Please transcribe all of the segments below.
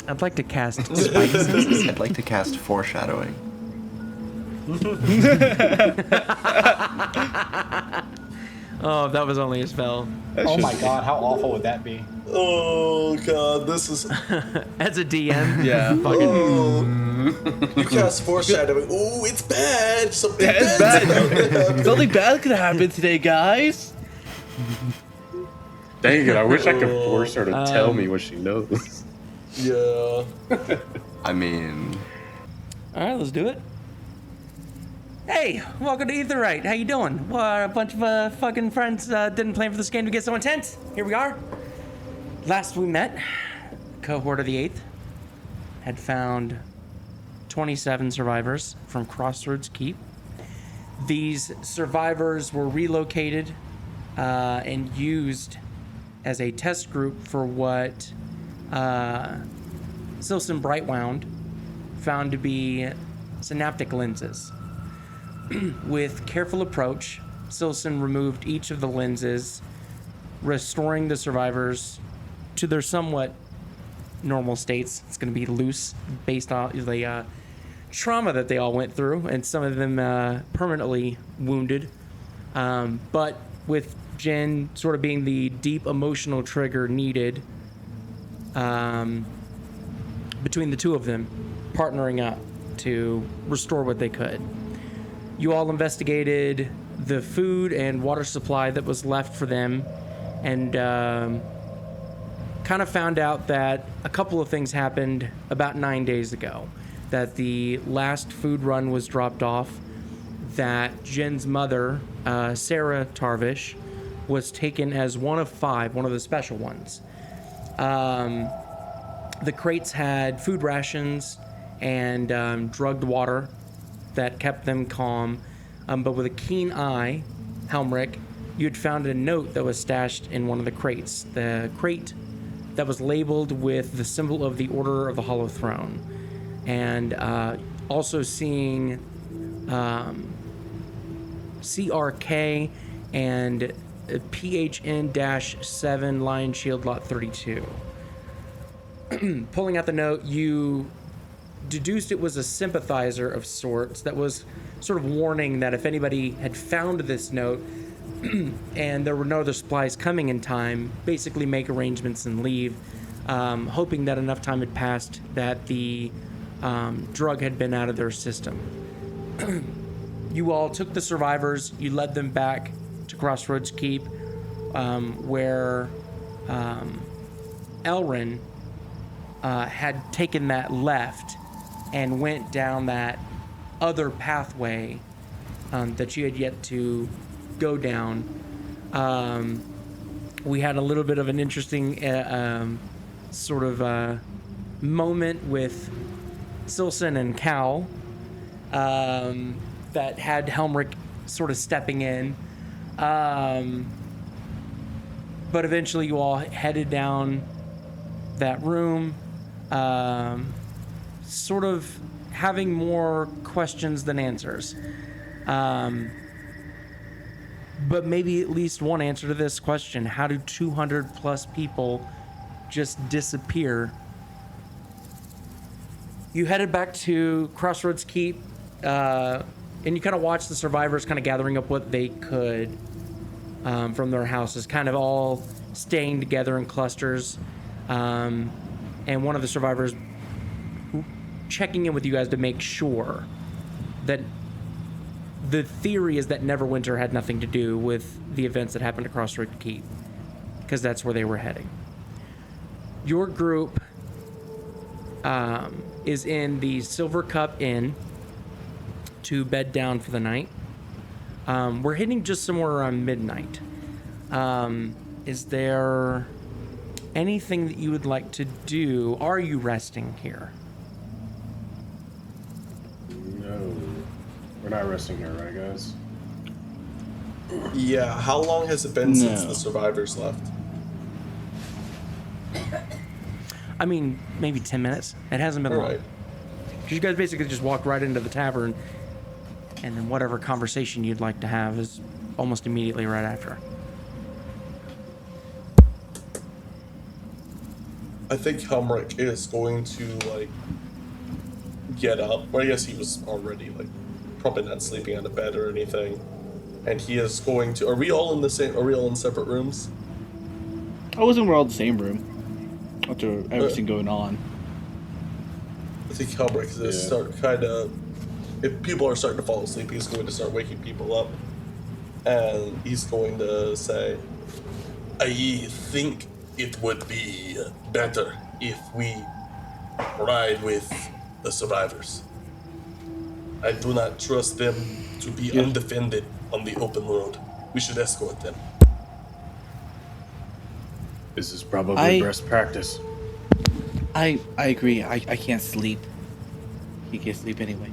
I'd like to cast spikes. I'd like to cast foreshadowing. Oh, if that was only a spell. Oh my god, how awful would that be? Oh god, this is. As a DM, Yeah. Oh, you cast foreshadowing. Oh, it's bad. Something Yeah, it's bad's bad. about to happen. Something bad could happen today, guys. Dang it, I wish I could force her to tell me what she knows. Yeah. I mean, all right, let's do it. Hey, welcome to Aetherwright. How you doing? Well, a bunch of fucking friends didn't plan for this game to get so intense. Here we are. Last we met, Cohort of the 8th had found 27 survivors from Crossroads Keep. These survivors were relocated and used as a test group for what Sylcan Brightwound found to be synaptic lenses. With careful approach, Sylcan removed each of the lenses, restoring the survivors to their somewhat normal states. It's going to be loose based on the trauma that they all went through, and some of them permanently wounded. But with Jin sort of being the deep emotional trigger needed between the two of them, partnering up to restore what they could. You all investigated the food and water supply that was left for them, and kind of found out that a couple of things happened about 9 days ago. That the last food run was dropped off, that Jin's mother, Sarah Tarvish, was taken as one of 5, one of the special ones. The crates had food rations and drugged water that kept them calm, but with a keen eye, Helmirk, you had found a note that was stashed in one of the crates. The crate that was labeled with the symbol of the Order of the Hollow Throne. And also seeing CRK and PHN-7 Lion Shield Lot 32. Pulling out the note, you deduced it was a sympathizer of sorts that was sort of warning that if anybody had found this note and there were no other supplies coming in time, basically make arrangements and leave, hoping that enough time had passed that the drug had been out of their system. You all took the survivors, you led them back to Crossroads Keep, where Elrin had taken that left and went down that other pathway that you had yet to go down. We had a little bit of an interesting sort of moment with Sylcan and Cal that had Helmirk sort of stepping in. But eventually you all headed down that room, sort of having more questions than answers. But maybe at least one answer to this question: how do 200 plus people just disappear? You headed back to Crossroads Keep, and you kind of watched the survivors kind of gathering up what they could from their houses, kind of all staying together in clusters. And one of the survivors checking in with you guys to make sure that the theory is that Neverwinter had nothing to do with the events that happened at Crossroads Keep, because that's where they were heading. Your group is in the Silver Cup Inn to bed down for the night. We're hitting just somewhere around midnight. Is there anything that you would like to do? Are you resting here? No. We're not resting here, right, guys? Yeah, how long has it been since the survivors left? I mean, maybe 10 minutes. It hasn't been long. Right. Because you guys basically just walked right into the tavern, and then whatever conversation you'd like to have is almost immediately right after. I think Helmirk is going to like get up. Well, I guess he was already like probably not sleeping on a bed or anything, and he is going to. Are we all in the same? Are we all in separate rooms? I wasn't we're all in the same room after everything going on. I think Helmirk is going to start kind of. If people are starting to fall asleep, he's going to start waking people up, and he's going to say, "I think it would be better if we ride with the survivors. I do not trust them to be undefended on the open road. We should escort them." This is probably best practice. I agree. I can't sleep. He can't sleep anyway.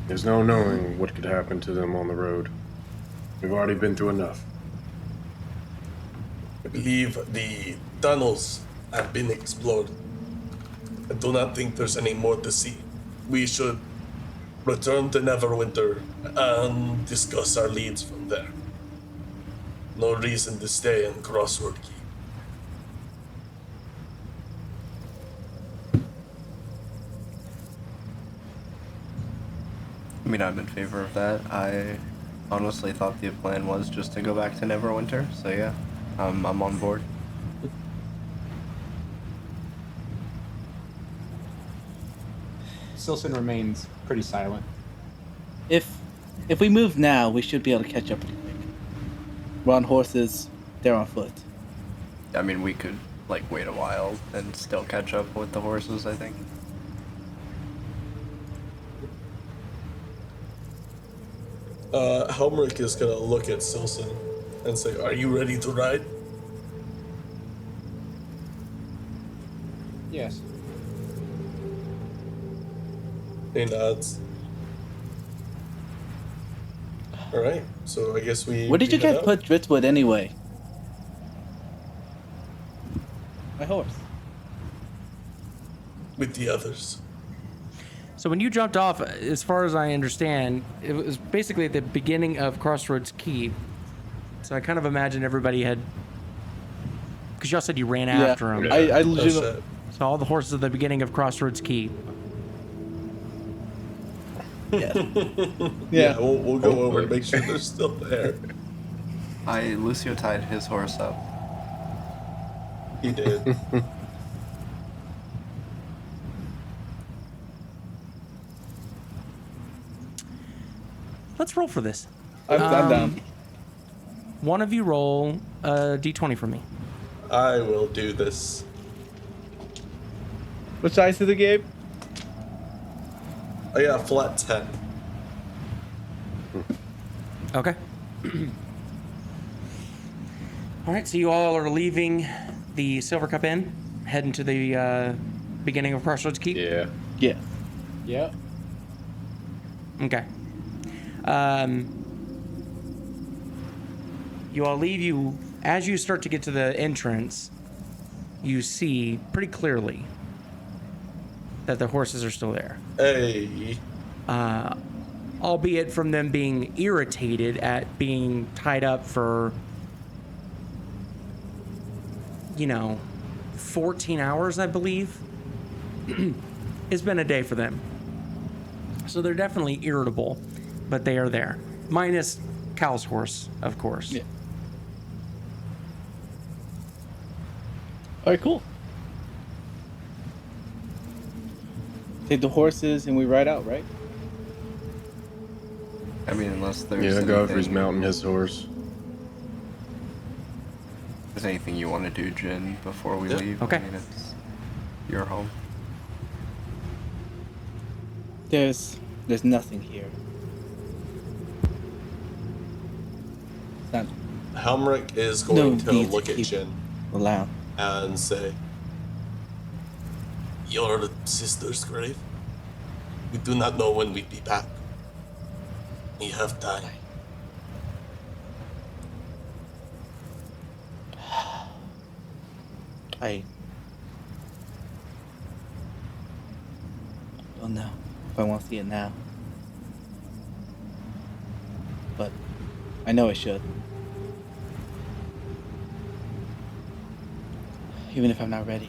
There's no knowing what could happen to them on the road. We've already been through enough. I believe the tunnels have been explored. I do not think there's any more to see. We should return to Neverwinter and discuss our leads from there. No reason to stay in Crossroad Keep. I mean, I'm in favor of that. I honestly thought the plan was just to go back to Neverwinter, so yeah, I'm on board. Sylcan remains pretty silent. If we move now, we should be able to catch up pretty quick. We're on horses, they're on foot. I mean, we could, like, wait a while and still catch up with the horses, I think. Helmirk is gonna look at Sylcan and say, "Are you ready to ride?" Yes. He nods. Alright, so I guess we... Where did you we head guys out. put Driftwood anyway? My horse. With the others. So when you jumped off, as far as I understand, it was basically at the beginning of Crossroads Keep. So I kind of imagine everybody had, because y'all said you ran after him. I Oh, legit. shit. So all the horses at the beginning of Crossroads Keep. Yeah. Yeah, we'll go over to make sure they're still there. Lucio tied his horse up. He did. Let's roll for this. I'm down. One of you roll a d20 for me. I will do this. What size is the Gabe? I got a flat 10. Okay. All right, so you all are leaving the Silver Cup Inn, heading to the beginning of Crossroads Keep. Yeah. Yeah. Yep. Okay. You all leave. As you start to get to the entrance, you see pretty clearly that the horses are still there. Hey. Albeit from them being irritated at being tied up for, 14 hours, I believe. It's been a day for them. So they're definitely irritable, but they are there. Minus Cal's horse, of course. Yeah. All right, cool. Take the horses and we ride out, right? I mean, unless there's Yeah, Godfrey's anything, mounting his horse. if there's anything you want to do, Jin, before we Yeah. leave. Okay. I mean, it's your home. There's nothing here. It's not Helmirk is going to need to look at keep- Jin allowed. and say, "Your sister's grave? We do not know when we'll be back. We have time." I don't know if I want to see it now. But I know I should. even if I'm not ready.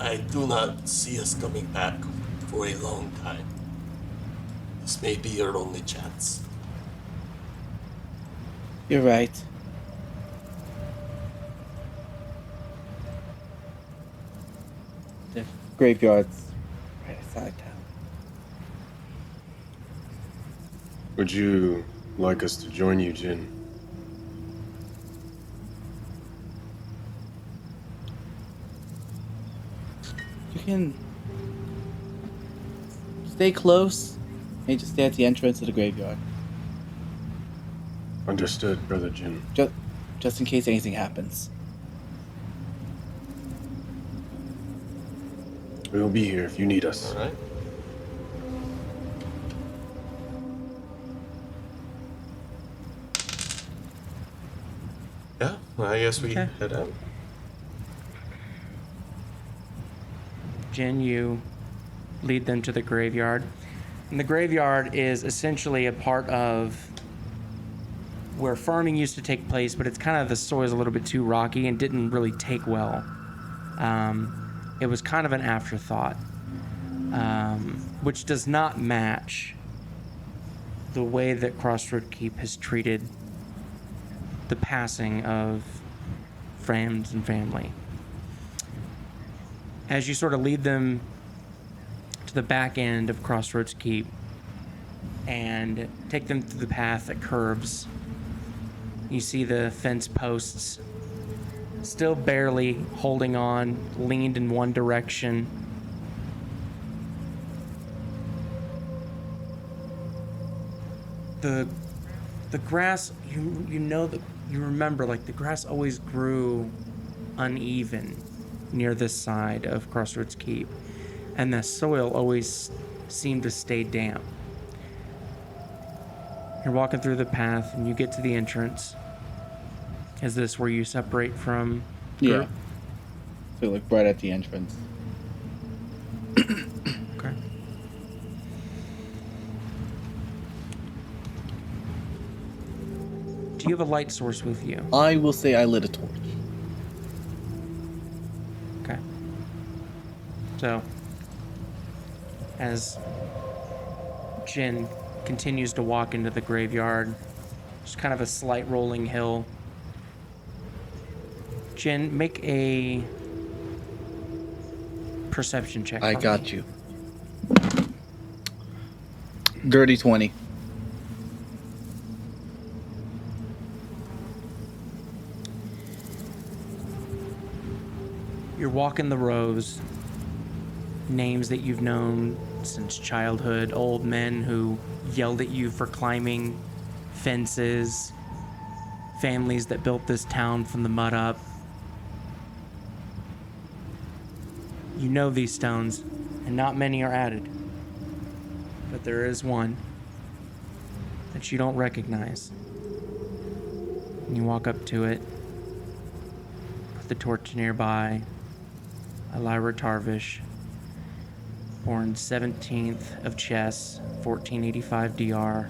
I do not see us coming back for a long time. This may be your only chance. You're right. The graveyard's right outside town. Would you like us to join you, Jin? You can stay close and just stay at the entrance of the graveyard. Understood, Brother Jin. Just in case anything happens. We will be here if you need us. All right. Yeah, well, I guess we Okay. head out. Jin, you lead them to the graveyard. And the graveyard is essentially a part of where farming used to take place, but it's kind of, the soil's a little bit too rocky and didn't really take well. It was kind of an afterthought, which does not match the way that Crossroad Keep has treated the passing of friends and family. As you sort of lead them to the back end of Crossroads Keep and take them through the path that curves, you see the fence posts still barely holding on, leaned in one direction. The grass, you know that you remember, like, the grass always grew uneven near this side of Crossroads Keep, and the soil always seemed to stay damp. You're walking through the path and you get to the entrance. Is this where you separate from Yeah. group? So like right at the entrance. Okay. Do you have a light source with you? I will say I lit a torch. Okay. So, as Jin continues to walk into the graveyard, just kind of a slight rolling hill. Jin, make a perception check. I for got me. you. Dirty 20. You're walking the rows, names that you've known since childhood, old men who yelled at you for climbing fences, families that built this town from the mud up. You know these stones, and not many are added, but there is one that you don't recognize. And you walk up to it, put the torch nearby. Elira Tarvish, born 17th of Chess, 1485 DR,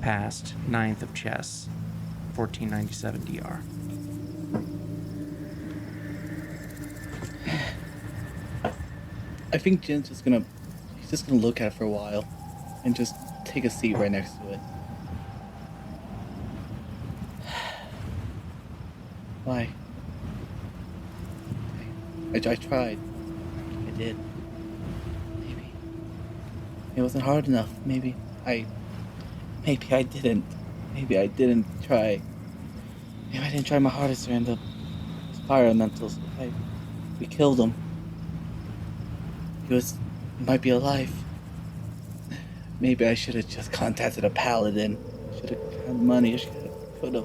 passed 9th of Chess, 1497 DR. I think Jin's just gonna look at it for a while and just take a seat right next to it. Why? I tried. I did. Maybe it wasn't hard enough. Maybe I didn't. Maybe I didn't try. Maybe I didn't try my hardest to end up environmentals. We killed him. He might be alive. Maybe I should have just contacted a paladin. Should have had money. I could have.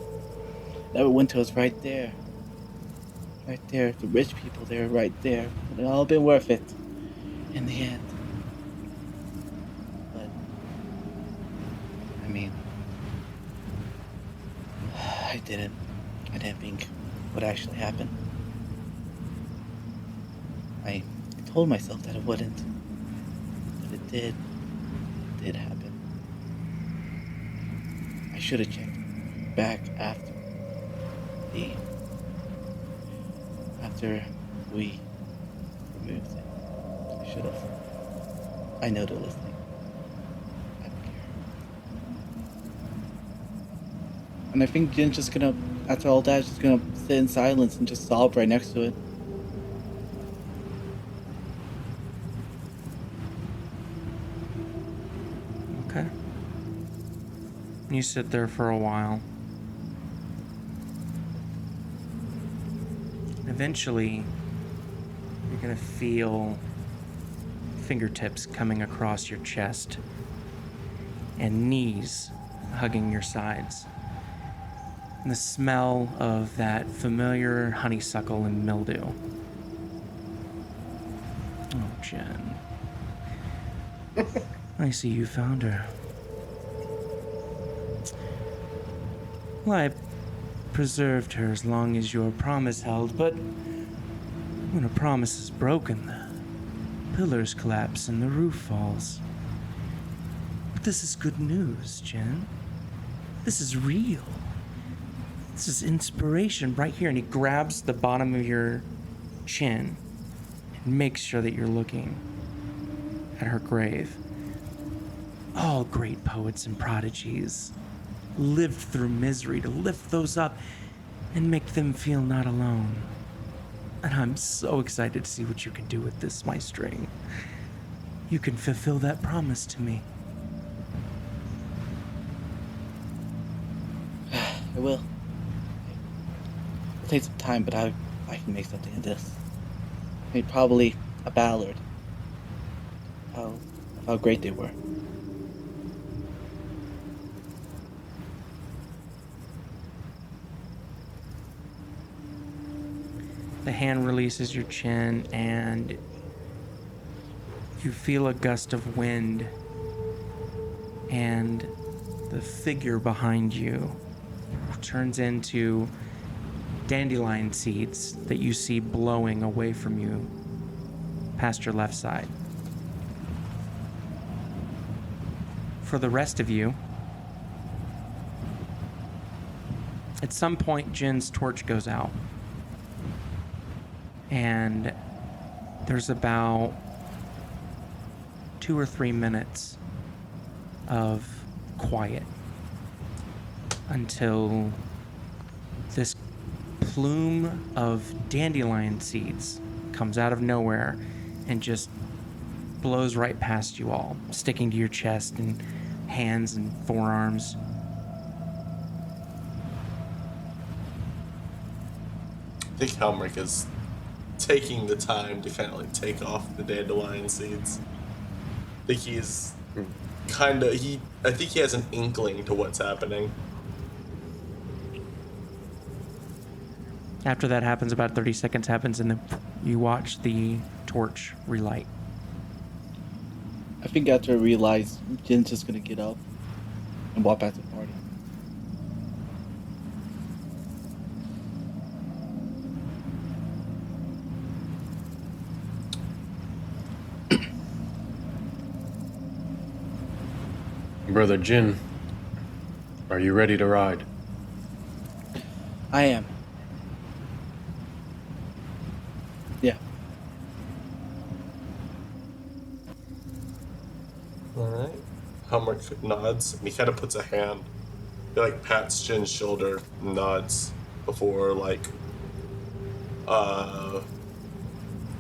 That winter was right there. Right there. The rich people, they were right there. It would all been worth it. In the end. But, I mean, I didn't think what actually happened. I told myself that it wouldn't. But it did. It did happen. I should have checked back after. leave. After we removed it. I should have. I know they're listening. I don't care. And I think Jin's just gonna, after all that, just gonna sit in silence and just sob right next to it. Okay. You sit there for a while. Eventually, you're gonna feel fingertips coming across your chest and knees hugging your sides. And the smell of that familiar honeysuckle and mildew. Oh, Jen. I see you found her. Well, I preserved her as long as your promise held, but when a promise is broken, the pillars collapse and the roof falls. But this is good news, Jen. This is real. This is inspiration right here. And he grabs the bottom of your chin and makes sure that you're looking at her grave. All great poets and prodigies lived through misery to lift those up and make them feel not alone. And I'm so excited to see what you can do with this, my string. You can fulfill that promise to me. I will. It'll take some time, but I can make something of this. I mean, probably a ballad. Of how great they were. The hand releases your chin and you feel a gust of wind, and the figure behind you turns into dandelion seeds that you see blowing away from you past your left side. For the rest of you, at some point Jin's torch goes out. And there's about 2 or 3 minutes of quiet until this plume of dandelion seeds comes out of nowhere and just blows right past you all, sticking to your chest and hands and forearms. I think Helmirk is taking the time to kind of like take off the dandelion seeds. I think he's I think he has an inkling to what's happening. After that happens, about 30 seconds happens, and then you watch the torch relight. I think after I realize Jin's just gonna get up and walk back to the party. Brother Jin, are you ready to ride? I am. Yeah. Alright. Helmirk nods and he kind of puts a hand, he like pats Jin's shoulder, nods before like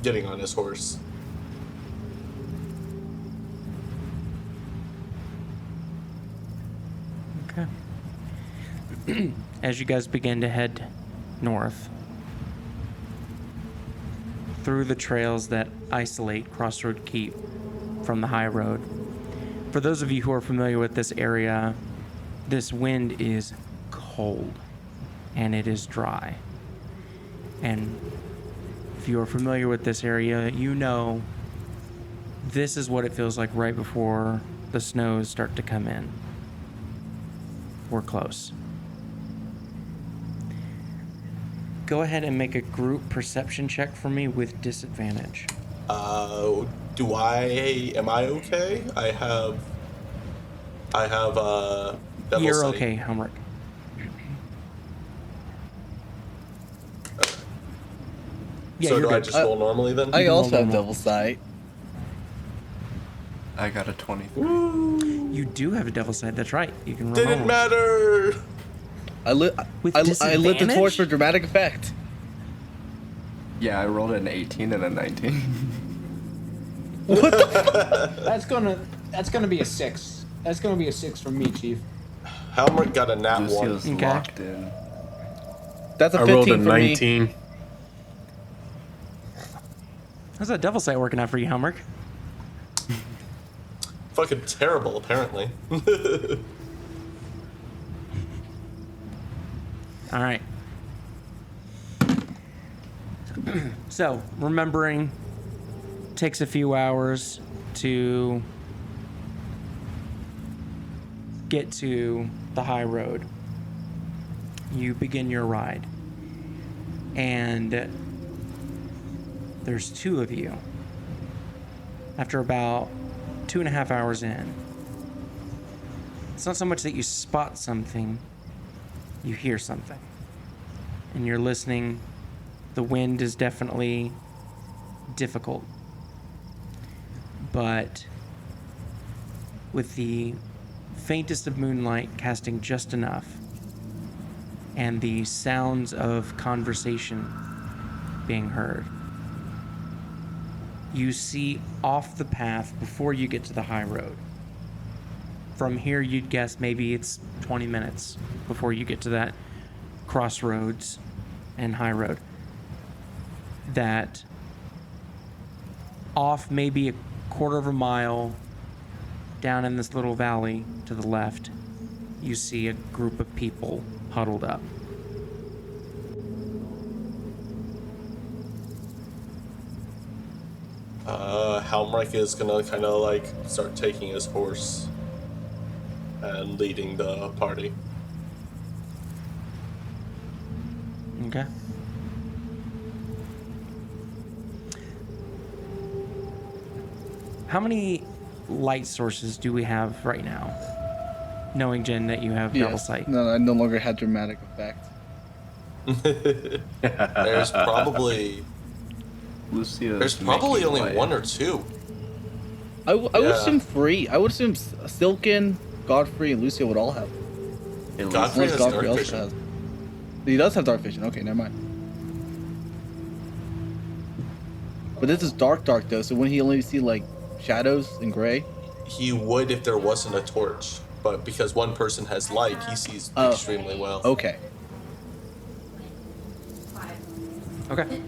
getting on his horse. Okay. As you guys begin to head north through the trails that isolate Crossroad Keep from the high road, for those of you who are familiar with this area, this wind is cold and it is dry. And if you are familiar with this area, you know this is what it feels like right before the snows start to come in. We're close. Go ahead and make a group perception check for me with disadvantage. Am I okay? I have devil You're sight. okay, Helmirk. Yeah, so you're do I good. just roll normally then? I also have normal. double sight. I got a 23. You do have a devil sight. That's right. You can roll Didn't normal. matter. I lit With I lit the disadvantage? torch for dramatic effect. Yeah, I rolled an 18 and a 19. That's gonna be a 6. That's gonna be a 6 from me, Chief. Helmirk got a nat 1. Lucio's Okay. locked in. That's a I 15 rolled a for me. 19. How's that devil sight working out for you, Helmirk? Fucking terrible, apparently. All right. So, remembering takes a few hours to get to the high road. You begin your ride. And there's two of you. After about 2.5 hours in, it's not so much that you spot something, you hear something. And you're listening. The wind is definitely difficult. But with the faintest of moonlight casting just enough, and the sounds of conversation being heard, you see off the path before you get to the high road. From here, you'd guess maybe it's 20 minutes before you get to that crossroads and high road. That off maybe a quarter of a mile down in this little valley to the left, you see a group of people huddled up. Helmirk is gonna kind of like start taking his horse and leading the party. Okay. How many light sources do we have right now? Knowing, Jen, that you have double Yes. sight. No, I no longer had dramatic effect. There's probably Lucio's there's probably making only light. 1 or 2. I would Yeah. assume 3. I would assume Sylcan, Godfrey, and Lucio would all have. At least- Godfrey Unless has Godfrey dark also vision. has. He does have dark vision. Okay, never mind. But this is dark though, so wouldn't he only see like shadows and gray? He would if there wasn't a torch, but because one person has light, he sees Oh. extremely well. Okay. Okay.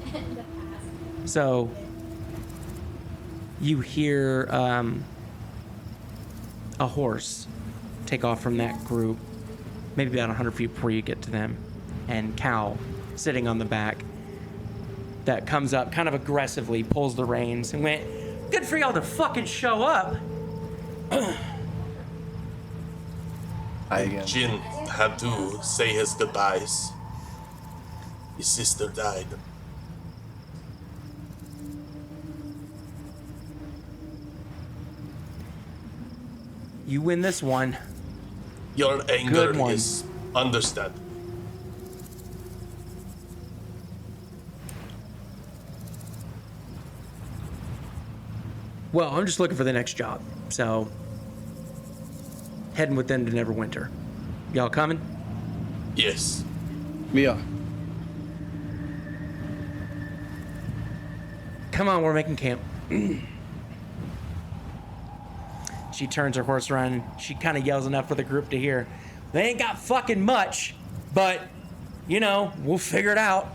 So you hear a horse take off from that group, maybe about 100 feet before you get to them, and Cal sitting on the back that comes up kind of aggressively, pulls the reins, and went, "Good for y'all to fucking show up." Jin had to say his goodbyes. His sister died. You win this one. Your anger Good one. is understood. Well, I'm just looking for the next job, so heading with them to Neverwinter. Y'all coming? Yes. We are. Come on, we're making camp. She turns her horse around and she kind of yells enough for the group to hear. They ain't got fucking much, but, you know, we'll figure it out.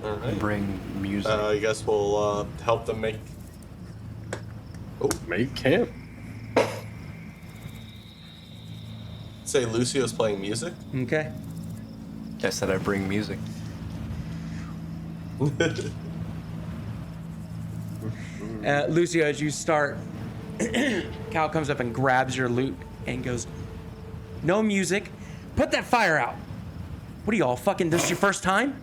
All right. Bring music. I guess we'll help them make. Oh, Make camp. say Lucio's playing music. Okay. I said I bring music. Lucio, as you start, Cal comes up and grabs your lute and goes, "No music. Put that fire out." What are y'all, fucking, this is your first time?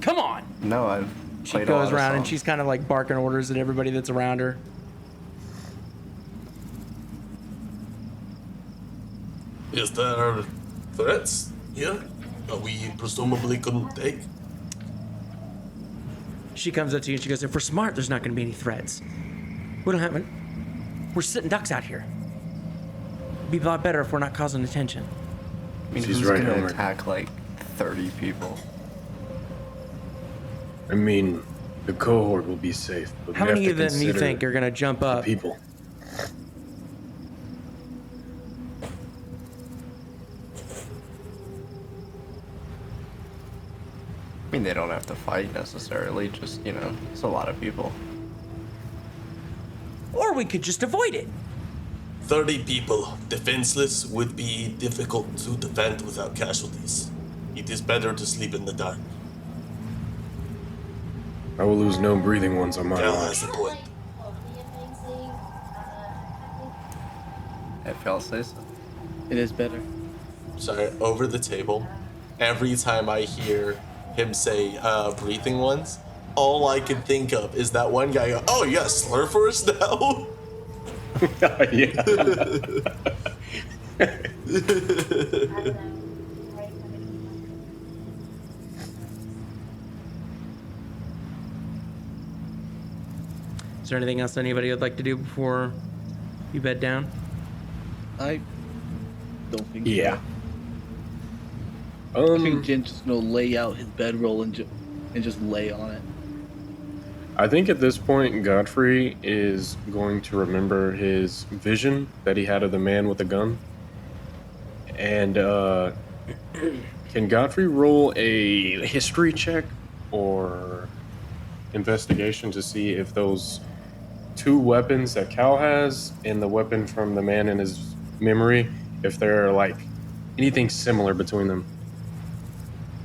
Come on. No, I've She played a lot goes of around and songs. she's kind of like barking orders at everybody that's around her. Is there threats here? we presumably couldn't take. She comes up to you and she goes, if we're smart, there's not going to be any threats. We don't have we're sitting ducks out here. It'd be a lot better if we're not causing attention. I mean, She's who's right, gonna Helmirk. attack like 30 people? I mean, the cohort will be safe, but How we have many to of them you consider think are going to jump the up? people? I mean, they don't have to fight necessarily, just, you know, it's a lot of people. Or we could just avoid it. 30 people defenseless would be difficult to defend without casualties. It is better to sleep in the dark. I will lose no breathing ones on my Gal watch. has a point. If y'all say so. It is better. Sorry, over the table, every time I hear him say breathing ones, all I can think of is that one guy go, oh yeah, slurpers now? Yeah. Is there anything else anybody would like to do before you bed down? I don't think Yeah. so. I think Jin's just gonna lay out his bedroll and just lay on it. I think at this point, Godfrey is going to remember his vision that he had of the man with the gun. And can Godfrey roll a history check or investigation to see if those two weapons that Cal has and the weapon from the man in his memory, if they're like anything similar between them?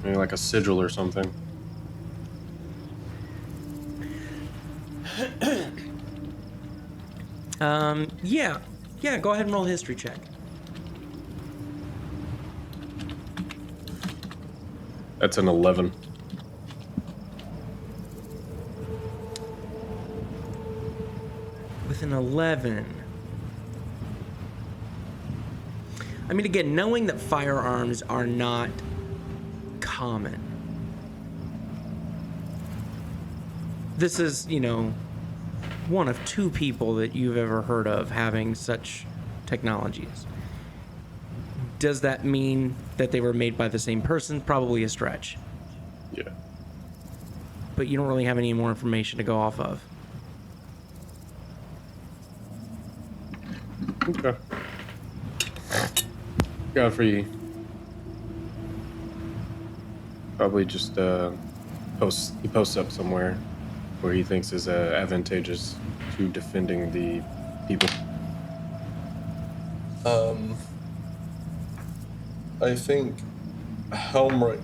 Maybe like a sigil or something. Yeah, go ahead and roll a history check. That's an 11. With an 11. I mean, again, knowing that firearms are not common. This is, you know, one of two people that you've ever heard of having such technologies. Does that mean that they were made by the same person? Probably a stretch. Yeah. But you don't really have any more information to go off of. Okay. Godfrey probably just posts up somewhere where he thinks is advantageous to defending the people. I think Helmirk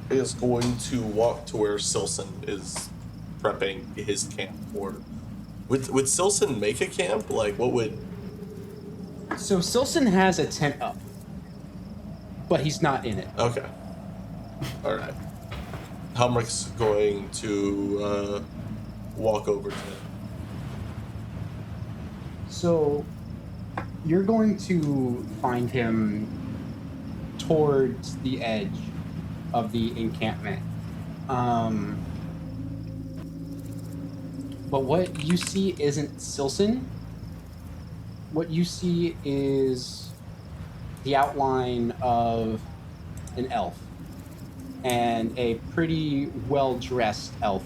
is going to walk to where Sylcan is prepping his camp. Or would Sylcan make a camp? Like, what would... So Sylcan has a tent up, but he's not in it. Okay. All right. Helmirk's going to walk over to him. So you're going to find him towards the edge of the encampment. But what you see isn't Sylcan. What you see is the outline of an elf, and a pretty well-dressed elf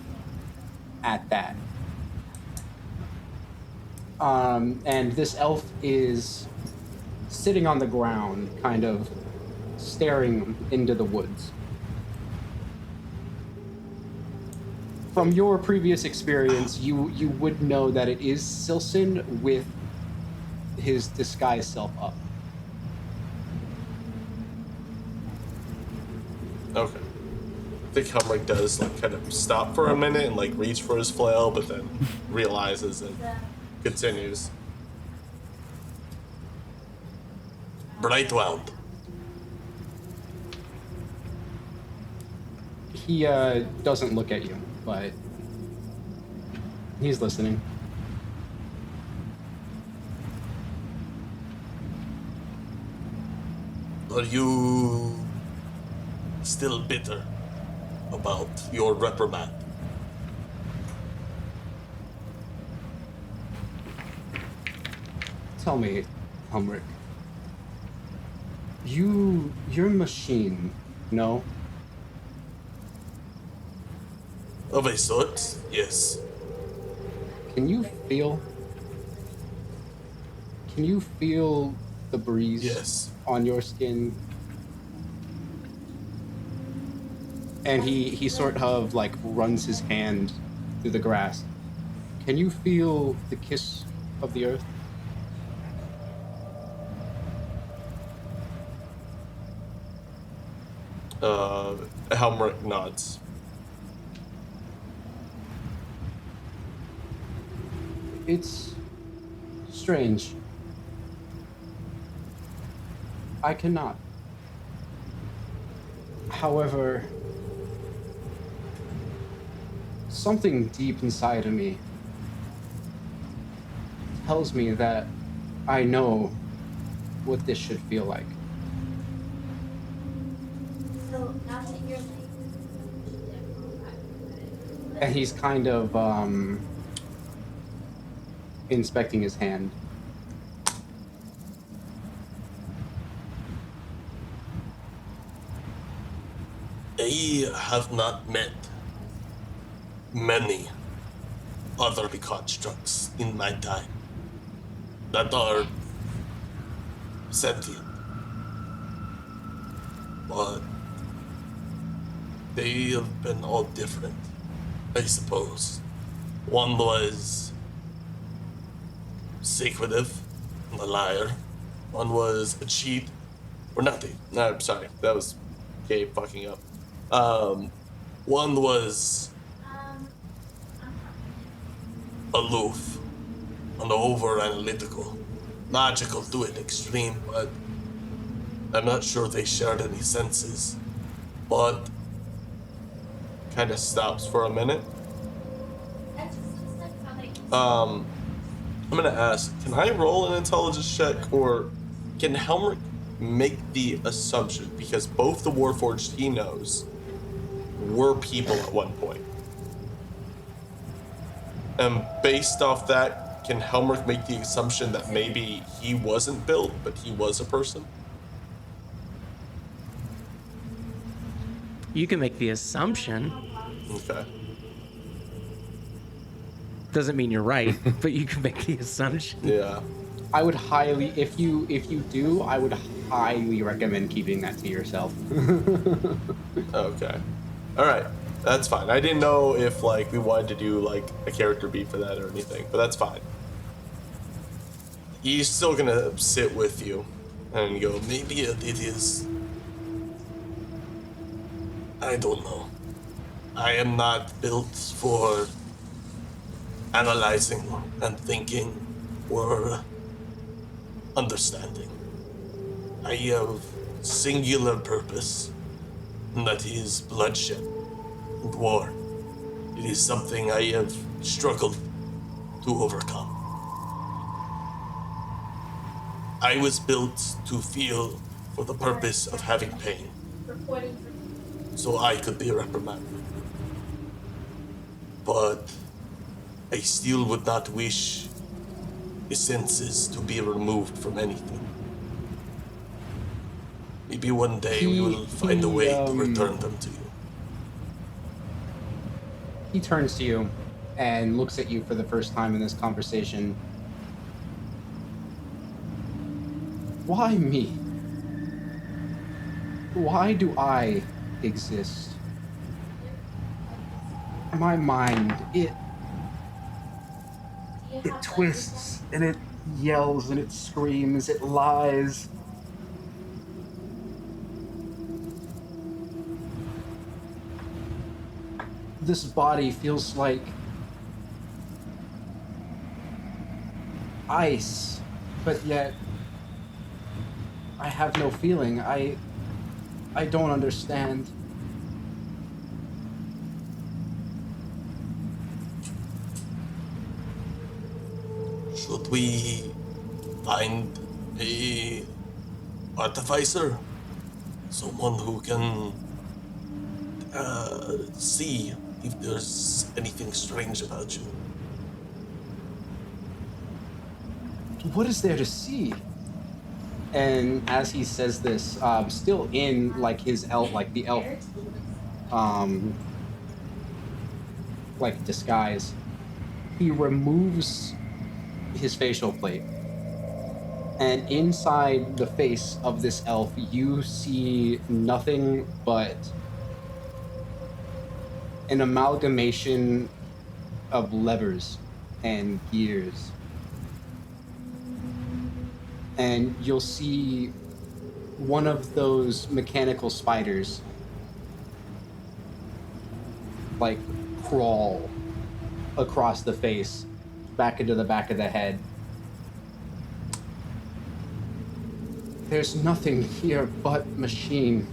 at that. And this elf is sitting on the ground, kind of staring into the woods. From your previous experience, you would know that it is Sylcan with his disguised self up. Okay. I think Helmirk does like kind of stop for a minute and like reach for his flail, but then realizes and continues. Brightwound. He doesn't look at you, but he's listening. Are you still bitter about your reprimand. Tell me, Helmirk. You're a machine, no? Of a sort, yes. Can you feel? Can you feel the breeze Yes. on your skin? And he sort of like runs his hand through the grass. Can you feel the kiss of the earth? Helmirk nods. It's strange. I cannot. However, something deep inside of me tells me that I know what this should feel like. So now that you're like, And he's kind of inspecting his hand. I have not met many other constructs in my time that are sentient. But they have been all different, I suppose. One was secretive and a liar. One was a cheat. Or nothing. No, I'm sorry. That was Gabe fucking up. One was aloof and over analytical. Logical to an extreme, but I'm not sure they shared any senses. But kind of stops for a minute. I'm gonna ask, can I roll an intelligence check, or can Helmirk make the assumption, because both the Warforged he knows were people at one point. And based off that, can Helmirk make the assumption that maybe he wasn't built, but he was a person? You can make the assumption. Okay. Doesn't mean you're right, but you can make the assumption. Yeah. I would highly, if you do, I would highly recommend keeping that to yourself. Okay. All right. That's fine. I didn't know if like we wanted to do like a character beat for that or anything, but that's fine. He's still gonna sit with you and go, maybe it is. I don't know. I am not built for analyzing and thinking or understanding. I have singular purpose, and that is bloodshed and war. It is something I have struggled to overcome. I was built to feel for the purpose of having pain, so I could be reprimanded. But I still would not wish the senses to be removed from anything. Maybe one day we will find a way to return them to you. He turns to you and looks at you for the first time in this conversation. Why me? Why do I exist? My mind, it twists and it yells and it screams, it lies. This body feels like ice, but yet I have no feeling. I don't understand. Should we find a artificer? Someone who can see if there's anything strange about you. What is there to see? And as he says this, still in like his elf, like the elf, like disguise, he removes his facial plate, and inside the face of this elf, you see nothing but an amalgamation of levers and gears. And you'll see one of those mechanical spiders like crawl across the face back into the back of the head. There's nothing here but machine.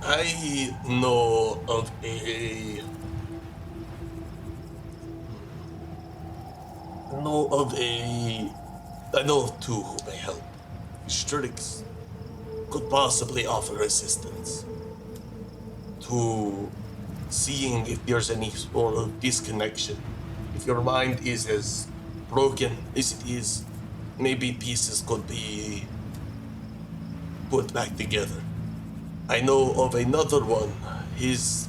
I know of a... I know of two who may help. Strix could possibly offer assistance to seeing if there's any sort of disconnection. If your mind is as broken as it is, maybe pieces could be put back together. I know of another one. He is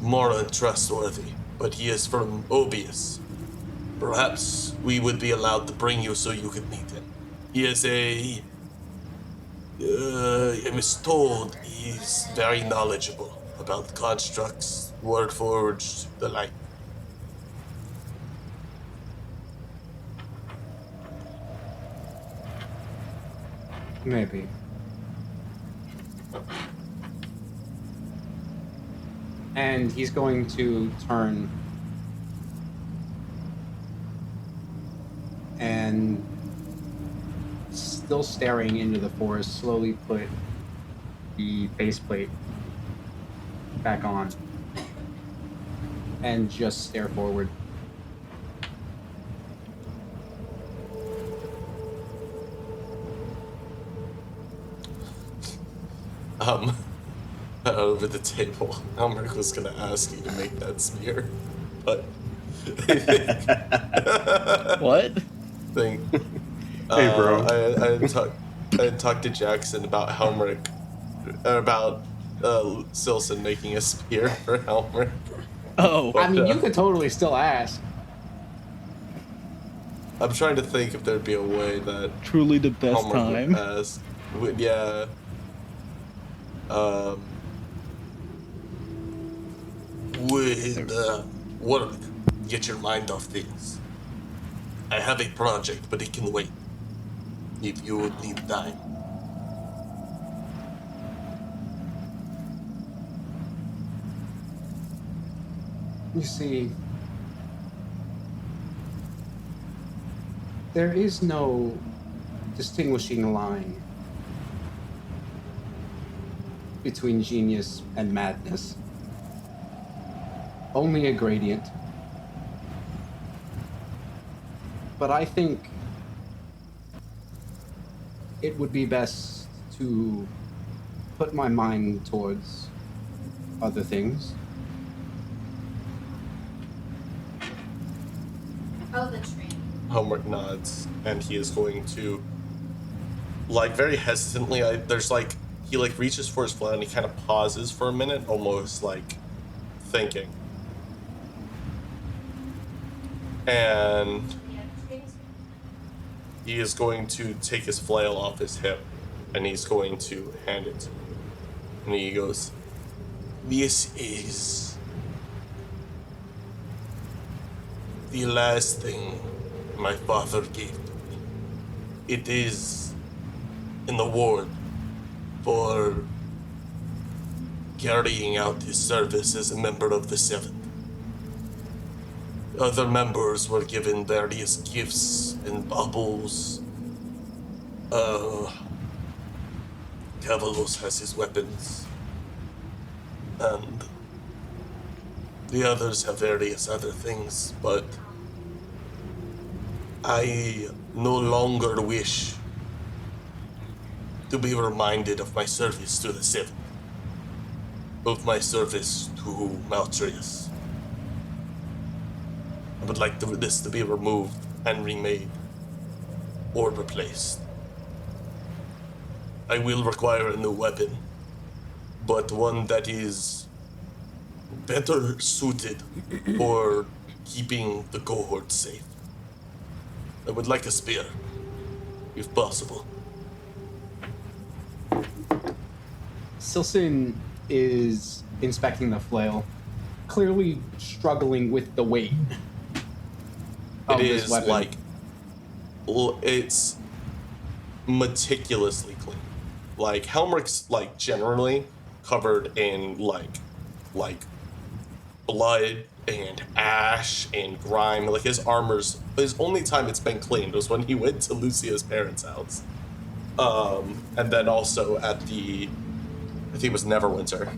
more untrustworthy, but he is from Obius. Perhaps we would be allowed to bring you so you could meet him. He is I was told he's very knowledgeable about constructs, Wordforged, the like. Maybe. And he's going to turn and, still staring into the forest, slowly put the faceplate back on and just stare forward. Over the table, Helmirk was gonna ask you to make that smear, but What? thing. Hey, bro. I had talked to Jackson about Helmirk, about Sylcan making a spear for Helmirk. Oh, I mean, you could totally still ask. I'm trying to think if there'd be a way that truly the best Helmirk time. would ask. Yeah. Would work. Get your mind off things. I have a project, but it can wait. If you would need time. You see, there is no distinguishing line between genius and madness. Only a gradient. But I think it would be best to put my mind towards other things. Oh, the train. Helmirk nods, and he is going to, like, very hesitantly, he reaches for his flower and he kind of pauses for a minute, almost like thinking. And he is going to take his flail off his hip, and he's going to hand it to me. And he goes, "This is the last thing my father gave to me. It is in the ward for carrying out his service as a member of the Seventh. Other members were given various gifts and baubles. Cavalos has his weapons, and the others have various other things, but I no longer wish to be reminded of my service to the Seven, of my service to Maltrius. I would like this to be removed and remade or replaced. I will require a new weapon, but one that is better suited for keeping the cohort safe. I would like a spear, if possible. Sylcan is inspecting the flail, clearly struggling with the weight of It this is weapon. like, it's meticulously clean. Like Helmirk's like generally covered in like blood and ash and grime. Like his only time it's been cleaned was when he went to Lucia's parents' house. And then also at the, I think it was Neverwinter.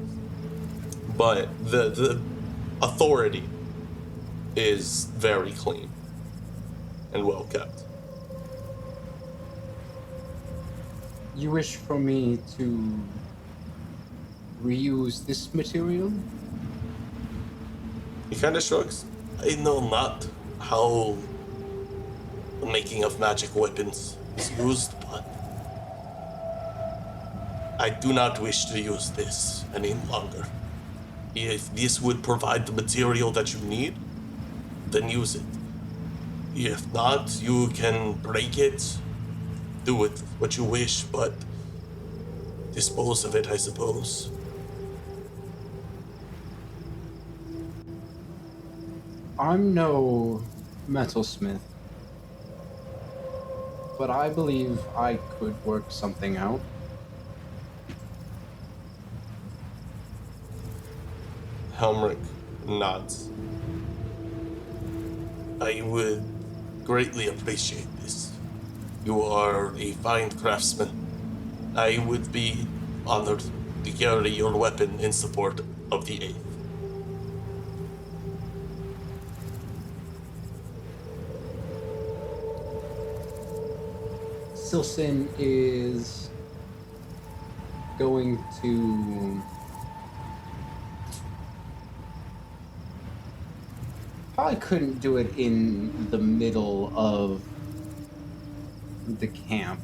But the authority is very clean and well kept. You wish for me to reuse this material? He kind of shrugs. I know not how the making of magic weapons is used, but I do not wish to use this any longer. If this would provide the material that you need, then use it. If not, you can break it, do with what you wish, but dispose of it, I suppose. I'm no metalsmith, but I believe I could work something out. Helmirk nods. I would greatly appreciate this. You are a fine craftsman. I would be honored to carry your weapon in support of the Eighth. Sylcan is going to probably couldn't do it in the middle of the camp.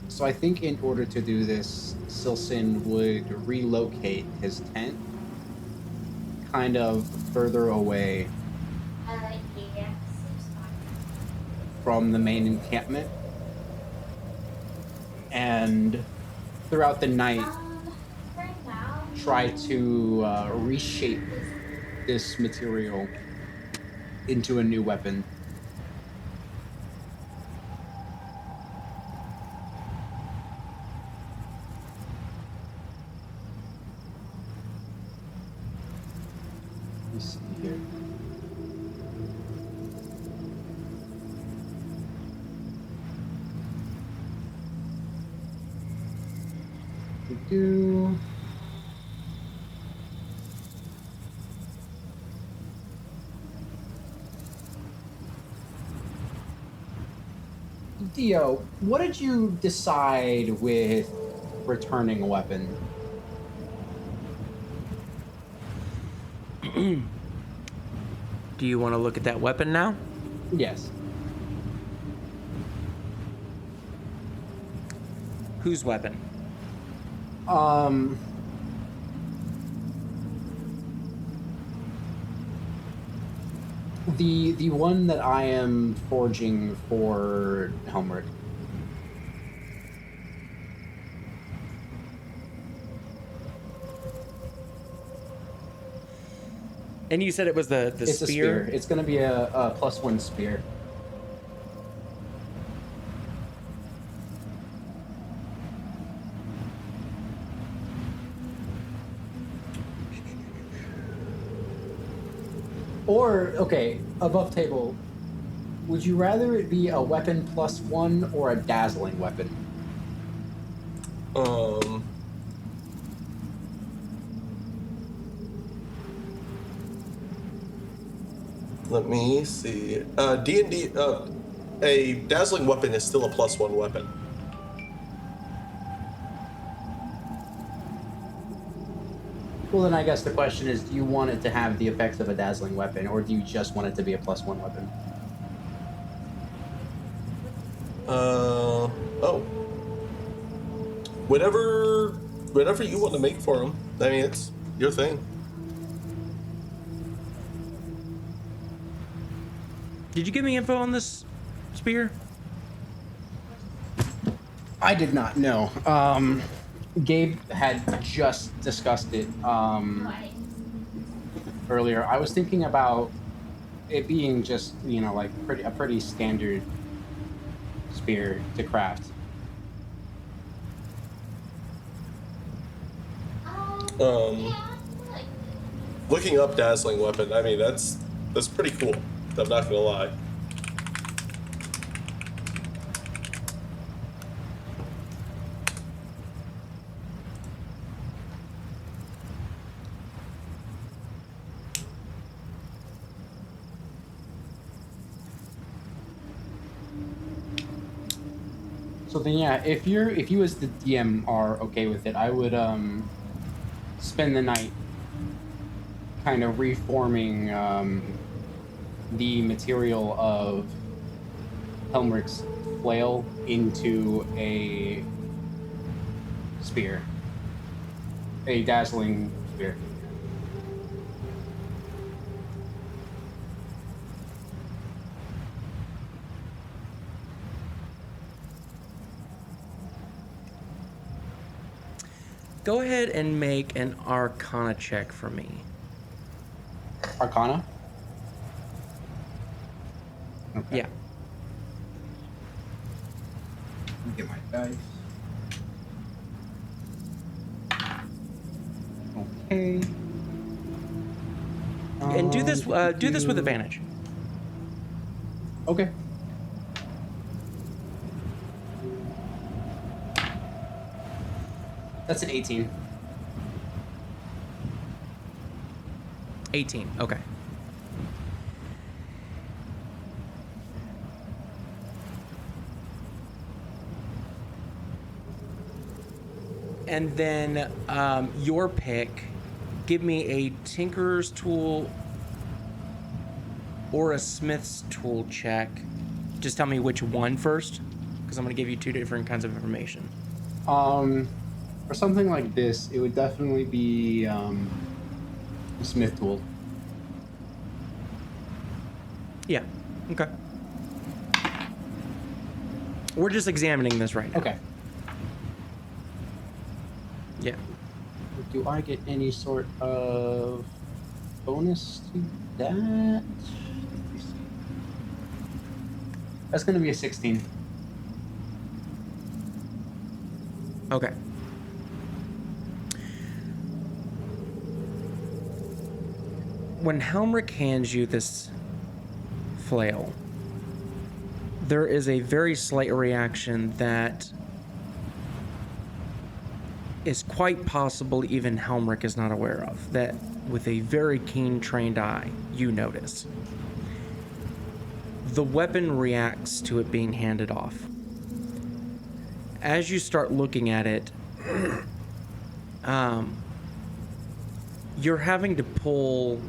So I think in order to do this, Sylcan would relocate his tent kind of further away Yeah, seems fine. from the main encampment. And throughout the night, For now. try to reshape this material into a new weapon. Let me see here. We do. Dio, what did you decide with returning a weapon? Do you want to look at that weapon now? Yes. Whose weapon? The one that I am forging for Helmirk. And you said it was the It's a spear. It's going to be a +1 spear. Or, okay, above table, would you rather it be a weapon +1 or a dazzling weapon? Let me see. D&D, a dazzling weapon is still a +1 weapon. Well, then I guess the question is, do you want it to have the effects of a dazzling weapon, or do you just want it to be a +1 weapon? Oh. Whatever you want to make for him. I mean, it's your thing. Did you give me info on this spear? I did not know. Gabe had just discussed it earlier. I was thinking about it being just, like a pretty standard spear to craft. Looking up dazzling weapon, I mean, that's pretty cool. I'm not gonna lie. So then, yeah, if you as the DM are okay with it, I would spend the night kind of reforming the material of Helmirk's flail into a spear, a dazzling spear. Go ahead and make an Arcana check for me. Arcana? Okay. Yeah. Let me get my dice. Okay. And do this with advantage. Okay. That's an 18. 18. Okay. And then your pick. Give me a tinkerer's tool or a smith's tool check. Just tell me which one first, because I'm going to give you two different kinds of information. For something like this, it would definitely be a smith tool. Yeah. Okay. We're just examining this right now. Okay. Yeah. Do I get any sort of bonus to that? Let me see. That's going to be a 16. Okay. When Helmirk hands you this flail, there is a very slight reaction that is quite possible even Helmirk is not aware of, that with a very keen, trained eye, you notice. The weapon reacts to it being handed off. As you start looking at it, you're having to pull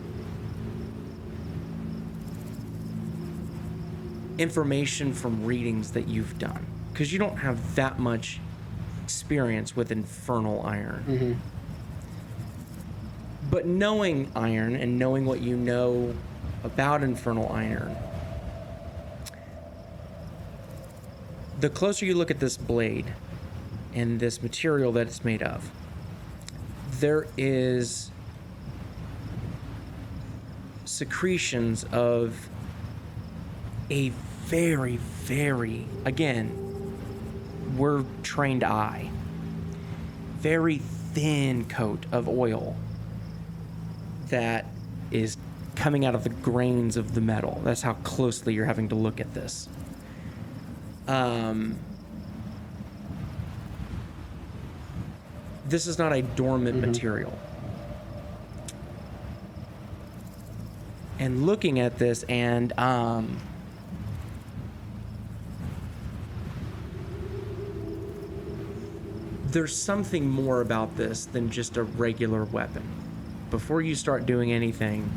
information from readings that you've done, because you don't have that much experience with infernal iron. Mm-hmm. But knowing iron and knowing what you know about infernal iron, the closer you look at this blade and this material that it's made of, there is secretions of a very, very, again, we're trained eye, very thin coat of oil that is coming out of the grains of the metal. That's how closely you're having to look at this. This is not a dormant material. and looking at this, and there's something more about this than just a regular weapon. Before you start doing anything,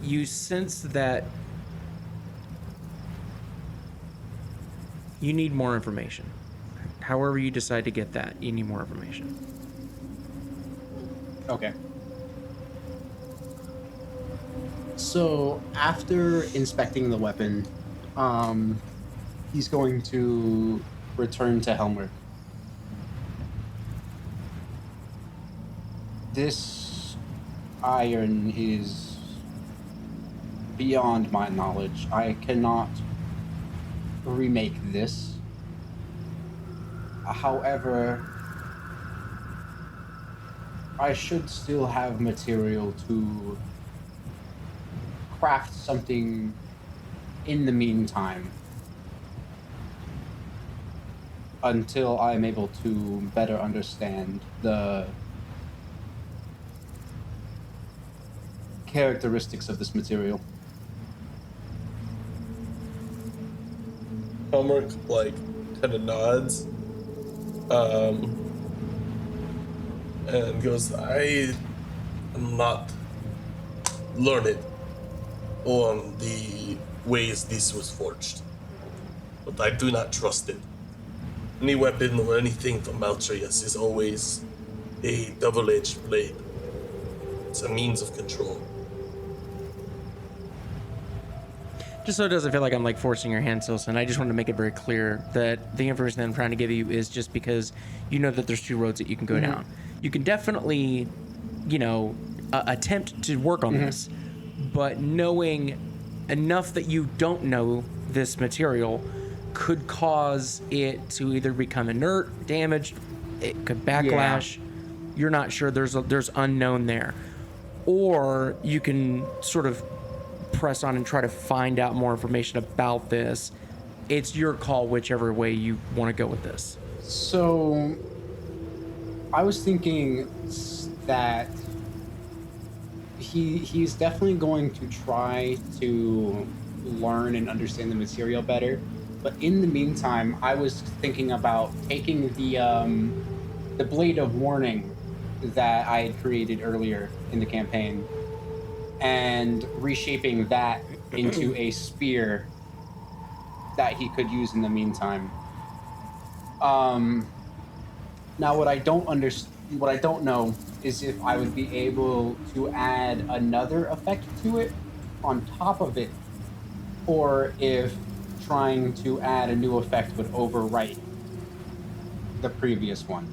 you sense that you need more information. However you decide to get that, you need more information. Okay. So after inspecting the weapon, he's going to return to Helmirk. This iron is beyond my knowledge. I cannot remake this. However, I should still have material to craft something in the meantime until I'm able to better understand the characteristics of this material. Helmirk, like, kind of nods. And goes, I am not learned on the ways this was forged, but I do not trust it. Any weapon or anything from Maltrius is always a double-edged blade. It's a means of control. Just so it doesn't feel like I'm like forcing your hand, Sylcan, I just want to make it very clear that the information that I'm trying to give you is just because you know that there's two roads that you can go down. You can definitely, you know, attempt to work on this, but knowing enough that you don't know this material could cause it to either become inert, damaged, it could backlash. You're not sure. There's unknown there, or you can sort of press on and try to find out more information about this. It's your call, whichever way you want to go with this. So, I was thinking that he's definitely going to try to learn and understand the material better. But in the meantime, I was thinking about taking the blade of warning that I had created earlier in the campaign and reshaping that into a spear that he could use in the meantime. Now, what I don't know is if I would be able to add another effect to it on top of it, or if trying to add a new effect would overwrite the previous one.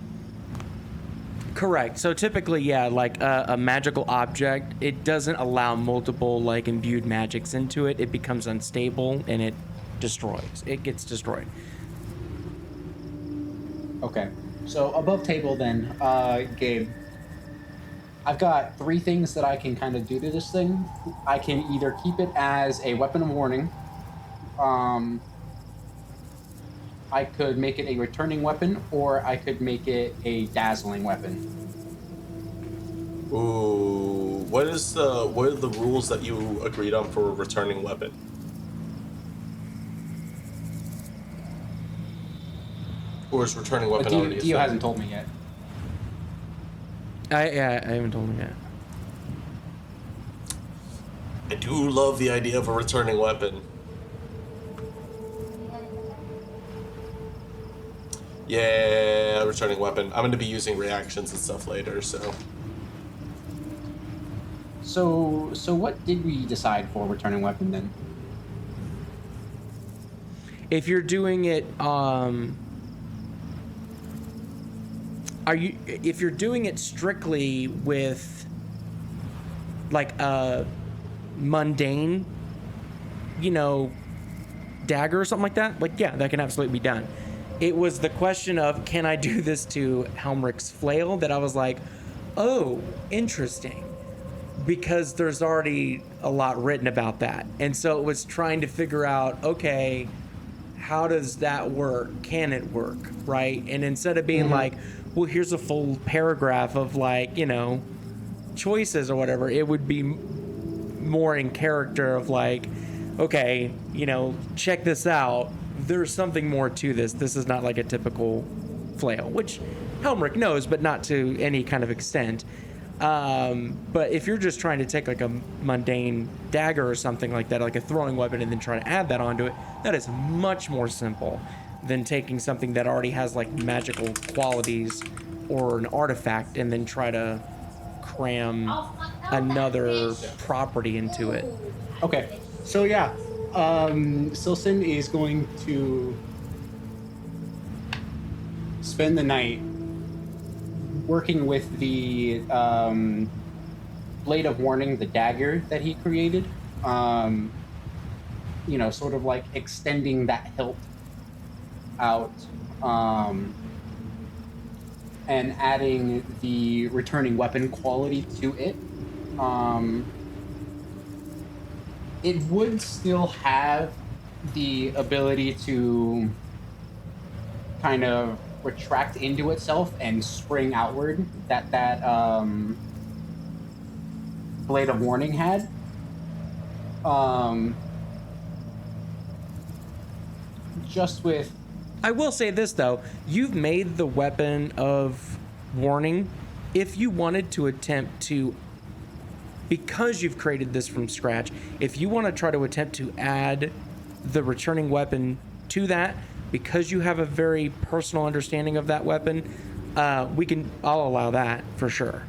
Correct. So typically, yeah, like a magical object, it doesn't allow multiple like imbued magics into it. It becomes unstable and it destroys. It gets destroyed. Okay. So above table then, Gabe, I've got 3 things that I can kind of do to this thing. I can either keep it as a weapon of warning. I could make it a returning weapon, or I could make it a dazzling weapon. Ooh, what are the rules that you agreed on for a returning weapon? Or is returning weapon already a Dio thing? hasn't told me yet. I haven't told him yet. I do love the idea of a returning weapon. Yeah, returning weapon. I'm going to be using reactions and stuff later, so. So what did we decide for returning weapon then? If you're doing it, if you're doing it strictly with like a mundane, you know, dagger or something like that, yeah, that can absolutely be done. It was the question of, can I do this to Helmirk's flail, that I was like, oh, interesting, because there's already a lot written about that. And so it was trying to figure out, okay, how does that work? Can it work, right? And instead of being like, well, here's a full paragraph of like, you know, choices or whatever, it would be more in character of like, okay, you know, check this out. There's something more to this. This is not like a typical flail, which Helmirk knows, but not to any kind of extent. But if you're just trying to take like a mundane dagger or something like that, like a throwing weapon, and then try to add that onto it, that is much more simple than taking something that already has like magical qualities or an artifact and then try to cram another property into it. Okay, so yeah, Sylcan is going to spend the night working with the Blade of Warning, the dagger that he created. You know, sort of like extending that hilt out, and adding the returning weapon quality to it. It would still have the ability to kind of retract into itself and spring outward that Blade of Warning had. Just with... I will say this though, you've made the weapon of warning. If you wanted to attempt to, because you've created this from scratch, if you want to try to attempt to add the returning weapon to that, because you have a very personal understanding of that weapon, I'll allow that for sure.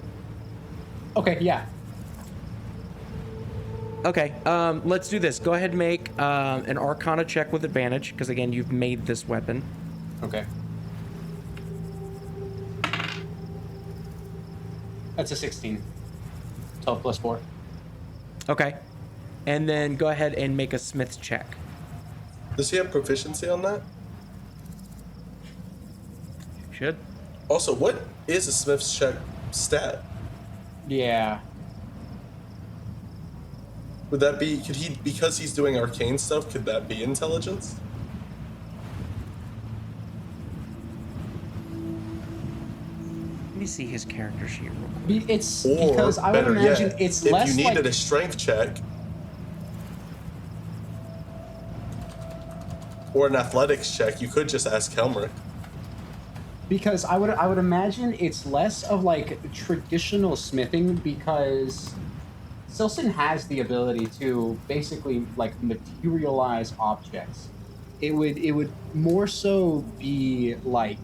Okay, yeah. Okay, let's do this. Go ahead and make an Arcana check with advantage, because again, you've made this weapon. Okay. That's a 16. 12 plus 4. Okay. And then go ahead and make a Smith's check. Does he have proficiency on that? Should. Also, what is a Smith's check stat? Yeah. Would that be, could he, because he's doing arcane stuff, could that be intelligence? Let me see his character sheet real quick. It's Or, because I would better imagine yet, it's if less you needed like... a strength check or an athletics check, you could just ask Helmirk. Because I would imagine it's less of like traditional smithing, because Sylcan has the ability to basically like materialize objects. It would more so be like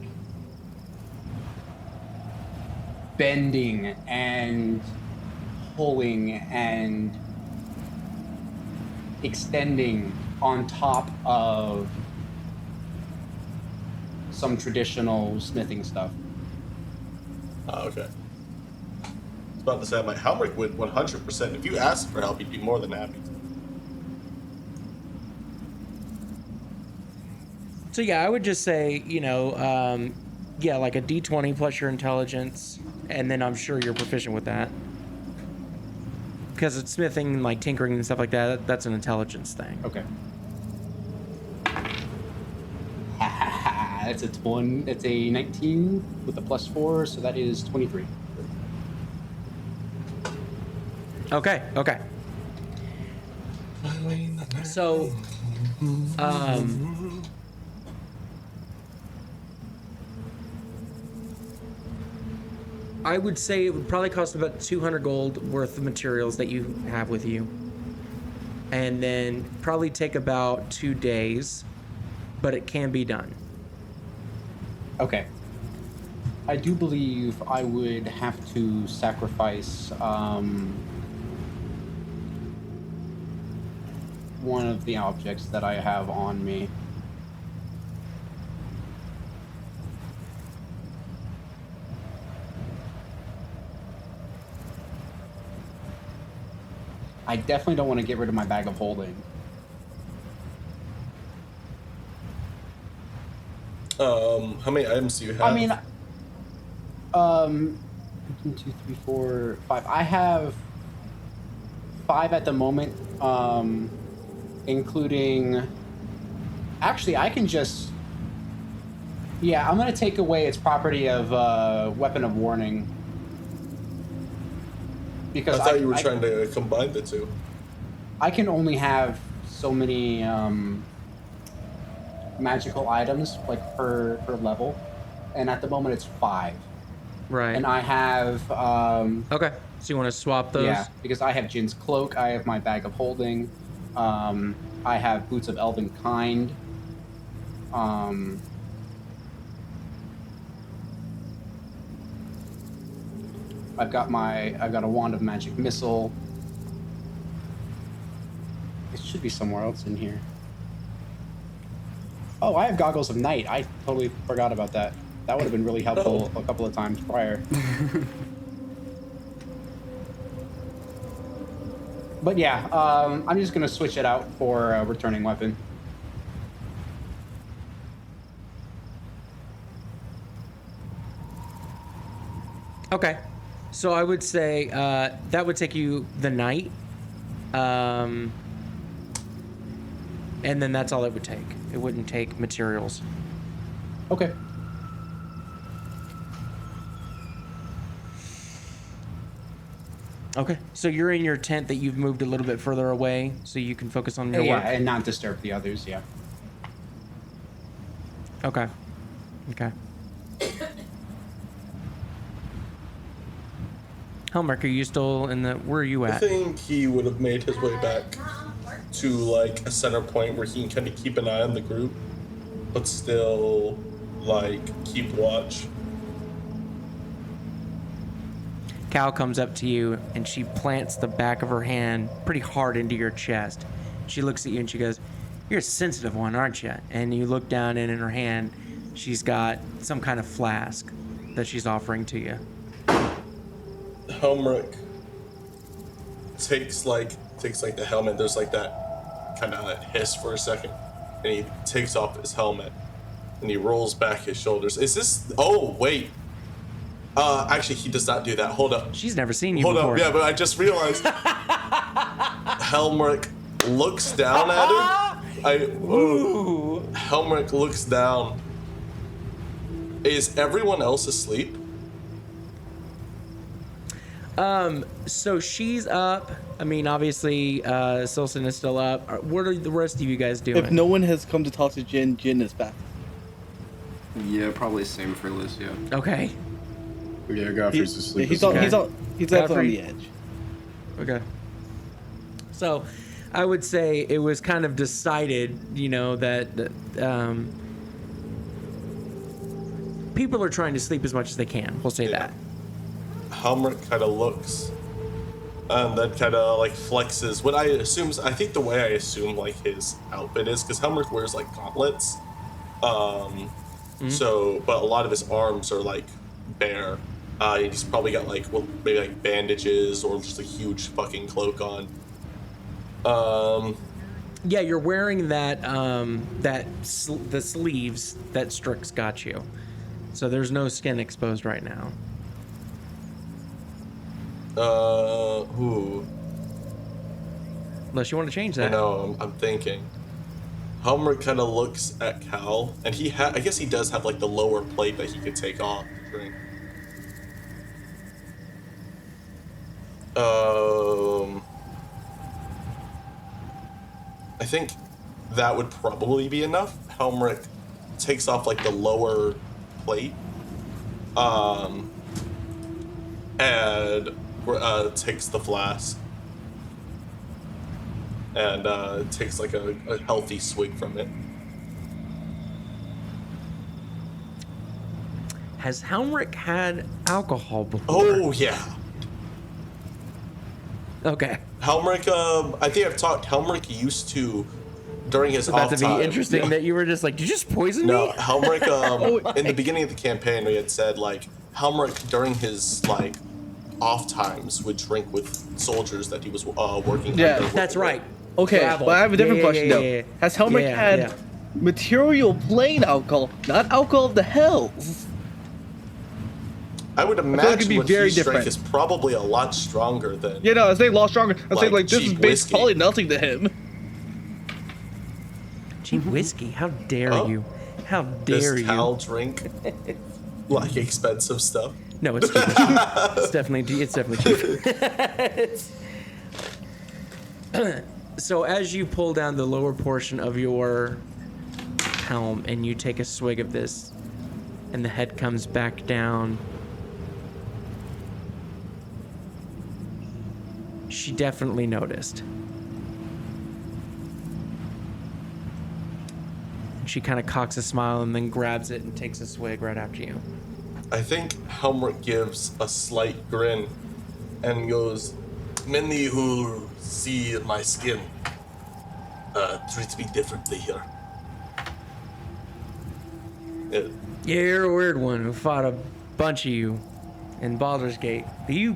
bending and pulling and extending on top of some traditional smithing stuff. Oh, okay. I was about to say, my Helmirk would 100%. If you asked for help, he'd be more than happy to. So yeah, I would just say, you know, yeah, like a D20 plus your intelligence, and then I'm sure you're proficient with that. Because it's smithing, like tinkering and stuff like that, that's an intelligence thing. Okay. It's it's a 19 with a plus 4, so that is 23. Okay, okay. So, I would say it would probably cost about 200 gold worth of materials that you have with you. And then probably take about 2 days, but it can be done. Okay. I do believe I would have to sacrifice one of the objects that I have on me. I definitely don't want to get rid of my bag of holding. How many items do you have? I mean, 1, 2, 3, 4, 5. I have 5 at the moment, including... Actually, I can just... Yeah, I'm going to take away its property of Weapon of Warning. because I thought you were trying to combine the two. I can only have so many magical items like per level, and at the moment it's 5. Right. And I have Okay. So you want to swap those? yeah, because I have Jin's cloak, I have my bag of holding, I have boots of elven kind. I've got a wand of magic missile. It should be somewhere else in here. Oh, I have goggles of night. I totally forgot about that. That would have been really helpful a couple of times prior. But yeah, I'm just gonna switch it out for a returning weapon. Okay. So I would say that would take you the night. And then that's all it would take. It wouldn't take materials. Okay. Okay. So you're in your tent that you've moved a little bit further away so you can focus on your work. Yeah, and not disturb the others, yeah. Okay. Okay. Helmirk, are you still in the... Where are you I at? think he would have made his way back to like a center point where he can kind of keep an eye on the group, but still like keep watch. Cal comes up to you and she plants the back of her hand pretty hard into your chest. She looks at you and she goes, "You're a sensitive one, aren't you?" And you look down and in her hand, she's got some kind of flask that she's offering to you. Helmirk takes like the helmet. There's like that kind of hiss for a second, and he takes off his helmet and he rolls back his shoulders. Is this? Oh wait. Actually, he does not do that. Hold up. She's never seen you Hold before. up. Yeah, but I just realized. Helmirk looks down at her. Helmirk looks down. Is everyone else asleep? So she's up. I mean, obviously, Sylcan is still up. What are the rest of you guys doing? If no one has come to talk to Jin, Jin is back. Yeah, probably same for Liz, yeah. Okay. Yeah, Godfrey's asleep. He's as on. well. He's left on Godfrey. the edge. Okay. So, I would say it was kind of decided, you know, that people are trying to sleep as much as they can. We'll say that. Helmirk kind of looks and then kind of like flexes. What I think the way I assume like his outfit is, because Helmirk wears like gauntlets. So, but a lot of his arms are like bare. He's probably got like, well, maybe like bandages or just a huge fucking cloak on. Yeah, you're wearing that the sleeves that Strix got you. So there's no skin exposed right now. Unless you want to change I that. know, I'm thinking. Helmirk kind of looks at Cal, and I guess he does have like the lower plate that he could take off. Right? I think that would probably be enough. Helmirk takes off like the lower plate, and takes the flask, and takes like a healthy swig from it. Has Helmirk had alcohol before? Oh yeah. Okay. Helmirk, I think I've talked. Helmirk used to, during his It's about off to be time. interesting that you were just like, did you just poison No, me? Helmirk. In the beginning of the campaign, we had said like Helmirk during his like off times would drink with soldiers that he was working. Yeah, under, That's working right. Okay, Travel. but I have a different Yeah, question yeah, though. yeah, yeah. Has Helmirk Yeah, had yeah. material plain alcohol, not alcohol of the hells? with. I would like imagine it'd be what very he drank different. is probably a lot stronger than. Yeah, no, I was saying a lot stronger. I was saying Like like this is cheap based whiskey. probably nothing to him. Cheap whiskey. How dare Oh. you? How Does dare you? Cal drink like expensive stuff? No, it's cheaper. It's definitely cheaper. So as you pull down the lower portion of your helm and you take a swig of this, and the head comes back down, she definitely noticed. She kind of cocks a smile and then grabs it and takes a swig right after you. I think Helmirk gives a slight grin and goes, "Many who see my skin treat me differently here." Yeah, you're a weird one who fought a bunch of you in Baldur's Gate. You're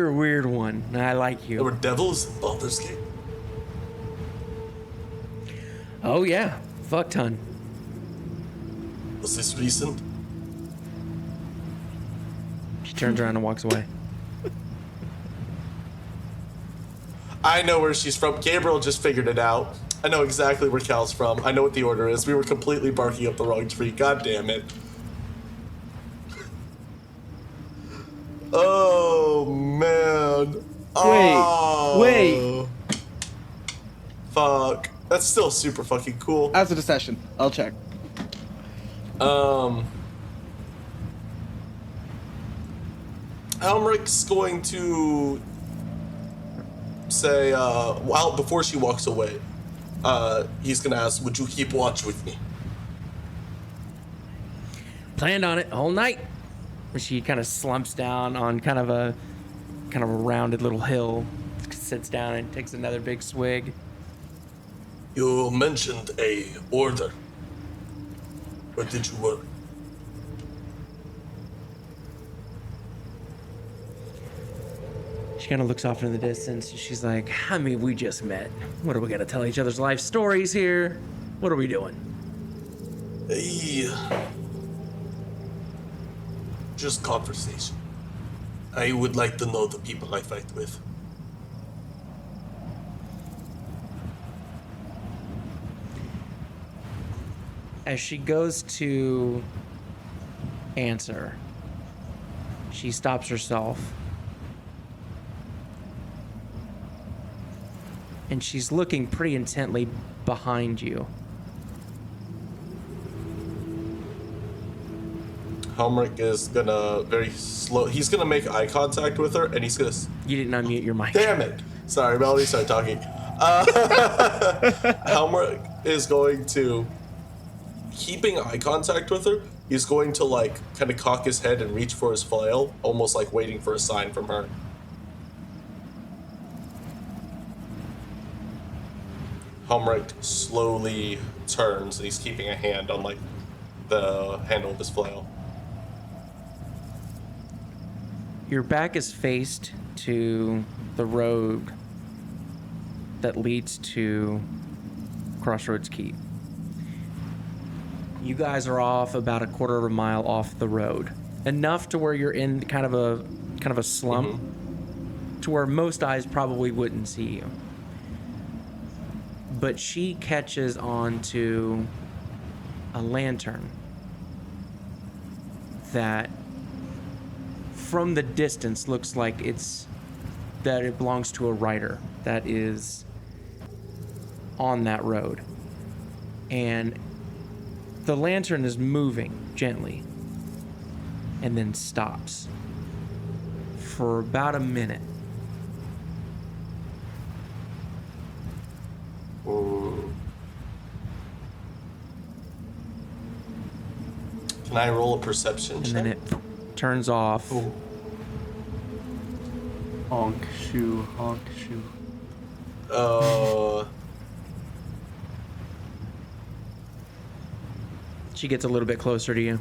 a weird one, and I like There were you. devils in Baldur's Gate. Oh yeah, fuck ton. Was this recent? She turns around and walks away. I know where she's from. Gabriel just figured it out. I know exactly where Cal's from. I know what the order is. We were completely barking up the wrong tree. God damn it. Oh, man. Wait. Fuck. That's still super fucking cool. After the session, I'll check. Helmirk's going to say, before she walks away, he's gonna ask, "Would you keep watch with me?" Planned on it all night. She kind of slumps down on kind of a rounded little hill, sits down and takes another big swig. You mentioned a order. Where did you work? She kind of looks off into the distance. And she's like, I mean, we just met. What are we gonna tell each other's life stories here? What are we doing? Just conversation. I would like to know the people I fight with. As she goes to answer, she stops herself. And she's looking pretty intently behind you. Helmirk is gonna he's gonna make eye contact with her, and he's gonna... You didn't unmute your mic. Damn it! Sorry, Melody, start talking. Helmirk is going to, keeping eye contact with her, he's going to, like, kind of cock his head and reach for his flail, almost like waiting for a sign from her. Helmirk slowly turns, and he's keeping a hand on, like, the handle of his flail. Your back is faced to the road that leads to Crossroads Keep. You guys are off about a quarter of a mile off the road, enough to where you're in kind of a slump, to where most eyes probably wouldn't see you. But she catches on to a lantern that from the distance looks like it belongs to a rider that is on that road. And the lantern is moving gently and then stops for about a minute. Can I roll a perception And check? then it turns off. Honk shoe, honk shoe. She gets a little bit closer to you.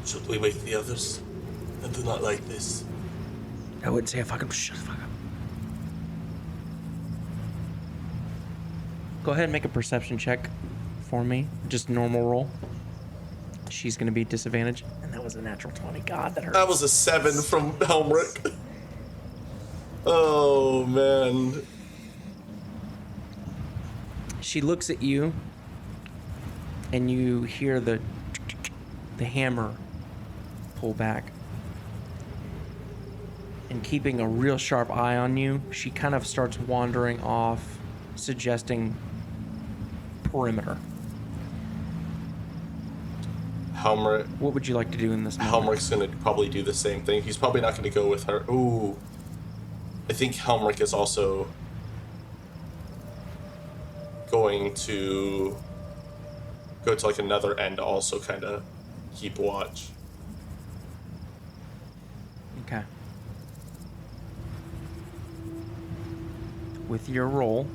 Should we wake the others? I do not like this. I wouldn't say a fucking shut the fuck up. Go ahead and make a perception check for me. Just normal roll. She's gonna be disadvantaged. And that was a natural 20. God, that hurts. That was a 7 from Helmirk. Oh, man. She looks at you, and you hear the the hammer pull back. And keeping a real sharp eye on you, she kind of starts wandering off, suggesting perimeter. Helmirk. What would you like to do in this moment? Helmirk's gonna probably do the same thing. He's probably not gonna go with her. Ooh. I think Helmirk is also going to go to like another end to also kind of keep watch. Okay. With your roll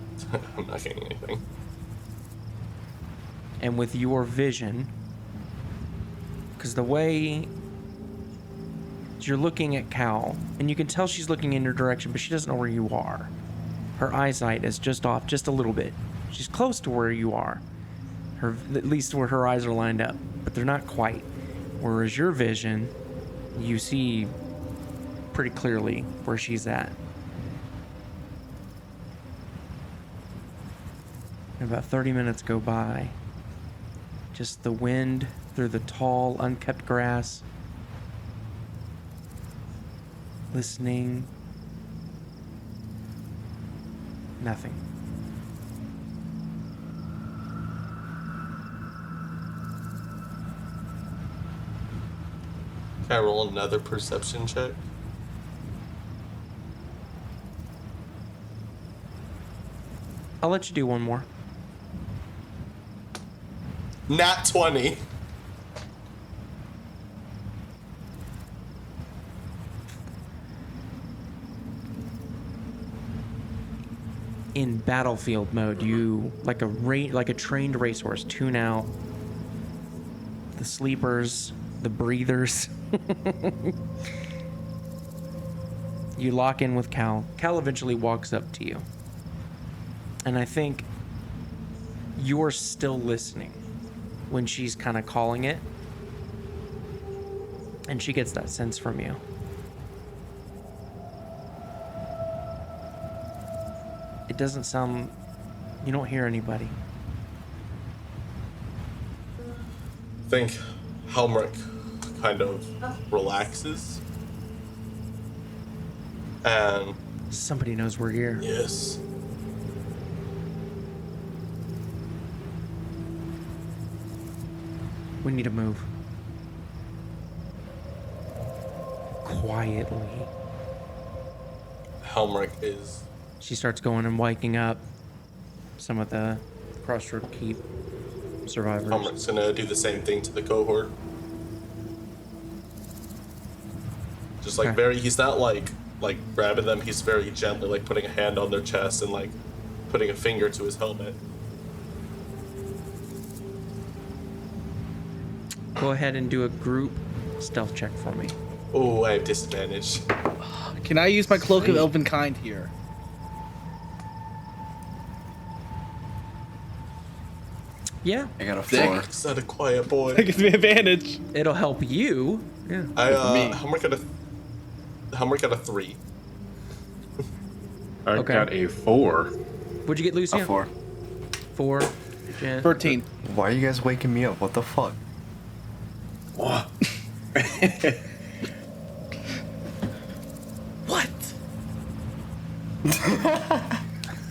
I'm not getting anything. and with your vision, because the way you're looking at Cal, and you can tell she's looking in your direction, but she doesn't know where you are. Her eyesight is just off just a little bit. She's close to where you are, at least where her eyes are lined up, but they're not quite. Whereas your vision, you see pretty clearly where she's at. And about 30 minutes go by. Just the wind through the tall, unkept grass. Listening. Nothing. Can I roll another perception check? I'll let you do one more. Nat 20. In battlefield mode, you like a trained racehorse tune out the sleepers, the breathers. You lock in with Cal. Cal eventually walks up to you. And I think you're still listening when she's kind of calling it. And she gets that sense from you. It doesn't sound... You don't hear anybody. I think Helmirk kind of relaxes. And Somebody knows we're here. yes, We need to move. Quietly. Helmirk is She starts going and waking up some of the Crossroad Keep survivors. Helmirk's gonna do the same thing to the cohort. Just like Okay. he's not like grabbing them, he's very gently like putting a hand on their chest and like putting a finger to his helmet. Go ahead and do a group stealth check for me. Oh, I have disadvantage. Can I use my cloak of elvenkind here? Yeah, I got a Sick. 4. It's not a quiet boy. That gives me advantage. it'll help you. Yeah. I Helmirk got a 3. I Okay. got a 4. What'd you get, Lucia? A 4. 4. Jen? 13. Why are you guys waking me up? What the fuck? What?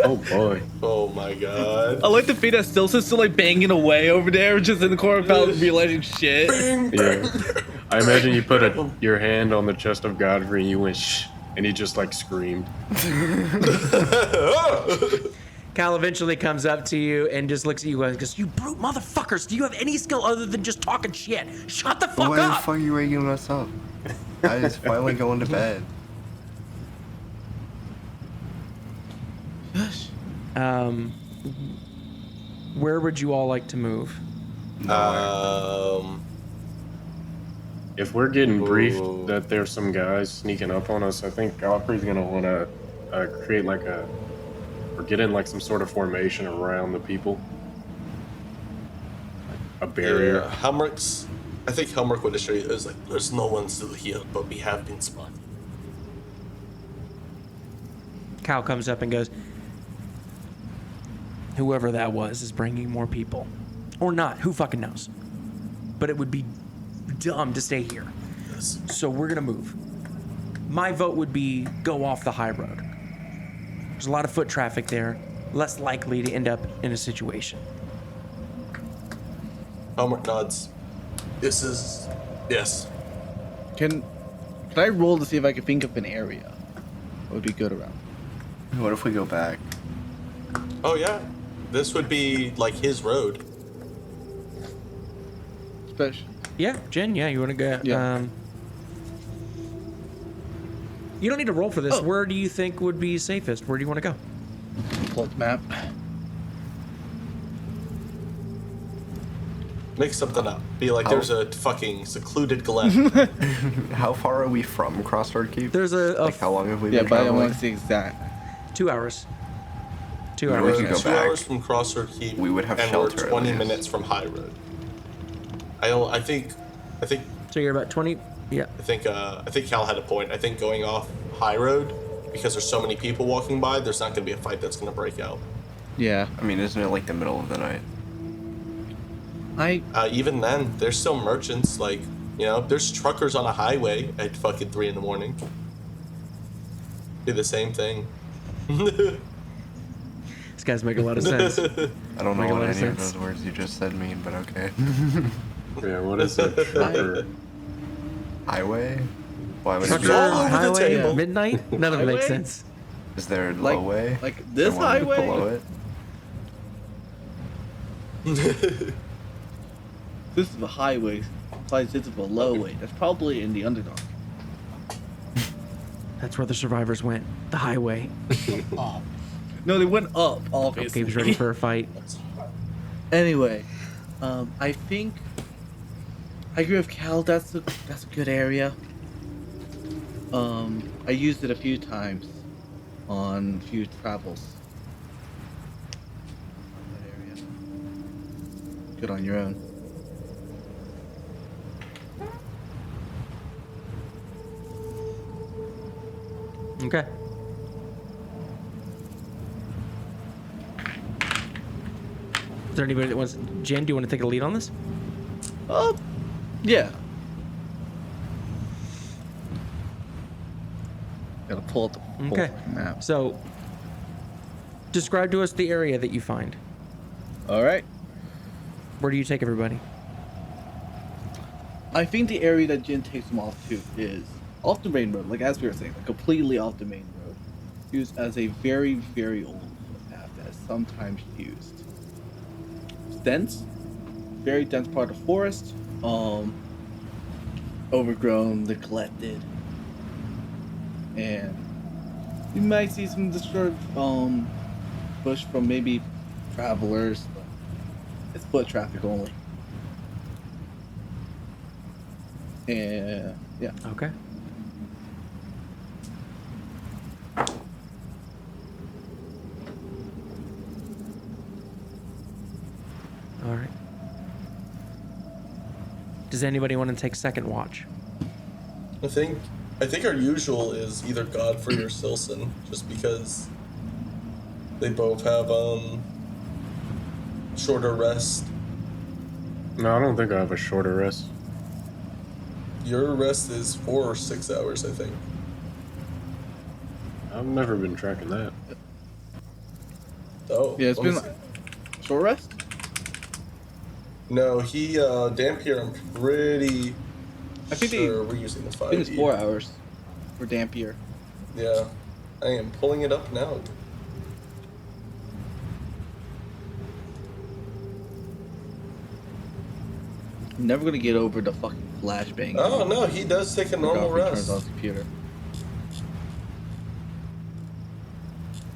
Oh boy. Oh my god. I like the feet that still like banging away over there, just in the corner without realizing shit. Yeah. I imagine you put your hand on the chest of Godfrey and you went shh, and he just like screamed. Cal eventually comes up to you and just looks at you and goes, "You brute motherfuckers, do you have any skill other than just talking shit? Shut the fuck Why the up!" fuck are you waking us up? I just finally going to bed. Where would you all like to move? If we're getting briefed Ooh. that there's some guys sneaking up on us, I think Godfrey's gonna want to create like or get in like some sort of formation around the people. A barrier. Yeah, Helmirk's. I think Helmirk would assure you is like, there's no one still here, but we have been spotted. Cal comes up and goes, "Whoever that was is bringing more people. Or not, who fucking knows? But it would be dumb to stay here. Yes. So we're gonna move. My vote would be go off the high road. There's a lot of foot traffic there, less likely to end up in a situation. Helmirk nods. This is yes. Can I roll to see if I can think of an area that would be good around? What if we go back? Oh yeah, this would be like his road. Special. Yeah, Jen. Yeah, you want to go? Yeah. You don't need to roll for this. Oh. Where do you think would be safest? Where do you want to go? Pull up the map. Make something up. Be like, there's a fucking secluded glen. How far are we from Crossroad Keep? There's Like, how long have we Yeah, been but I traveling? want to see exact. 2 hours. 2 We hours. could go 2 back. hours from Crossroad Keep. We would have and shelter we're at 20 least. minutes from High Road. I think So you're about 20. Yeah. I think Cal had a point. I think going off High Road, because there's so many people walking by, there's not going to be a fight that's going to break out. Yeah. I mean, isn't it like the middle of the night? Even then, there's still merchants. Like, there's truckers on a highway at fucking 3 a.m. Do the same thing. These guys make a lot of sense. I don't Make a know lot what of any of sense. those words you just said mean, but okay. Yeah, what is a trucker? Highway? Why would it Trucker, be all over the highway, table. midnight. None of it makes Highway? sense. Is there a Like- low way? like this And one highway? below it? This is a highway. This is a low way. That's probably in the Underdark. That's where the survivors went. The highway. No, they went up, obviously. Gabe's ready for a fight. Anyway, I think I agree with Cal. That's a good area. I used it a few times on a few travels. That area. Good on your own. Okay. Is there anybody that wants? Jen, do you want to take a lead on this? Yeah. Gotta pull up the full Okay. map. So, describe to us the area that you find. All right. Where do you take everybody? I think the area that Jin takes them off to is off the main road, like as we were saying, like completely off the main road, used as a very, very old footpath that is sometimes used. It's dense, very dense part of the forest, overgrown, neglected, and you might see some disturbed bush from maybe travelers, but it's foot traffic only. And yeah. Okay. All right. Does anybody want to take second watch? I think our usual is either Godfrey or Sylcan, just because they both have shorter rest. No, I don't think I have a shorter rest. Your rest is 4 or 6 hours, I think. I've never been tracking that. Oh, Yeah, it's let me been see. short rest. No, he Dampier. I'm pretty I think sure we're using the 5. I think it's 4 hours for Dampier. Yeah, I am pulling it up now. I'm never gonna get over the fucking flashbang. Oh no, he does take a normal Godfrey turns rest. off the computer.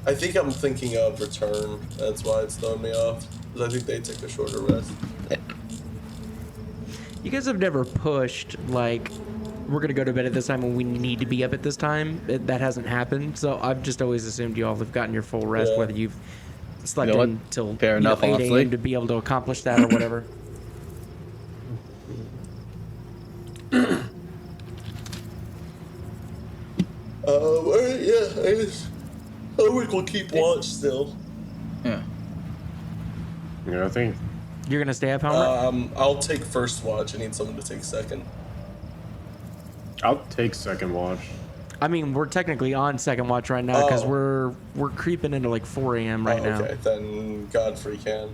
I think I'm thinking of Return. That's why it's throwing me off. Because I think they take a shorter rest. You guys have never pushed like we're gonna go to bed at this time when we need to be up at this time. That hasn't happened. So I've just always assumed you all have gotten your full rest, Yeah. whether you've slept You know what? in till Fair enough, 8 a.m. honestly. to be able to accomplish that or whatever. Alright, yeah, I guess. Helmirk will keep watch still. Yeah. Yeah, I think You're gonna stay up, Helmirk? I'll take first watch. I need someone to take second. I'll take second watch. I mean, we're technically on second watch right now because Oh. we're creeping into like 4 a.m. right now. Okay, then Godfrey can.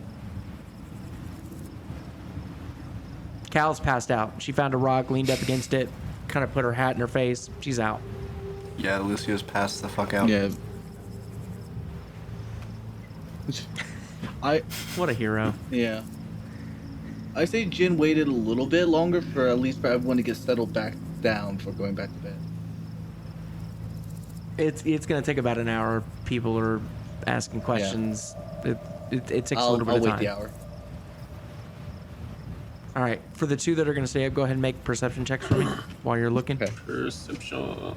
Cal's passed out. She found a rock, leaned up against it, kind of put her hat in her face. She's out. Yeah, Lucio's passed the fuck out. Yeah. What a hero. Yeah. I say Jin waited a little bit longer for at least for everyone to get settled back down before going back to bed. It's gonna take about an hour. People are asking questions. It takes a little bit I'll of wait time. the hour. All right, for the two that are gonna stay up, go ahead and make perception checks for me while you're looking. Okay. Perception.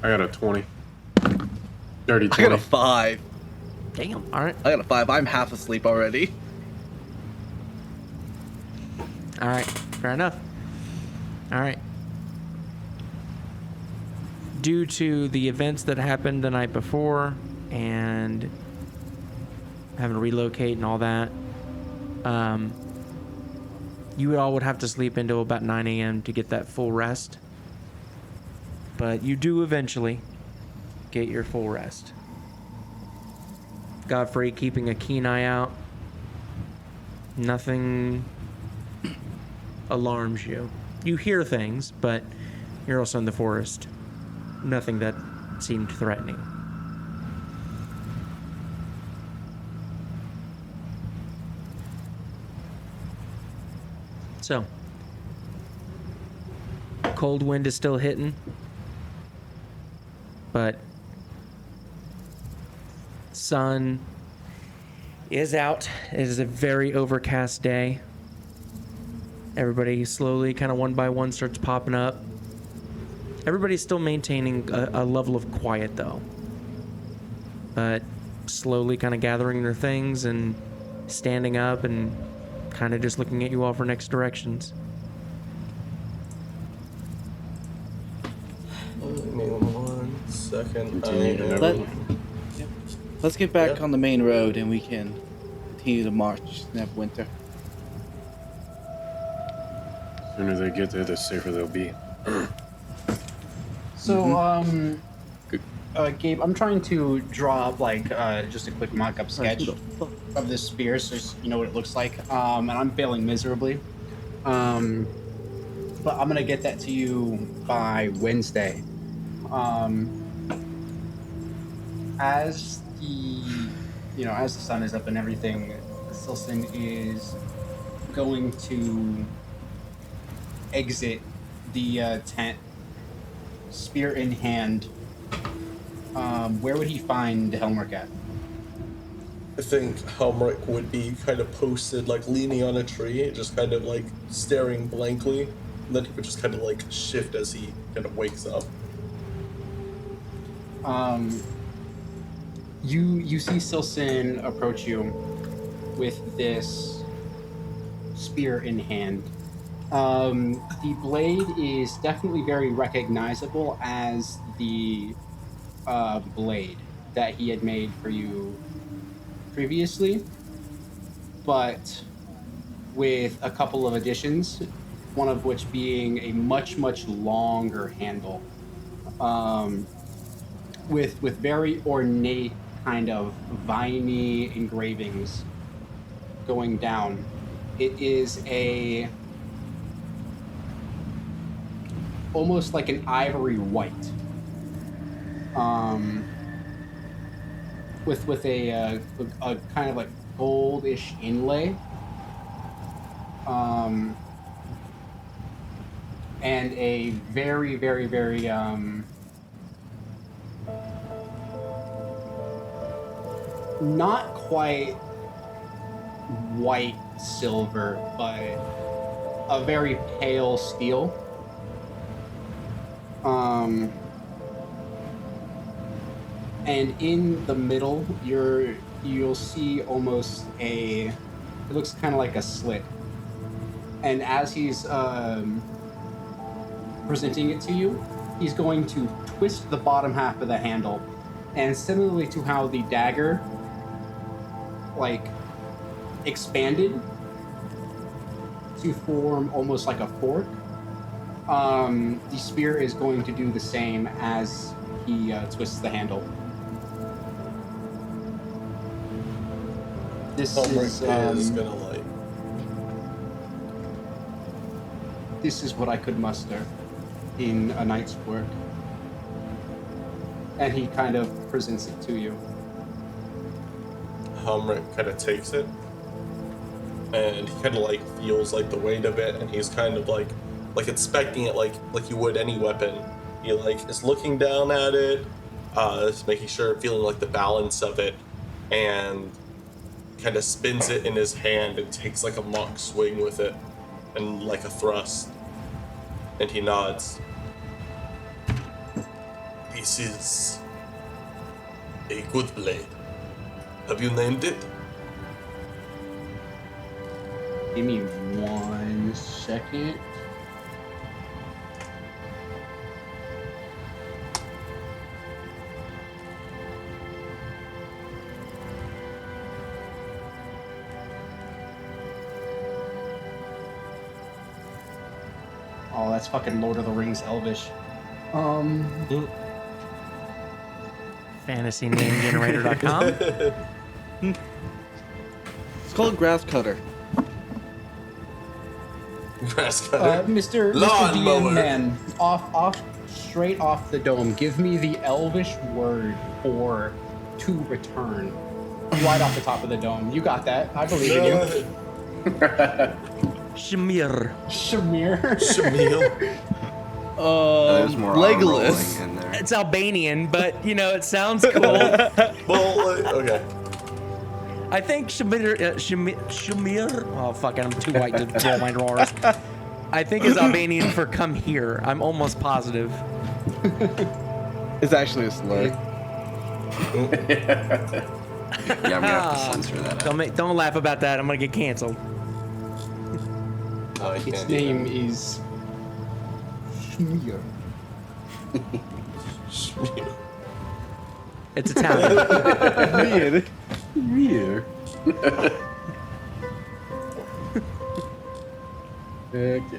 I got a 20. Dirty 20. I got a 5. Damn. All right. I got a 5. I'm half asleep already. All right. Fair enough. All right. Due to the events that happened the night before and having to relocate and all that, you all would have to sleep until about 9 a.m. to get that full rest. But you do eventually get your full rest. Godfrey keeping a keen eye out. Nothing alarms you. You hear things, but you're also in the forest. Nothing that seemed threatening. So, cold wind is still hitting, but sun is out. It is a very overcast day. Everybody slowly, kind of one by one, starts popping up. Everybody's still maintaining a level of quiet, though. But slowly kind of gathering their things and standing up and kind of just looking at you all for next directions. Give me 1 second. Continue to I am- never- Let's get back Yeah. on the main road and we can continue to march Neverwinter. As soon as they get there, the safer they'll be. So, Good. Gabe, I'm trying to draw up like just a quick mock-up sketch Who the fuck? of this spear, so you know what it looks like. And I'm failing miserably. But I'm gonna get that to you by Wednesday. As the sun is up and everything, Sylcan is going to exit the tent, spear in hand. Where would he find Helmirk at? I think Helmirk would be kind of posted, like leaning on a tree, just kind of like staring blankly. And then he would just kind of like shift as he kind of wakes up. You see Sylcan approach you with this spear in hand. The blade is definitely very recognizable as the blade that he had made for you previously, but with a couple of additions, one of which being a much longer handle, with very ornate kind of viney engravings going down. It is almost like an ivory white, with a kind of like goldish inlay, and a very not quite white silver, but a very pale steel. And in the middle, you'll see almost it looks kind of like a slit. And as he's presenting it to you, he's going to twist the bottom half of the handle And similarly to how the dagger, like, expanded to form almost like a fork, the spear is going to do the same as he twists the handle. This Helmirk is is gonna like. this is what I could muster in a night's work. And he kind of presents it to you. Helmirk kind of takes it, and he kind of like feels like the weight of it, and he's kind of like inspecting it like you would any weapon. He like is looking down at it, just making sure, feeling like the balance of it, and kind of spins it in his hand and takes like a mock swing with it, and like a thrust, and he nods. This is a good blade. Have you named it? Give me 1 second. Oh, that's fucking Lord of the Rings Elvish. FantasyNameGenerator.com. It's called grass cutter. Grass cutter. Mr. Lawn DM mower. man, straight off the dome, give me the Elvish word for to return. Right off the top of the dome. You got that. I believe in you. Shamir. Shamir. Shamil. There's more arm rolling Legolas. in there. It's Albanian, but it sounds cool. Well, okay. I think Shamir. Oh fuck! I'm too white to roll my drawers. I think it's Albanian for "come here." I'm almost positive. It's actually a slur. Yeah, I'm gonna have to censor that out. Don't laugh about that. I'm gonna get canceled. Oh, I Its can't do name that. is Shamir. Shamil. It's Italian. Weird. Heck yeah.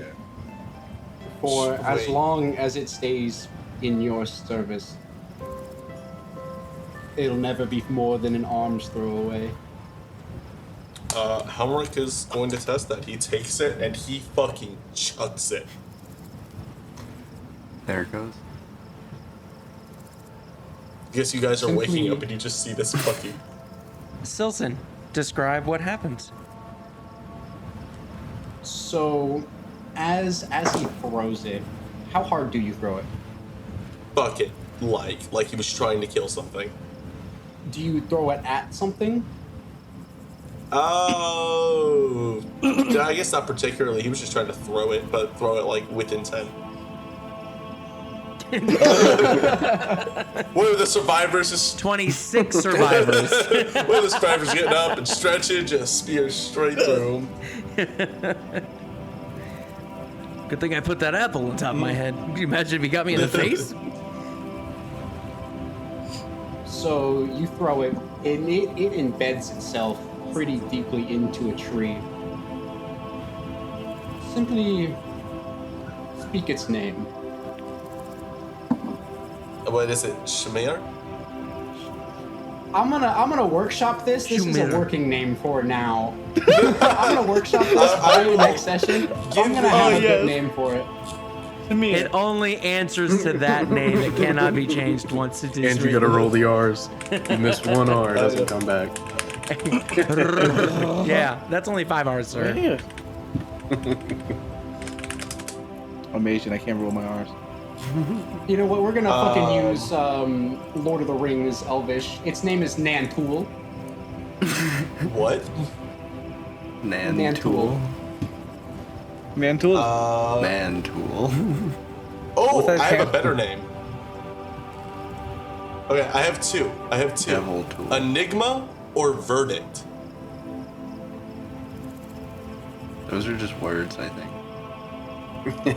For as Sweet. long as it stays in your service, it'll never be more than an arm's throw away. Helmirk is going to test that. He takes it and he fucking chucks it. There it goes. I guess you guys are waking Simply- up and you just see this fucking. Sylcan, describe what happens. So, as he throws it, how hard do you throw it? Fuck it. Like he was trying to kill something. Do you throw it at something? Oh. I guess not particularly. He was just trying to throw it, but throw it like with intent. What are the survivors? Just 26 survivors. what are the survivors getting up and stretching, just spear straight through them? Good thing I put that apple on top of my head. Can you imagine if he got me in the face? So you throw it, and it embeds itself pretty deeply into a tree. Simply speak its name. What is it? Shamir? I'm gonna workshop this. This is a Shumir. working name for now. I'm gonna workshop this by the next session. I'm gonna have a good name for it. It only answers to that name. It cannot be changed once it is And you gotta written. roll the R's. You missed one R, it doesn't come back. Yeah, that's only 5 hours, sir. Yeah. I'm Asian. I can't roll my R's. You know what? We're gonna fucking use Lord of the Rings Elvish. Its name is Nantool. What? Nantool. Mantle. Mantool. Oh, What's that I have a stand better name. Okay, I have two. Devil tool. Enigma or Verdict? Those are just words, I think.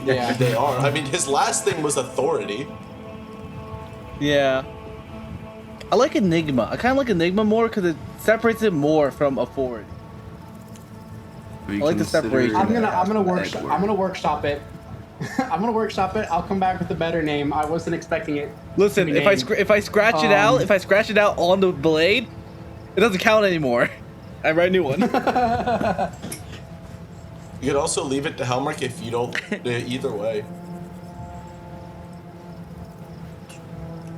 Yeah. They are. I mean, his last thing was Authority. Yeah. I like Enigma. I kind of like Enigma more because it separates it more from a forward. We I like the consider separation. I'm gonna Edward. workshop it. I'm gonna workshop it. I'll come back with a better name. I wasn't expecting it. Listen, to be if I named. scratch it out, if I scratch it out on the blade, it doesn't count anymore. I write a new one. You could also leave it to Helmirk if you don't. Either way.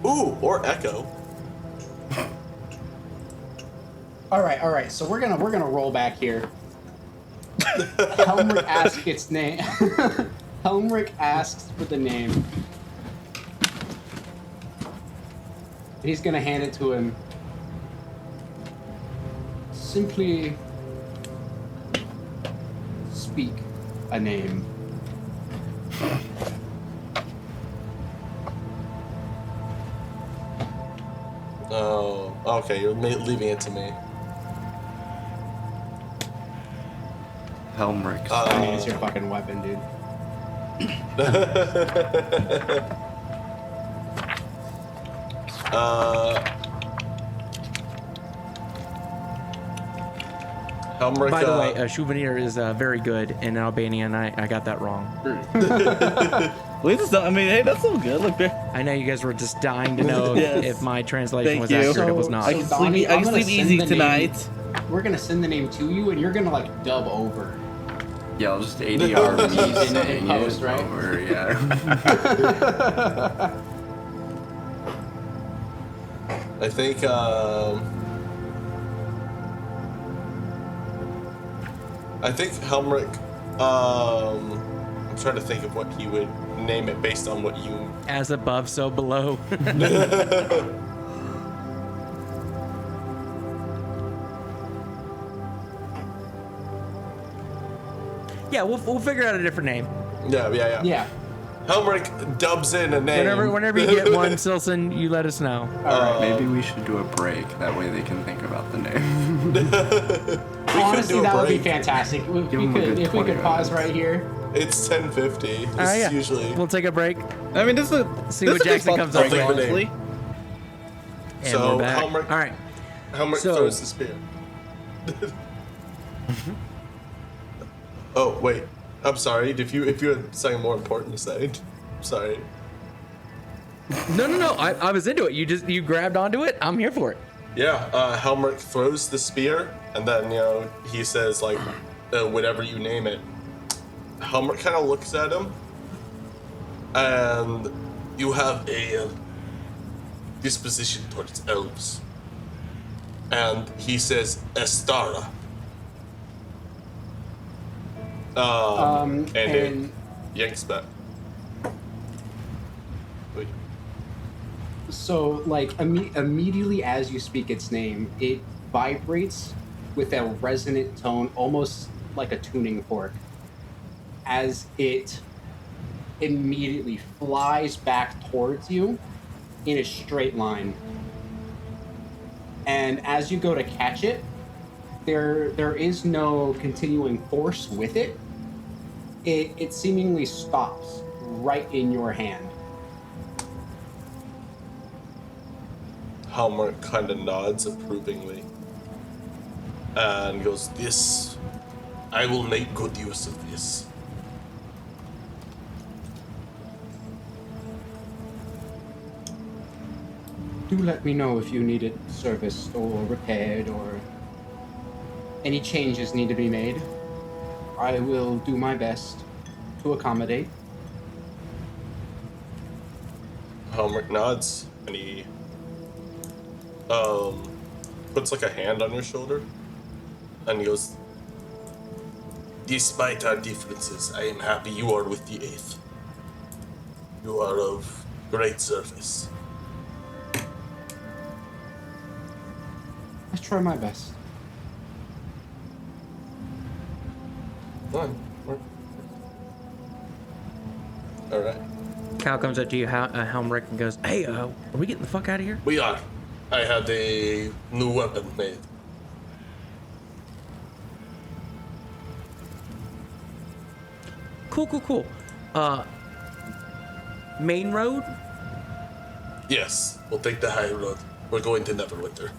Ooh, or Echo. All right. So we're gonna roll back here. Helmirk asks its name. Helmirk asks for the name. And he's gonna hand it to him. Simply speak a name. Oh, okay. You're leaving it to me. Helmirk. I mean, it's your fucking weapon, dude. Helmirk. By the way, souvenir is very good in Albanian. I got that wrong. At least it's not, I mean, hey, that's so good. Look there. I know you guys were just dying to know Yes. if my translation Thank was you. accurate. It was not. I can Donnie, sleep. I I'm can gonna sleep send easy the name. tonight. We're gonna send the name to you, and you're gonna like dub over. Yeah, I'll just ADR me In saying post, it right? over, yeah. I think. I think Helmirk. I'm trying to think of what he would name it based on what you. As above, so below. Yeah, we'll figure out a different name. Yeah. Yeah. Helmirk dubs in a name. Whenever you get one, Sylcan, you let us know. Maybe we should do a break. That way they can think about the name. Honestly, do a that would be break. fantastic. If Give him a good we 20 could pause minutes. right here. It's 10:50. This Yeah. is usually. We'll take a break. I mean, this is See this what is a Jackson fun comes up break, with. honestly. And So, we're back. Helmirk- All right. Helmirk So- throws the spear. Oh wait, I'm sorry. If you had something more important to say, sorry. No. I was into it. You grabbed onto it. I'm here for it. Yeah, Helmirk throws the spear, and then he says like, whatever you name it. Helmirk kind of looks at him, and you have a disposition towards elves. And he says Estara. And it yanks back. Wait. So, like, immediately as you speak its name, it vibrates with a resonant tone, almost like a tuning fork, as it immediately flies back towards you in a straight line. And as you go to catch it, there is no continuing force with it. It seemingly stops right in your hand. Helmirk kind of nods approvingly and goes, "This, I will make good use of this." Do let me know if you need it serviced or repaired or any changes need to be made. I will do my best to accommodate. Helmirk nods and he puts like a hand on your shoulder and he goes, "Despite our differences, I am happy you are with the 8th. You are of great service." I try my best. Alright. Cal comes up to you, Helmirk, and goes, "Hey, are we getting the fuck out of here?" We are. I had a new weapon made. Cool. Main road? Yes, we'll take the high road. We're going to Neverwinter.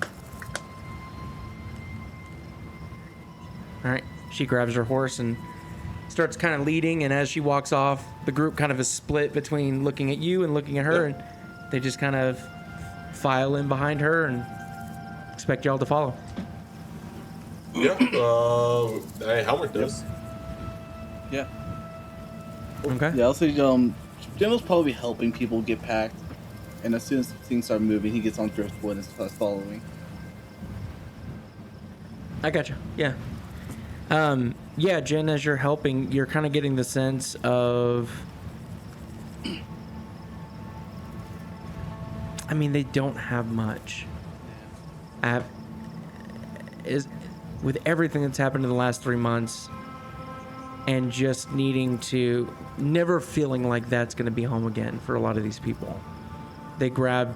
All right. She grabs her horse and starts kind of leading, and as she walks off, the group kind of is split between looking at you and looking at her, and they just kind of file in behind her and expect y'all to follow. Yeah. Helmirk does. Yeah. Okay. Yeah, I'll say General's probably helping people get packed, and as soon as things start moving, he gets on driftwood and starts following. I gotcha. Yeah. Yeah, Jen, as you're helping, you're kind of getting the sense of... I mean, they don't have much. With everything that's happened in the last 3 months, and just needing to... Never feeling like that's going to be home again for a lot of these people. They grab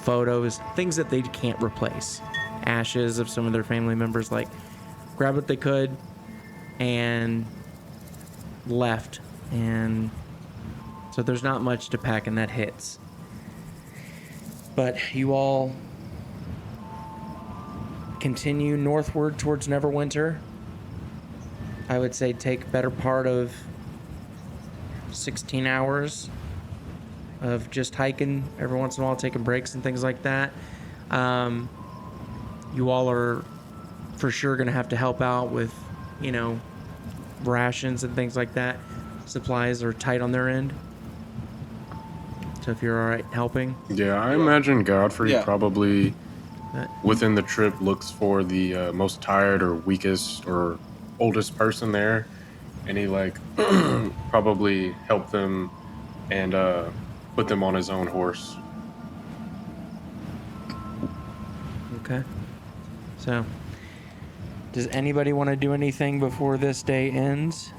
photos, things that they can't replace. Ashes of some of their family members, like, grab what they could and left. And so there's not much to pack, and that hits. But you all continue northward towards Neverwinter. I would say take better part of 16 hours of just hiking, every once in a while taking breaks and things like that. You all are for sure going to have to help out with, rations and things like that. Supplies are tight on their end. So if you're all right helping. Yeah, I imagine Godfrey probably Uh, within the trip looks for the most tired or weakest or oldest person there, and he probably help them and put them on his own horse. Okay. So, does anybody want to do anything before this day ends?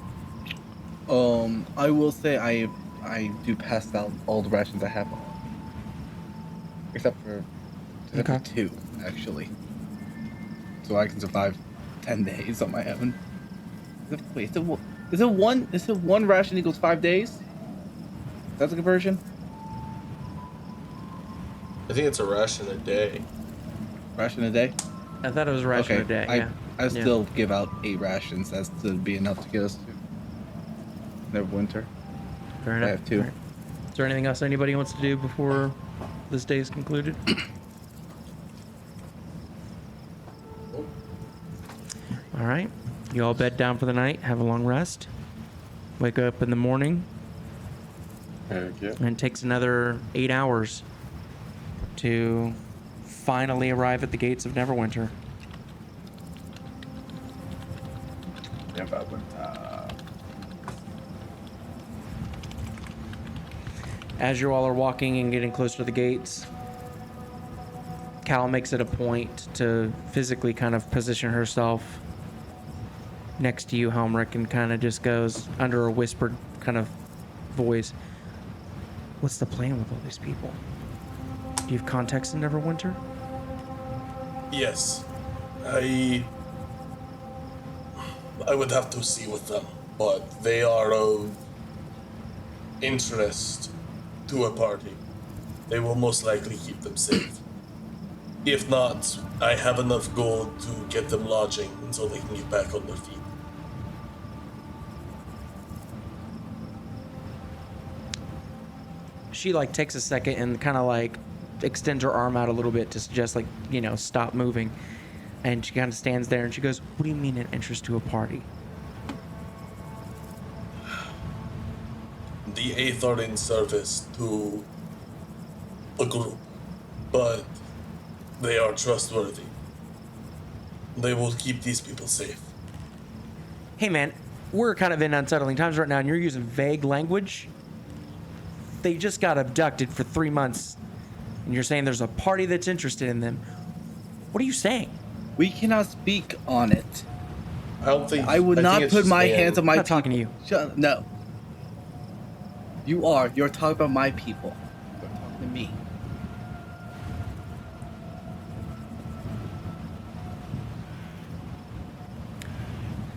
I will say I do pass out all the rations I have, except for 2 actually, so I can survive 10 days on my own. Wait, is it one ration equals 5 days? That's the conversion. I think it's a ration a day. Ration a day. I thought it was a ration a day. Yeah. I still give out 8 rations. That's to be enough to get us to Neverwinter. Fair enough. I have 2. All right. Is there anything else anybody wants to do before this day is concluded? All right. You all bed down for the night, have a long rest, wake up in the morning, Heck yeah. and it takes another 8 hours to finally arrive at the gates of Neverwinter. As you all are walking and getting closer to the gates, Cal makes it a point to physically kind of position herself next to you, Helmirk, and kind of just goes under a whispered kind of voice. What's the plan with all these people? Do you have contacts in Neverwinter? Yes. I would have to see with them, but they are of interest to a party. They will most likely keep them safe. If not, I have enough gold to get them lodging until they can get back on their feet. She takes a second and kind of extends her arm out a little bit to suggest stop moving, and she kind of stands there and she goes, "What do you mean an interest to a party?" The Eighth are in service to a group, but they are trustworthy. They will keep these people safe. Hey man, we're kind of in unsettling times right now and you're using vague language. They just got abducted for 3 months and you're saying there's a party that's interested in them. What are you saying? We cannot speak on it. I would not think it's put just my banned. hands on my I'm not talking to you. Shut up. No. You're talking about my people. You're talking to me.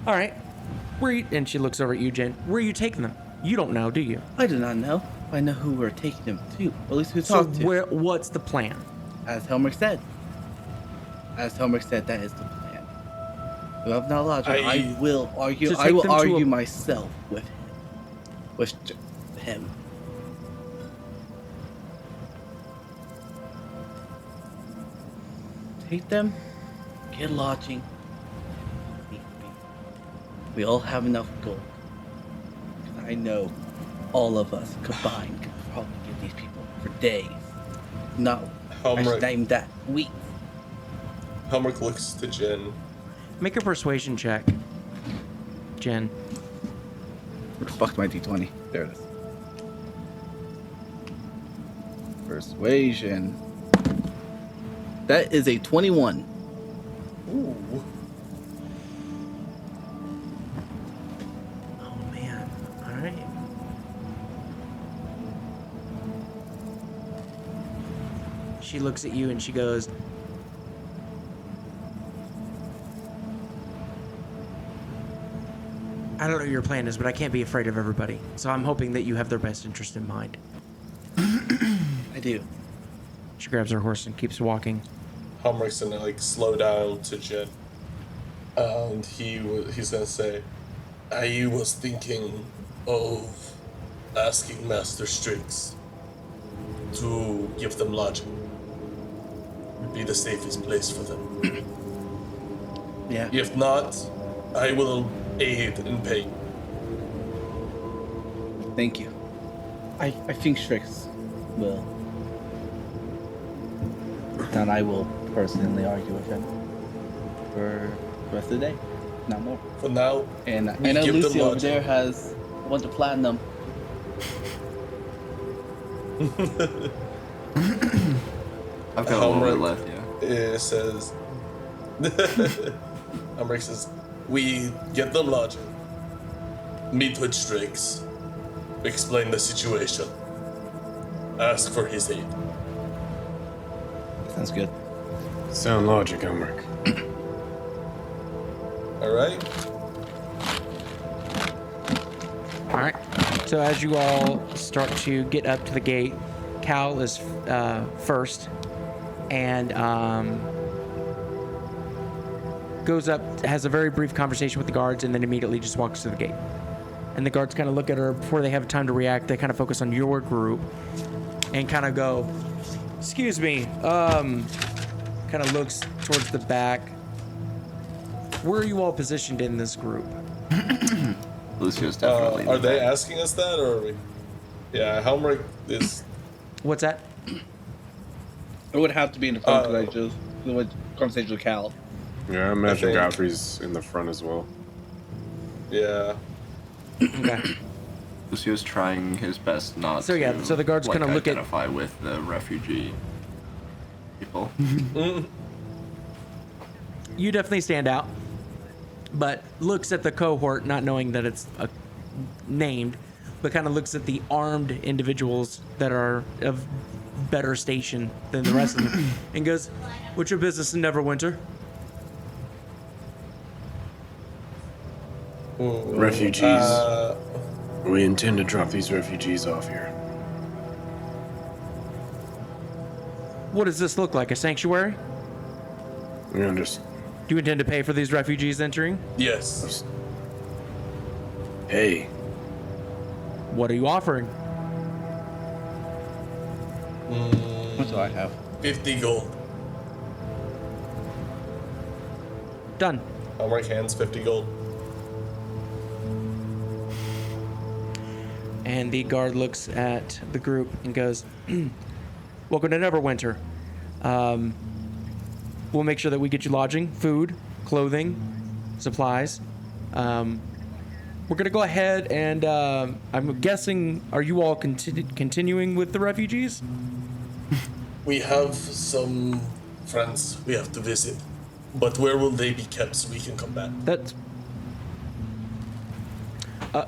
All right. And she looks over at you, Jen. Where are you taking them? You don't know, do you? I do not know. I know who we're taking them to. At least who So talked to. what's the plan? As Helmirk said, that is the plan. If I'm not allowed to, I will argue. To I take will them to argue a- myself with him. Him. Take them, get lodging. We all have enough gold. 'Cause I know all of us combined could probably get these people for days. No, I should name that weeks. Helmirk looks to Jin. Make a persuasion check, Jen. Fuck my d20. There it is. Persuasion. That is a 21. Ooh. Oh man. All right. She looks at you and she goes, I don't know what your plan is, but I can't be afraid of everybody. So I'm hoping that you have their best interest in mind. I do. She grabs her horse and keeps walking. Helmirk's gonna like slow down to Jin, and he's gonna say, "I was thinking of asking Master Strix to give them lodging. Would be the safest place for them. Yeah. If not, I will aid in paying." Thank you. I think Strix will. And I will personally argue with him for the rest of the day, not more. For now, And we I know give them Lucy over lodging. there has a bunch of platinum. I've got a little bit Helmirk left, yeah. says, Helmirk says, we get them lodging, meet with Strix, explain the situation, ask for his aid. Sounds good. Sound logic, Helmirk. All right? All right. So as you all start to get up to the gate, Cal is first, and goes up, has a very brief conversation with the guards, and then immediately just walks to the gate. And the guards kind of look at her before they have time to react. They kind of focus on your group and kind of go, "Excuse me." Kind of looks towards the back. Where are you all positioned in this group? Lucio's definitely. in Are the they back. asking us that, or are we? Yeah, Helmirk is. What's that? It would have to be in the conversation with Cal. Yeah, I imagine think- Godfrey's in the front as well. Yeah. Okay. Lucio's trying his best not So, to. yeah, so the guards like, kinda look at- identify with the refugee people. You definitely stand out, but looks at the cohort, not knowing that it's named, but kind of looks at the armed individuals that are of better station than the rest of them, and goes, "What's your business in Neverwinter?" Refugees. We intend to drop these refugees off here. What does this look like? A sanctuary? We understand. Do you intend to pay for these refugees entering? Yes. Hey, What are you offering? What do I have? 50 gold. Done. Helmirk hands 50 gold. And the guard looks at the group and goes, "Welcome to Neverwinter. We'll make sure that we get you lodging, food, clothing, supplies. We're going to go ahead and I'm guessing, are you all continuing with the refugees?" We have some friends we have to visit, but where will they be kept so we can come back? That's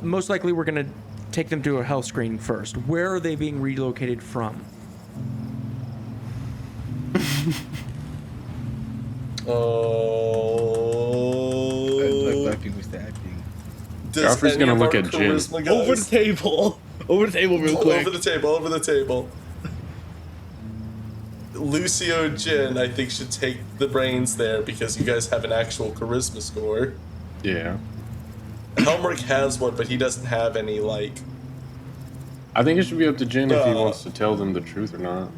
most likely we're going to take them to a health screening first. Where are they being relocated from? I think we stay. Does Godfrey's any gonna of look our at Jin. charisma guys- Over the table. Over the table, real quick. Over the table. Lucio Jin, I think, should take the brains there because you guys have an actual charisma score. Yeah. Helmirk has one, but he doesn't have any, like... I think it should be up to Jin if he wants to tell them the truth or not.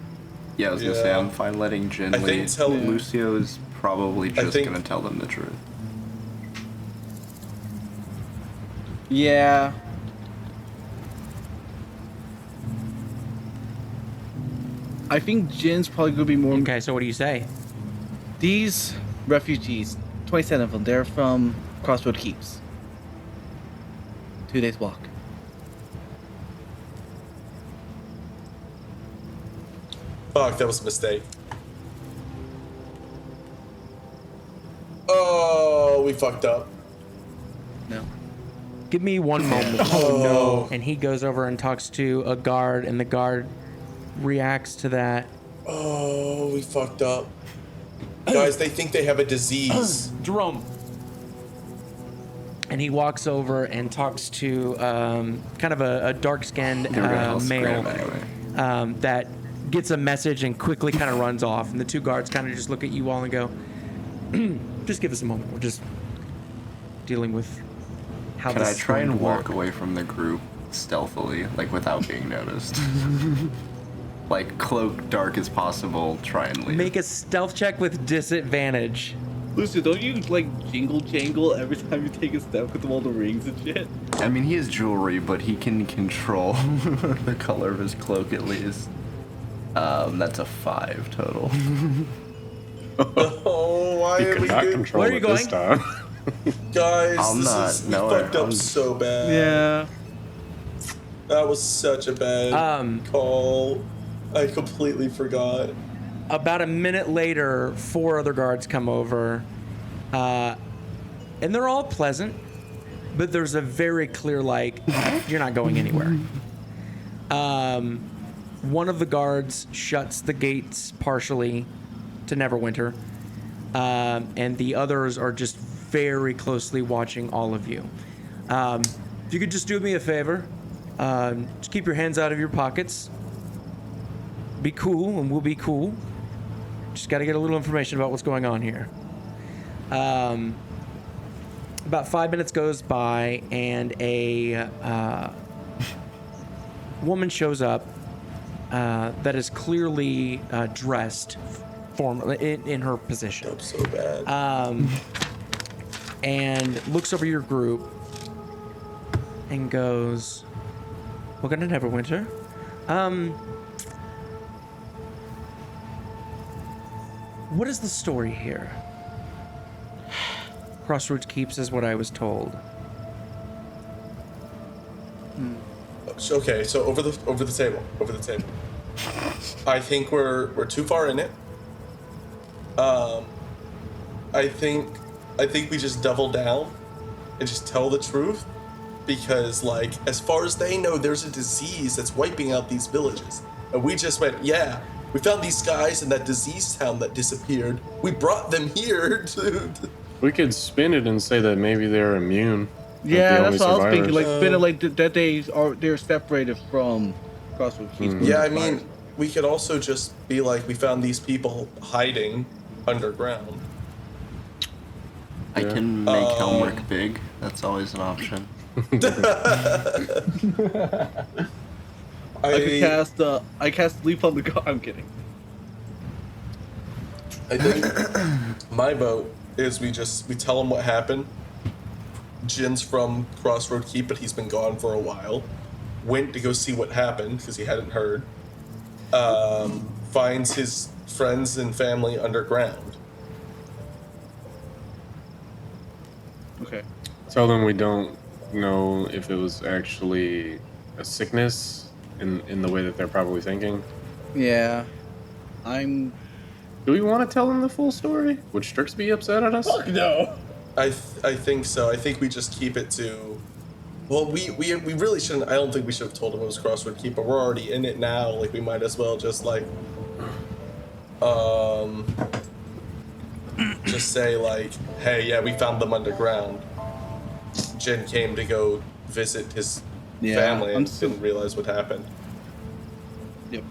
Yeah, I was gonna say, I'm fine letting Jin I think lead. Lucio is probably just gonna tell them the truth. Yeah. I think Jin's probably gonna be more. Okay, so what do you say? These refugees, 27 of them, they're from Crossroad Keeps. 2 days walk. Fuck, that was a mistake. Oh, we fucked up. No. Give me one moment. Oh no! And he goes over and talks to a guard, and the guard reacts to that. Oh, we fucked up. Guys, they think they have a disease. Jerome. And he walks over and talks to kind of a dark-skinned male that gets a message and quickly kind of runs off. And the two guards kind of just look at you all and go, just give us a moment. We're just dealing with how Can this I is try going and to walk work. away from the group stealthily, like without being noticed? Like cloak dark as possible, try and leave. Make a stealth check with disadvantage. Lucy, don't you like jingle jangle every time you take a step with all the rings and shit? I mean, he has jewelry, but he can control the color of his cloak at least. That's a 5 total. Oh, why He are could we not doing... control Where are it you this time. Guys, I'm this not- is... We no, fucked up I'm- so bad. Yeah. That was such a bad call. I completely forgot. About a minute later, 4 other guards come over, and they're all pleasant, but there's a very clear, like, you're not going anywhere. One of the guards shuts the gates partially to Neverwinter, and the others are just very closely watching all of you. If you could just do me a favor, just keep your hands out of your pockets. Be cool, and we'll be cool. Just got to get a little information about what's going on here. About 5 minutes goes by, and a woman shows up that is clearly dressed in her position. I'm so bad. And looks over your group and goes, "Welcome to Neverwinter. What is the story here?" Crossroads Keeps is what I was told. Okay, so over the table. I think we're too far in it. I think we just double down and just tell the truth, because like as far as they know, there's a disease that's wiping out these villages, and we just went, yeah, we found these guys in that disease town that disappeared. We brought them here to. We could spin it and say that maybe they're immune. like Yeah, the that's only what I was thinking. Like, survivors. better like that they're separated from Crossroad Keeps. Yeah, I mean, we could also just be like, we found these people hiding underground. I can make Helmirk big. That's always an option. I cast Leap on the God. I'm kidding. I think my vote is we tell them what happened. Jin's from Crossroad Keep, but he's been gone for a while. Went to go see what happened because he hadn't heard. Finds his friends and family underground. Okay. Tell them we don't know if it was actually a sickness in the way that they're probably thinking. Yeah. Do we want to tell them the full story? Would Strix be upset at us? Fuck no. I think so. I think we just keep it to. Well, we really shouldn't. I don't think we should have told him it was Crossroad Keep, but we're already in it now. Like, we might as well just like, just say like, hey, yeah, we found them underground. Jin came to go visit his family and didn't realize what happened. Yep.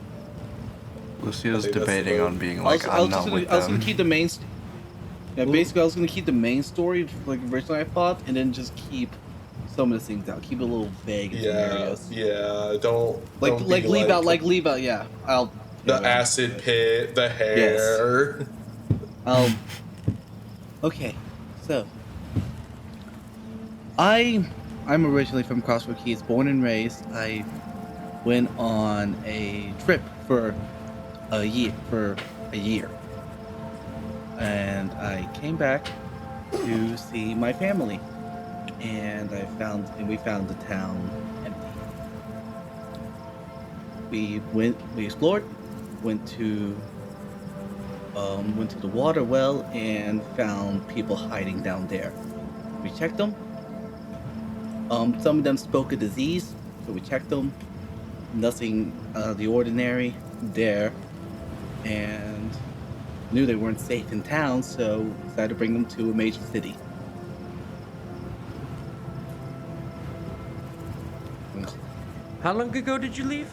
Lucio's I think that's debating the- on being I like, was I'm not with gonna them. keep the main. Yeah, basically, I was gonna keep the main story like originally I thought, and then just keep some of the things out. Keep it a little vague in some areas. Yeah. Don't Like don't like be leave out like leave out. Yeah, I'll. the yeah, acid pit, the hair. Okay, so I'm originally from Crossroad Keys, born and raised. I went on a trip for a year, and I came back to see my family, and we found the town empty. We explored, went to the water well and found people hiding down there. We checked them. Some of them spoke a disease, so we checked them. Nothing out of the ordinary there, and knew they weren't safe in town, so decided to bring them to a major city. How long ago did you leave?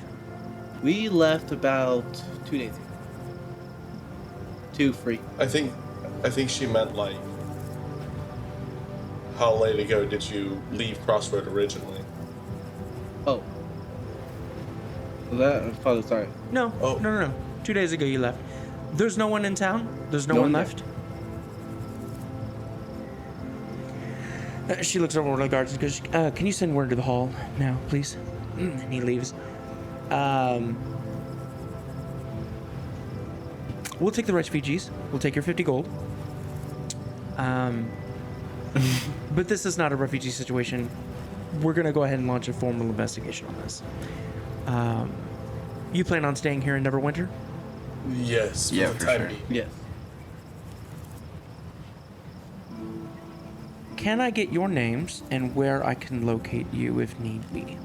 We left about 2 days ago. 2 free. I think she meant like, how late ago did you leave Crossroad originally? Oh. Sorry. No. Oh. No. 2 days ago you left. There's no one in town? There's no No one one left? She looks over to the guards and goes, can you send word to the hall now, please? And he leaves. We'll take the refugees. We'll take your 50 gold. But this is not a refugee situation. We're going to go ahead and launch a formal investigation on this. You plan on staying here in Neverwinter? Yes, Yeah, for the for time sure. being. Yes. Can I get your names and where I can locate you if need be?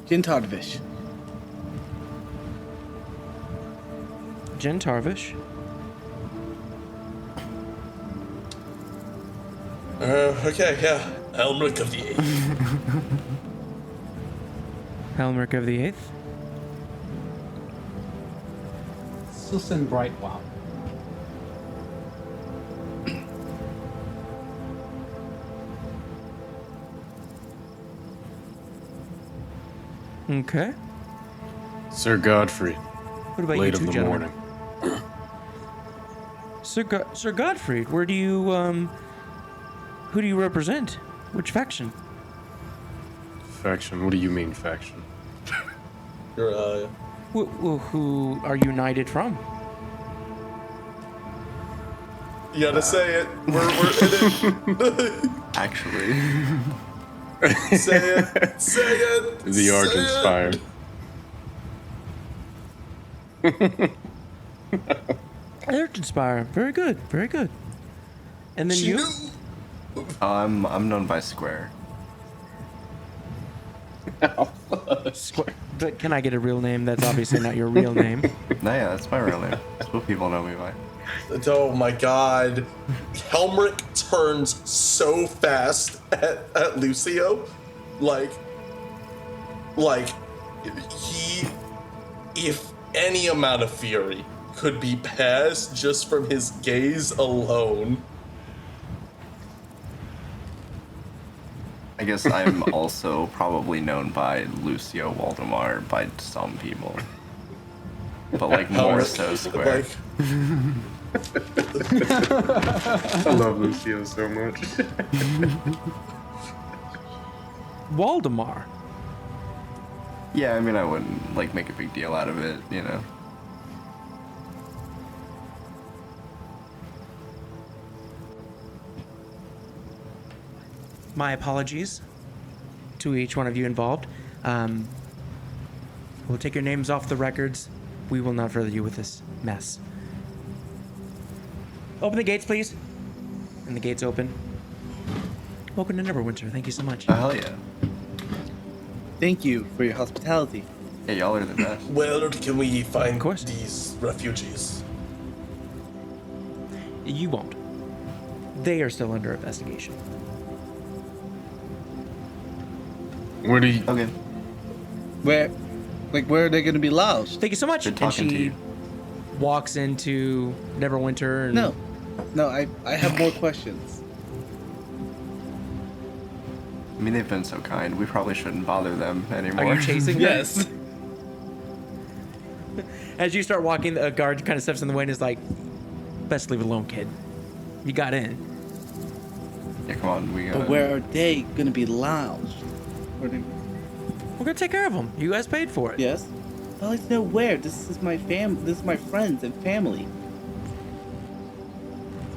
Jin Tarvish. Jin Tarvish. Okay, yeah. Helmirk of the 8th. Helmirk of the 8th. Sylcan Brightwound. Okay. Sir Godfrey, What about late you of two the gentlemen? morning. Sir Godfrey, where do you, who do you represent? Which faction? Faction? What do you mean, faction? You're, Who are you knighted from? you gotta say it. We're in it. Actually. Say it. Say it. The say Argent it. Spire. Aetherwright. Very good. Very good. And then She you? knew. I'm known by Square. But can I get a real name? That's obviously not your real name. No, yeah, that's my real name. That's what people know me by. Oh my god. Helmirk turns so fast at Lucio. Like he, if any amount of fury could be passed just from his gaze alone. I guess I'm also probably known by Lucio Waldemar by some people. But like more so Square. Like, I love Lucio so much. Waldemar. Yeah, I mean I wouldn't like make a big deal out of it, you know. My apologies to each one of you involved. We'll take your names off the records. We will not further you with this mess. Open the gates, please. And the gates open. Welcome to Neverwinter. Thank you so much. Oh, hell yeah. Thank you for your hospitality. Yeah, y'all are the best. where can we find Of course. these refugees? You won't. They are still under investigation. Where do you? Okay. Where Like, where are they going to be lodged? Thank you so much. Good And talking to she you. walks into Neverwinter. And No, I have more questions. I mean, they've been so kind. We probably shouldn't bother them anymore. Are you chasing her? Yes. As you start walking, a guard kind of steps in the way and is like, "Best leave it alone, kid. You got in." Yeah, come on. We gotta... But where are they going to be lodged? Where they... We're gonna take care of them. You guys paid for it. Yes. I'd like to know where. This is my This is my friends and family.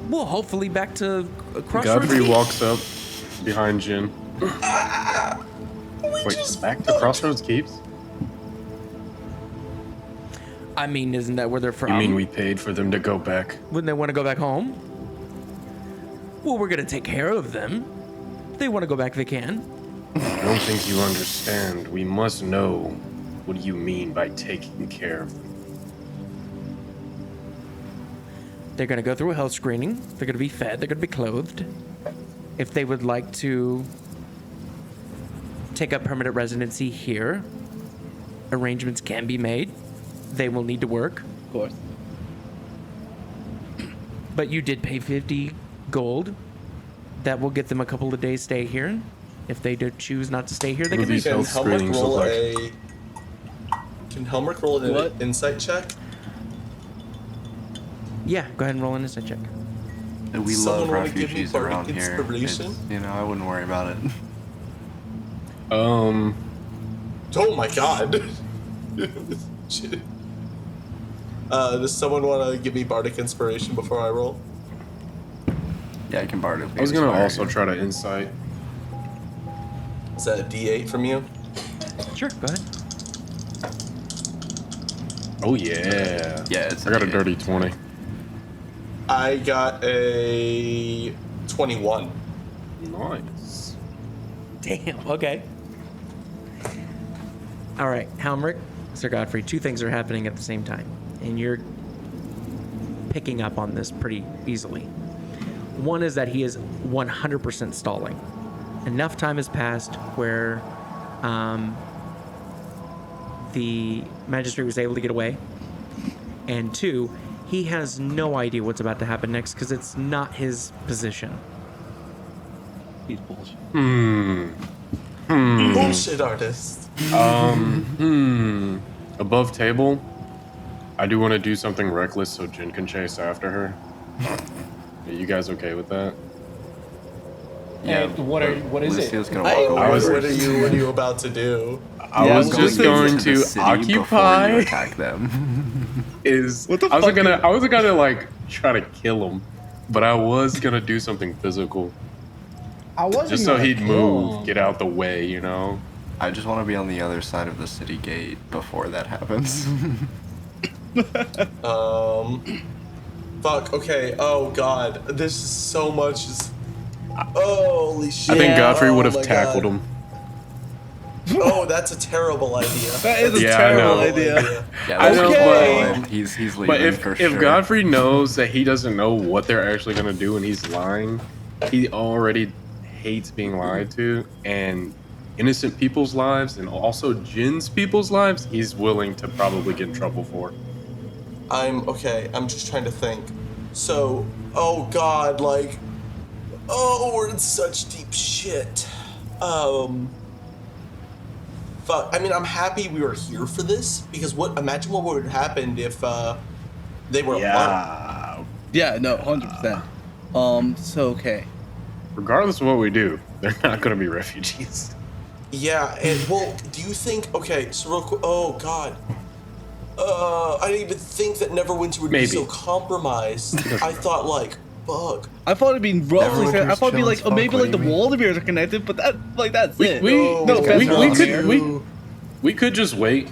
Well, hopefully back to Crossroads. Godfrey Keep. walks up behind Jin. Wait, back to Crossroads Keeps? I mean, isn't that where they're from? You mean we paid for them to go back? Wouldn't they want to go back home? Well, we're gonna take care of them. If they want to go back, they can. I don't think you understand. We must know what you mean by taking care of them. They're gonna go through a health screening. They're gonna be fed. They're gonna be clothed. If they would like to take up permanent residency here, arrangements can be made. They will need to work. Of course. But you did pay 50 gold. That will get them a couple of days stay here. If they do choose not to stay here, they What can do leave. these Can health Helmirk screenings roll look a? like? Can Helmirk roll an What? insight check? Yeah, go ahead and roll an inside check. We Someone love wanna give me refugees bardic around here. inspiration? It's, you know, I wouldn't worry about it. Oh my god. Shit. Does someone want to give me bardic inspiration before I roll? Yeah, I can bard it. I was gonna also try to insight. Is that a D8 from you? Sure, go ahead. Oh yeah. Yeah, it's I got a D8. dirty 20. I got a 21. Nice. Damn, okay. All right, Helmirk, Sir Godfrey, two things are happening at the same time, and you're picking up on this pretty easily. One is that he is 100% stalling. Enough time has passed where the magistrate was able to get away. And two, he has no idea what's about to happen next because it's not his position. He's bullshit. Bullshit artist. Above table, I do want to do something reckless so Jin can chase after her. Are you guys okay with that? Yeah. And what is it? Lucio's gonna I- walk away. I was- What are you about to do? I Yeah, was well, just this is- going the to city before you occupy. attack them. What the I wasn't fuck? gonna like try to kill him, but I was gonna do something physical I wasn't just so gonna he'd kill move, him. get out the way, you know. I just want to be on the other side of the city gate before that happens. Fuck, okay, oh god. This is so much. Holy shit. I think Godfrey would Oh have my tackled God. him. Oh, that's a terrible idea. That is a Yeah, I terrible know. idea. Yeah, I that's know, okay. but- He's leaving But for if sure. Godfrey knows that he doesn't know what they're actually gonna do and he's lying, he already hates being lied to, and innocent people's lives and also Jin's people's lives, he's willing to probably get in trouble for. I'm just trying to think. So, oh god, like, oh, we're in such deep shit. Fuck, I mean, I'm happy we were here for this, because imagine what would have happened if, they were alone. Yeah, no, 100%. So okay. Regardless of what we do, they're not gonna be refugees. Yeah, and, well, do you think, okay, so real quick, oh god. I didn't even think that Neverwinter would Maybe. be so compromised. I thought, like, fuck. I thought it'd be roughly. Everyone I thought it'd be just like, chill oh, as maybe fuck, like the what do you mean? Waldemeers are connected, but that's it. We no offense, Waldemeer. we could just wait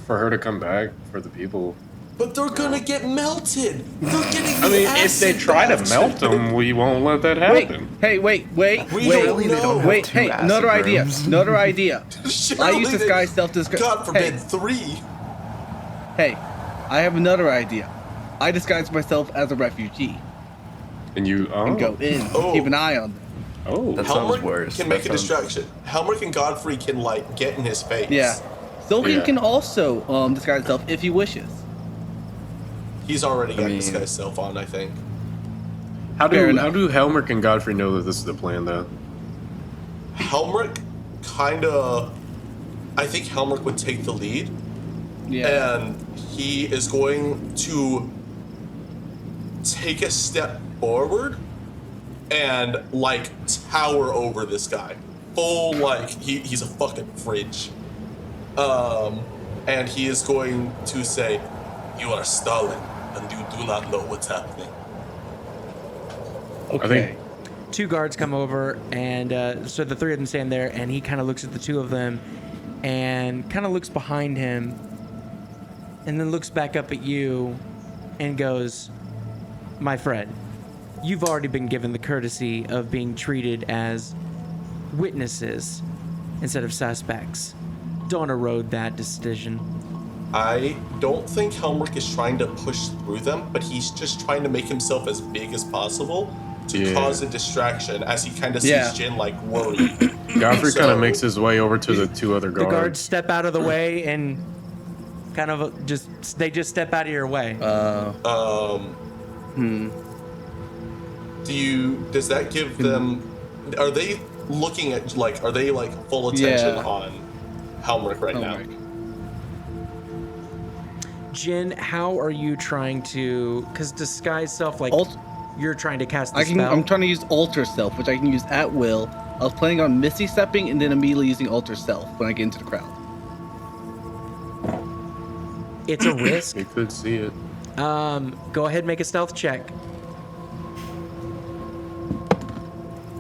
for her to come back for the people. But they're gonna get melted. They're getting I the mean, if they acid try to bath. melt them, we won't let that happen. Wait. We don't know. Wait, two hey, acid another idea. rooms. Another idea. I Surely use they- disguise self-disguise. God forbid, 3. Hey, I have another idea. I disguise myself as a refugee And you and go in, Oh. keep an eye on them. Oh, That sounds Helmirk worse. can That make a sounds- distraction. Helmirk and Godfrey can, like, get in his face. Yeah. Sylcan Yeah. can also disguise himself if he wishes. He's already got mean- this guy's self on, I think. How Fair do enough. Helmirk and Godfrey know that this is the plan, though? Helmirk I think Helmirk would take the lead, Yeah. and he is going to take a step forward and like tower over this guy. Full like he's a fucking fridge. And he is going to say, "You are stalling, and you do not know what's happening." I think 2 guards come over, and so the 3 of them stand there, and he kind of looks at the 2 of them and kind of looks behind him and then looks back up at you and goes, "My friend, you've already been given the courtesy of being treated as witnesses instead of suspects. Don't erode that decision." I don't think Helmirk is trying to push through them, but he's just trying to make himself as big as possible to Yeah. cause a distraction as he kind of sees Yeah. Jin like worried. Godfrey kind So- of makes his way over to the 2 other The guards guards. step out of the way and kind of just step out of your way. Does that give them, are they looking at are they like full attention Yeah. on Helmirk right now? Helmirk. Jin, how are you trying to? Because disguise self, like you're trying to cast the spell. I'm trying to use alter self, which I can use at will. I was planning on misty stepping and then immediately using alter self when I get into the crowd. It's a risk. You could see it. Go ahead, and make a stealth check.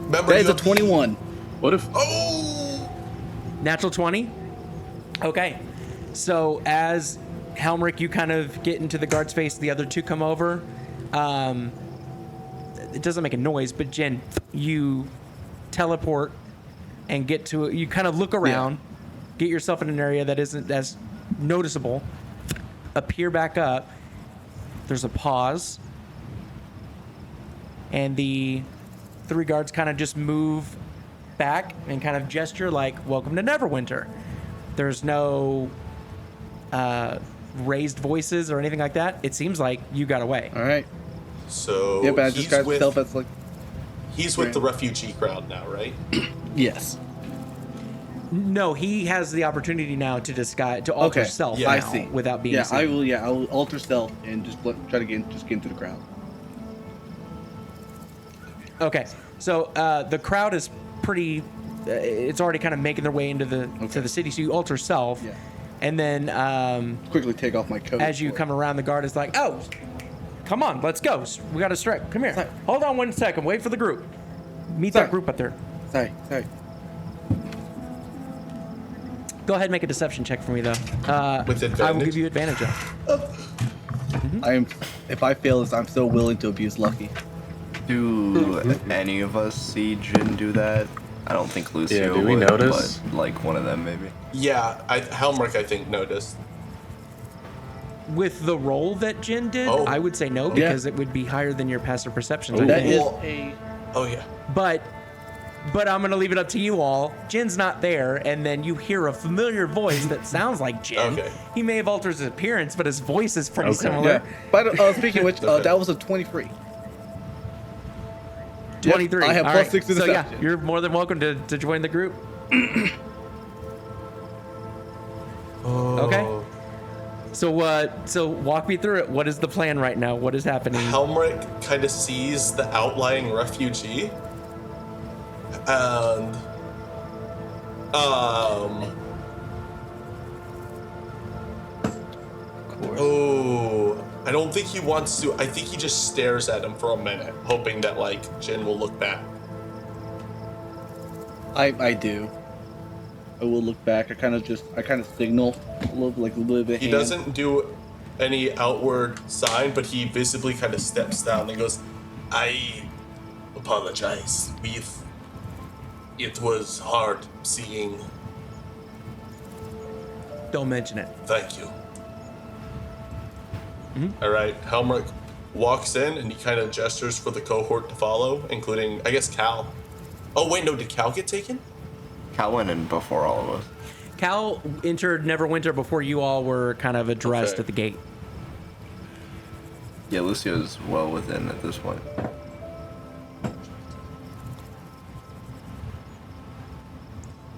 Remember, That is you a have- 21. What if? Oh, Natural 20. Okay. So as Helmirk, you kind of get into the guard's face. The other 2 come over. It doesn't make a noise, but Jin, you teleport and get to it. You kind of look around, get yourself in an area that isn't as noticeable, appear back up. There's a pause, and the 3 guards kind of just move back and kind of gesture like, "Welcome to Neverwinter." There's no raised voices or anything like that. It seems like you got away. All right. so Yeah, but I he's disguise with, myself as like, he's with the refugee crowd now, right? yes. No, he has the opportunity now to disguise, to alter Okay. self Yeah, now I see. without being Yeah, seen. I will. Yeah, I will alter self and just try to get into the crowd. Okay, so the crowd is pretty. It's already kind of making their way into to the city. So you alter self, Yeah. and then Quickly take off my coat. as you for it. come around, the guard is like, "Oh, come on, let's go. We got to strike. Come here. Hold on 1 second. Wait for the group. Meet Sorry. that group up there. Sorry. Go ahead and make a deception check for me, though. With I will advantage? give you advantage. I am. If I fail this, I'm so willing to abuse Lucky. Do any of us see Jin do that? I don't think Lucio do we would, notice? but like one of them maybe. Yeah, Helmirk I think noticed. With the roll that Jin did, Oh. I would say no because it would be higher than your passive perceptions. I That think. is Well- a. Oh yeah. But I'm gonna leave it up to you all. Jin's not there, and then you hear a familiar voice that sounds like Jin. Okay. He may have altered his appearance, but his voice is pretty Okay. similar. Yeah. But speaking of which, Okay. that was a 23. 23. I have All plus right. 6 to So yeah, deception. you're more than welcome to join the group. Okay. So walk me through it. What is the plan right now? What is happening? Helmirk kind of sees the outlying refugee, and oh, I don't think he wants to. I think he just stares at him for a minute, hoping that like Jin will look back. I do. I will look back. I kind of signal a little bit. He doesn't do any outward sign, but he visibly kind of steps down and goes, "I apologize. It was hard seeing. Don't mention it. Thank you." All right, Helmirk walks in and he kind of gestures for the cohort to follow, including, I guess, Cal. Oh wait, no, did Cal get taken? Cal went in before all of us. Cal entered Neverwinter before you all were kind of addressed Okay. at the gate. Yeah, Lucio's well within at this point.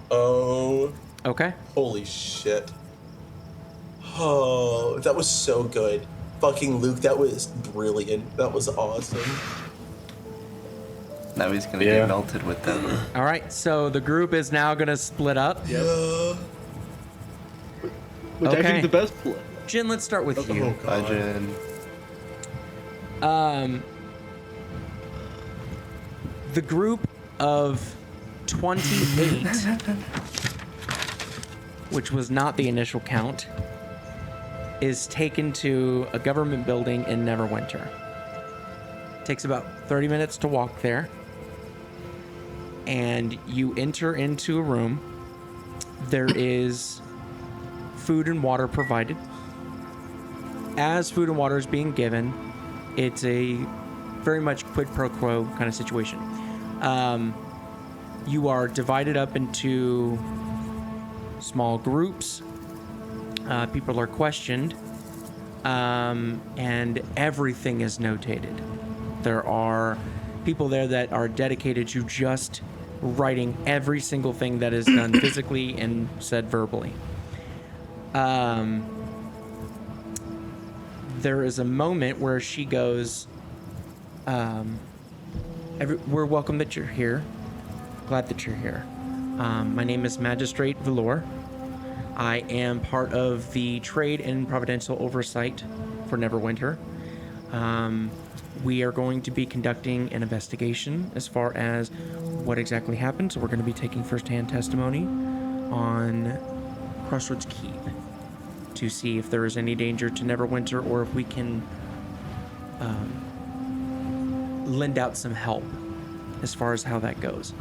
Oh, Okay. holy shit. Oh, that was so good. Fucking Luke, that was brilliant. That was awesome. Now he's gonna Yeah. get melted with them. All right. So the group is now going to split up. Yeah. Which I Okay. think the best play. Jin, let's start with you. Oh, God. Imagine. The group of 28, which was not the initial count, is taken to a government building in Neverwinter. Takes about 30 minutes to walk there. And you enter into a room. There is food and water provided. As food and water is being given, it's a very much quid pro quo kind of situation. You are divided up into small groups. People are questioned, and everything is notated. There are people there that are dedicated to just writing every single thing that is done physically and said verbally. There is a moment where she goes, we're welcome that you're here. Glad that you're here. My name is Magistrate Velour. I am part of the Trade and Providential Oversight for Neverwinter. We are going to be conducting an investigation as far as what exactly happened. So we're going to be taking firsthand testimony on Crossroads Keep to see if there is any danger to Neverwinter or if we can lend out some help as far as how that goes.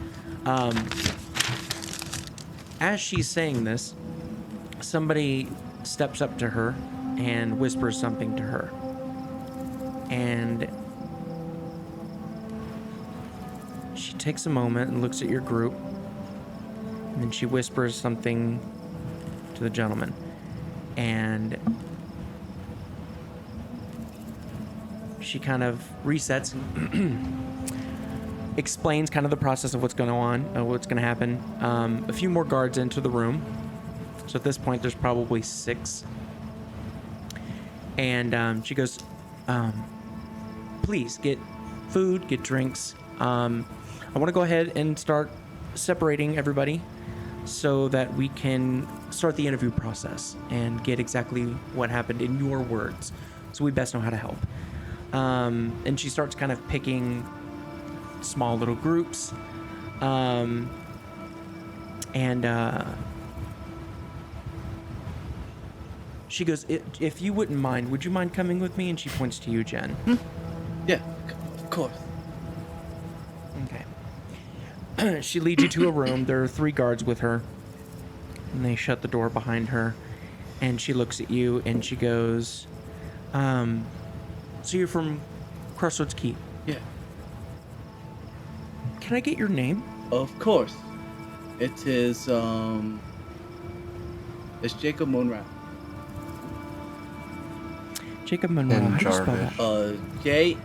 As she's saying this, somebody steps up to her and whispers something to her. And she takes a moment and looks at your group. And then she whispers something to the gentleman. And she kind of resets and explains kind of the process of what's going on, what's going to happen. A few more guards enter the room. So at this point, there's probably 6. And she goes, please get food, get drinks. I want to go ahead and start separating everybody so that we can start the interview process and get exactly what happened in your words. So we best know how to help. And she starts kind of picking small little groups. She goes, if you wouldn't mind, would you mind coming with me? And she points to you, Jen. Yeah, of course. Okay. She leads you to a room. There are 3 guards with her. And they shut the door behind her. And she looks at you and she goes, so you're from Crossroads Keep. Yeah, Can I get your name? of course. It is, it's Jacob Monroe. Jacob Monroe. And How do you spell Jarvis. that? Jacob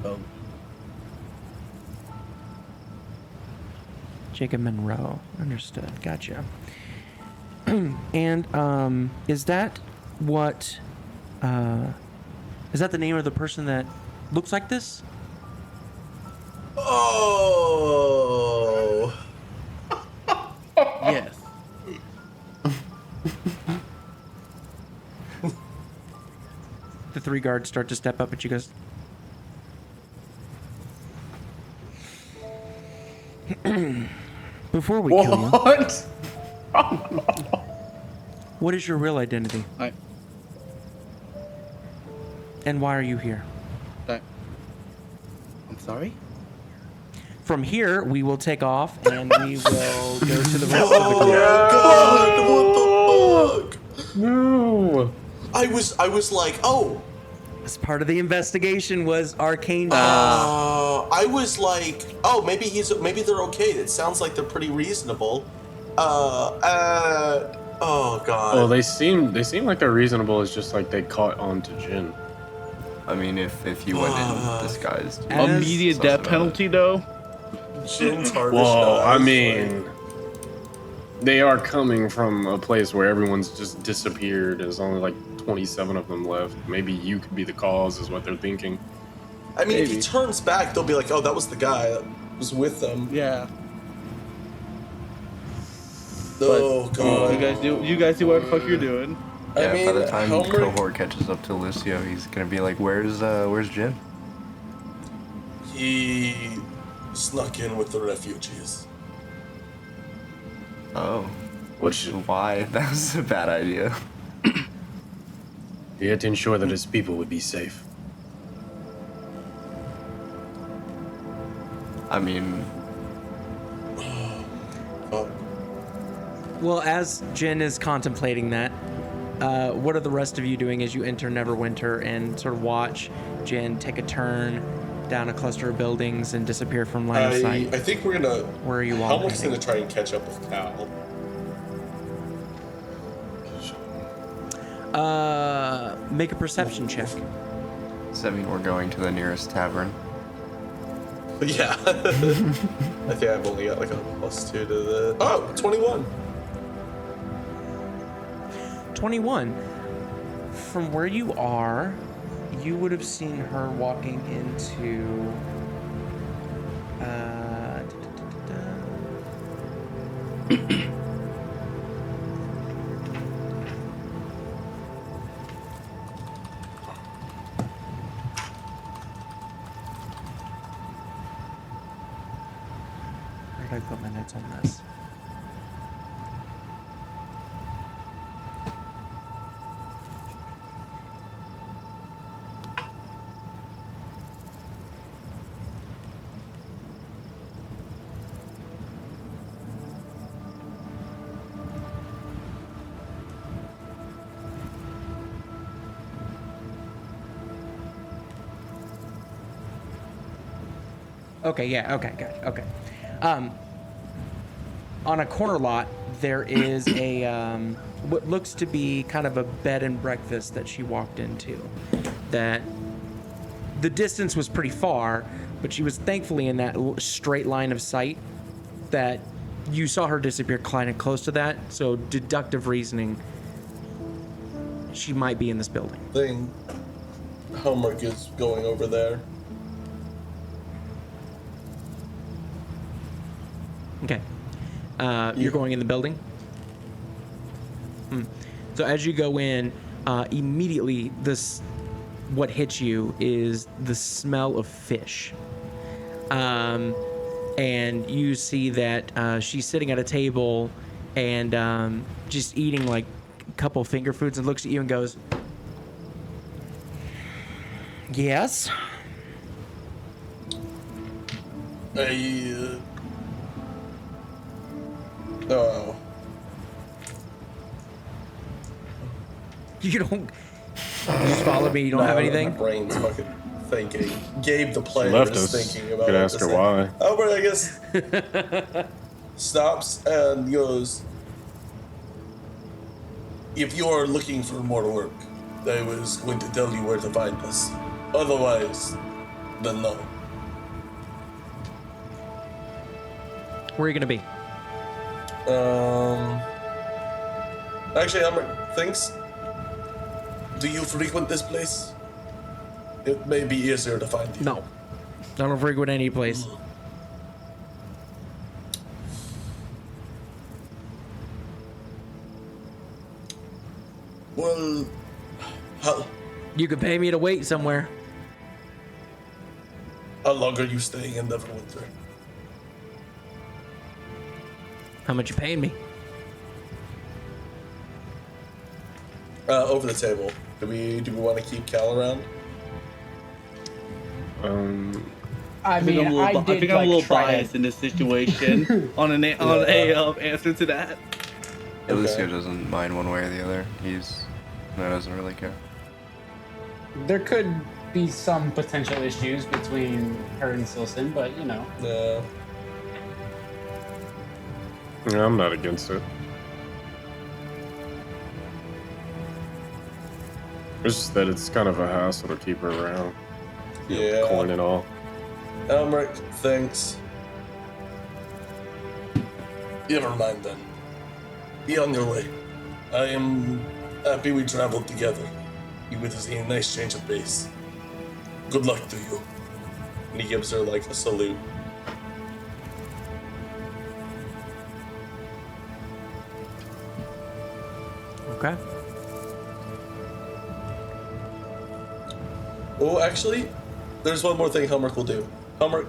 Monroe. Jacob Monroe. Understood. Gotcha. And is that what? Is that the name of the person that looks like this? Oh. Yes. The 3 guards start to step up, and she goes, "Before we kill you, What? what is your real identity, I, and why are you here?" I'm sorry? From here, we will take off, and we will go to the rest of the Oh group. God! What the fuck? No. I was like, oh, As part of the investigation was arcane. I was like, oh, maybe they're okay. It sounds like they're pretty reasonable. Oh god. Well, they seem like they're reasonable. It's just like they caught on to Jin. I mean, if you went in disguised. Immediate Suss death about penalty, though. Jin Tarvish. Well, I knows, mean, they are coming from a place where everyone's just disappeared. There's only like 27 of them left. Maybe you could be the cause, is what they're thinking. I mean, if maybe. he turns back, they'll be like, oh, that was the guy that was with them. Yeah. Oh god. You guys do what the fuck you're doing. Yeah, I mean, by the time Helmirk- Cohort catches up to Lucio, he's gonna be like, "Where's Jin?" He snuck in with the refugees. Oh, Which why? That was a bad idea. he had to ensure that his people would be safe. I mean, Fuck. Well, as Jin is contemplating that, what are the rest of you doing as you enter Neverwinter and sort of watch Jin take a turn down a cluster of buildings and disappear from line of I sight? think we're gonna. Where are you walking? Helmirk's gonna try and catch up with Cal. Make a perception check. does that mean we're going to the nearest tavern? Yeah. I think I've only got like a +2 to the. Oh, 21. 21. From where you are, you would have seen her walking into. Where did I put my notes on this? Okay, yeah, okay, good, okay. On a corner lot, there is a, what looks to be kind of a bed and breakfast that she walked into. That the distance was pretty far, but she was thankfully in that straight line of sight that you saw her disappear kind of close to that, so deductive reasoning, she might be in this building. Thing. Helmirk is going over there. Okay. You're going in the building? So as you go in, immediately what hits you is the smell of fish. And you see that she's sitting at a table and just eating like a couple finger foods and looks at you and goes, "Yes?" Oh. You don't just follow me. You don't have anything. My brain's fucking thinking. Gabe, the player, left is us. thinking about. Could what ask to her say. why. Albert, I guess, stops and goes. If you are looking for more work, I was going to tell you where to find us. Otherwise, then no. Where are you gonna be? Actually, Albert, thanks. Do you frequent this place? It may be easier to find you. No, I don't frequent any place. Well, how You could pay me to wait somewhere. long are you staying in Neverwinter? How much you paying me? Over the table. Do we want to keep Cal around? I mean, I I did think I'm a like little try biased to. in this situation on an answer to that. Yeah, Lucio doesn't mind one way or the other. He doesn't really care. There could be some potential issues between her and Sylcan, but you know. Yeah. Yeah, I'm not against it. It's just that it's kind of a hassle to keep her around. Yeah. Coin and all. Helmirk, thanks. Never mind then. Be on your way. I am happy we traveled together. It was a nice change of pace. Good luck to you. And he gives her like a salute. Okay. Oh, actually, there's one more thing Helmirk will do. Helmirk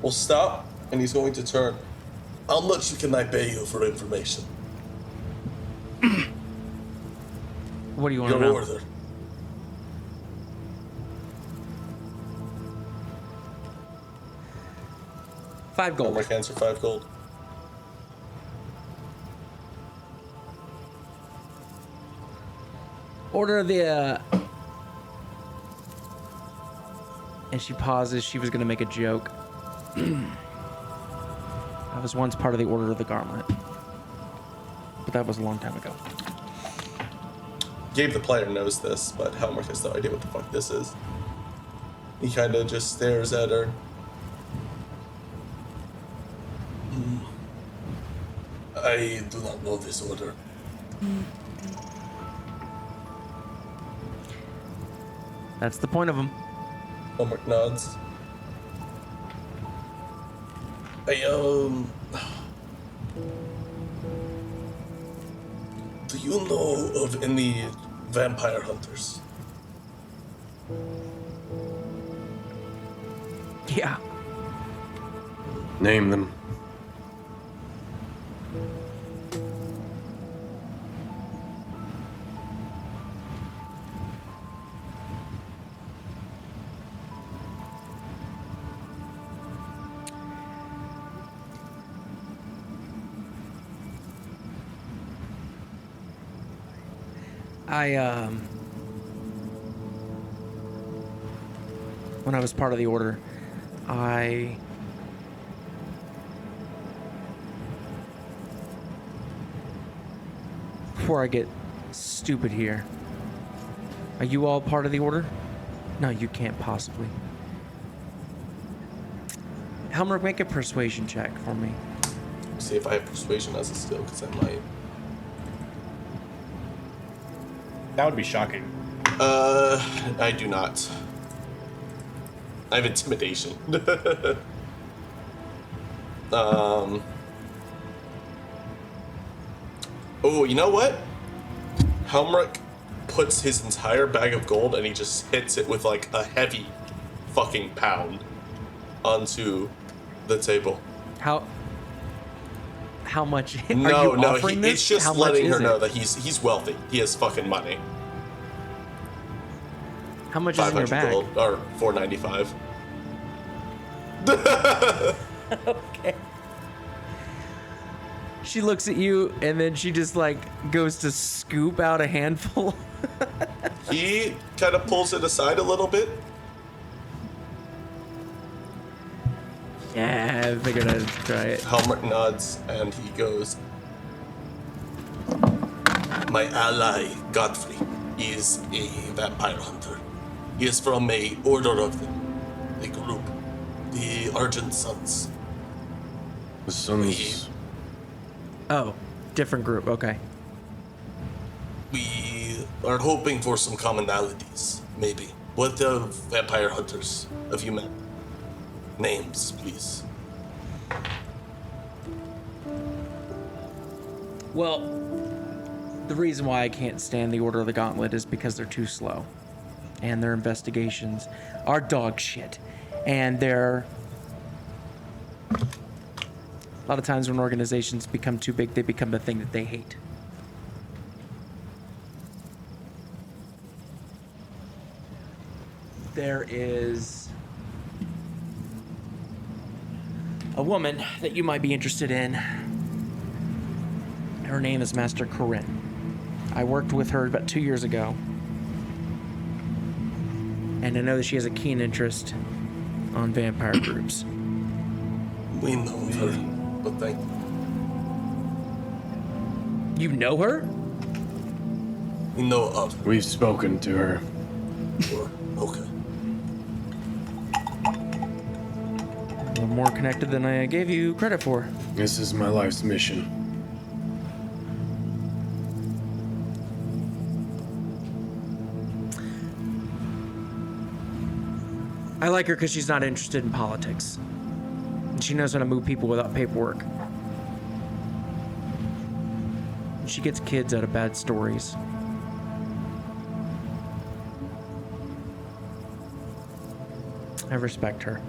will stop, and he's going to turn. How much can I pay you for information? What do you want to Your know? order. $5 gold. Helmirk answer 5 gold. Order the. And she pauses. She was going to make a joke. I was once part of the Order of the Gauntlet. But that was a long time ago. Gabe the player knows this, but Helmirk has no idea what the fuck this is. He kind of just stares at her. I do not know this order. That's the point of them. Helmirk nods. Do you know of any vampire hunters? Yeah. Name them. When I was part of the Order, before I get stupid here, are you all part of the Order? No, you can't possibly. Helmirk, make a persuasion check for me. See if I have persuasion as a skill, because I might. That would be shocking. I do not. I have intimidation. Oh, you know what? Helmirk puts his entire bag of gold and he just hits it with like a heavy fucking pound onto the table. How much are you offering this? It's just How much letting her is know it? that he's wealthy. He has fucking money. How much is in your 500 bag? gold or 495. Okay. She looks at you and then she just like goes to scoop out a handful. He kind of pulls it aside a little bit. Yeah, I figured I'd try it. Helmirk nods and he goes, "My ally, Godfrey, is a vampire hunter. He is from a order of the group, the Argent Sons. The Sons. Oh, different group. Okay. We are hoping for some commonalities, maybe. What vampire hunters have you met? Names, please." Well, the reason why I can't stand the Order of the Gauntlet is because they're too slow. And their investigations are dog shit. And they're... A lot of times when organizations become too big, they become the thing that they hate. There is a woman that you might be interested in. Her name is Master Corinne. I worked with her about 2 years ago. And I know that she has a keen interest on vampire groups. We know her, but thank you. You know her? We know of her. We've spoken to her. Sure. Okay. A little more connected than I gave you credit for. This is my life's mission. I like her because she's not interested in politics. And she knows how to move people without paperwork. And she gets kids out of bad stories. I respect her.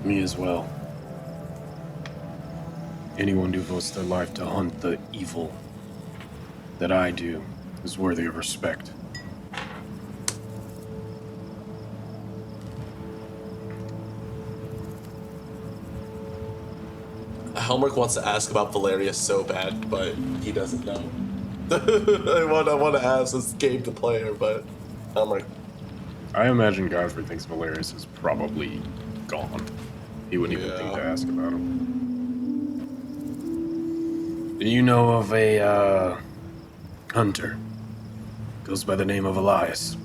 Me as well. Anyone who devotes their life to hunt the evil that I do is worthy of respect. Helmirk wants to ask about Valeria so bad, but he doesn't know. I want to ask this Gabe the player, but Helmirk. I imagine Godfrey thinks Valerius is probably gone. He wouldn't even think to ask about him. Do you know of a hunter? Goes by the name of Elias.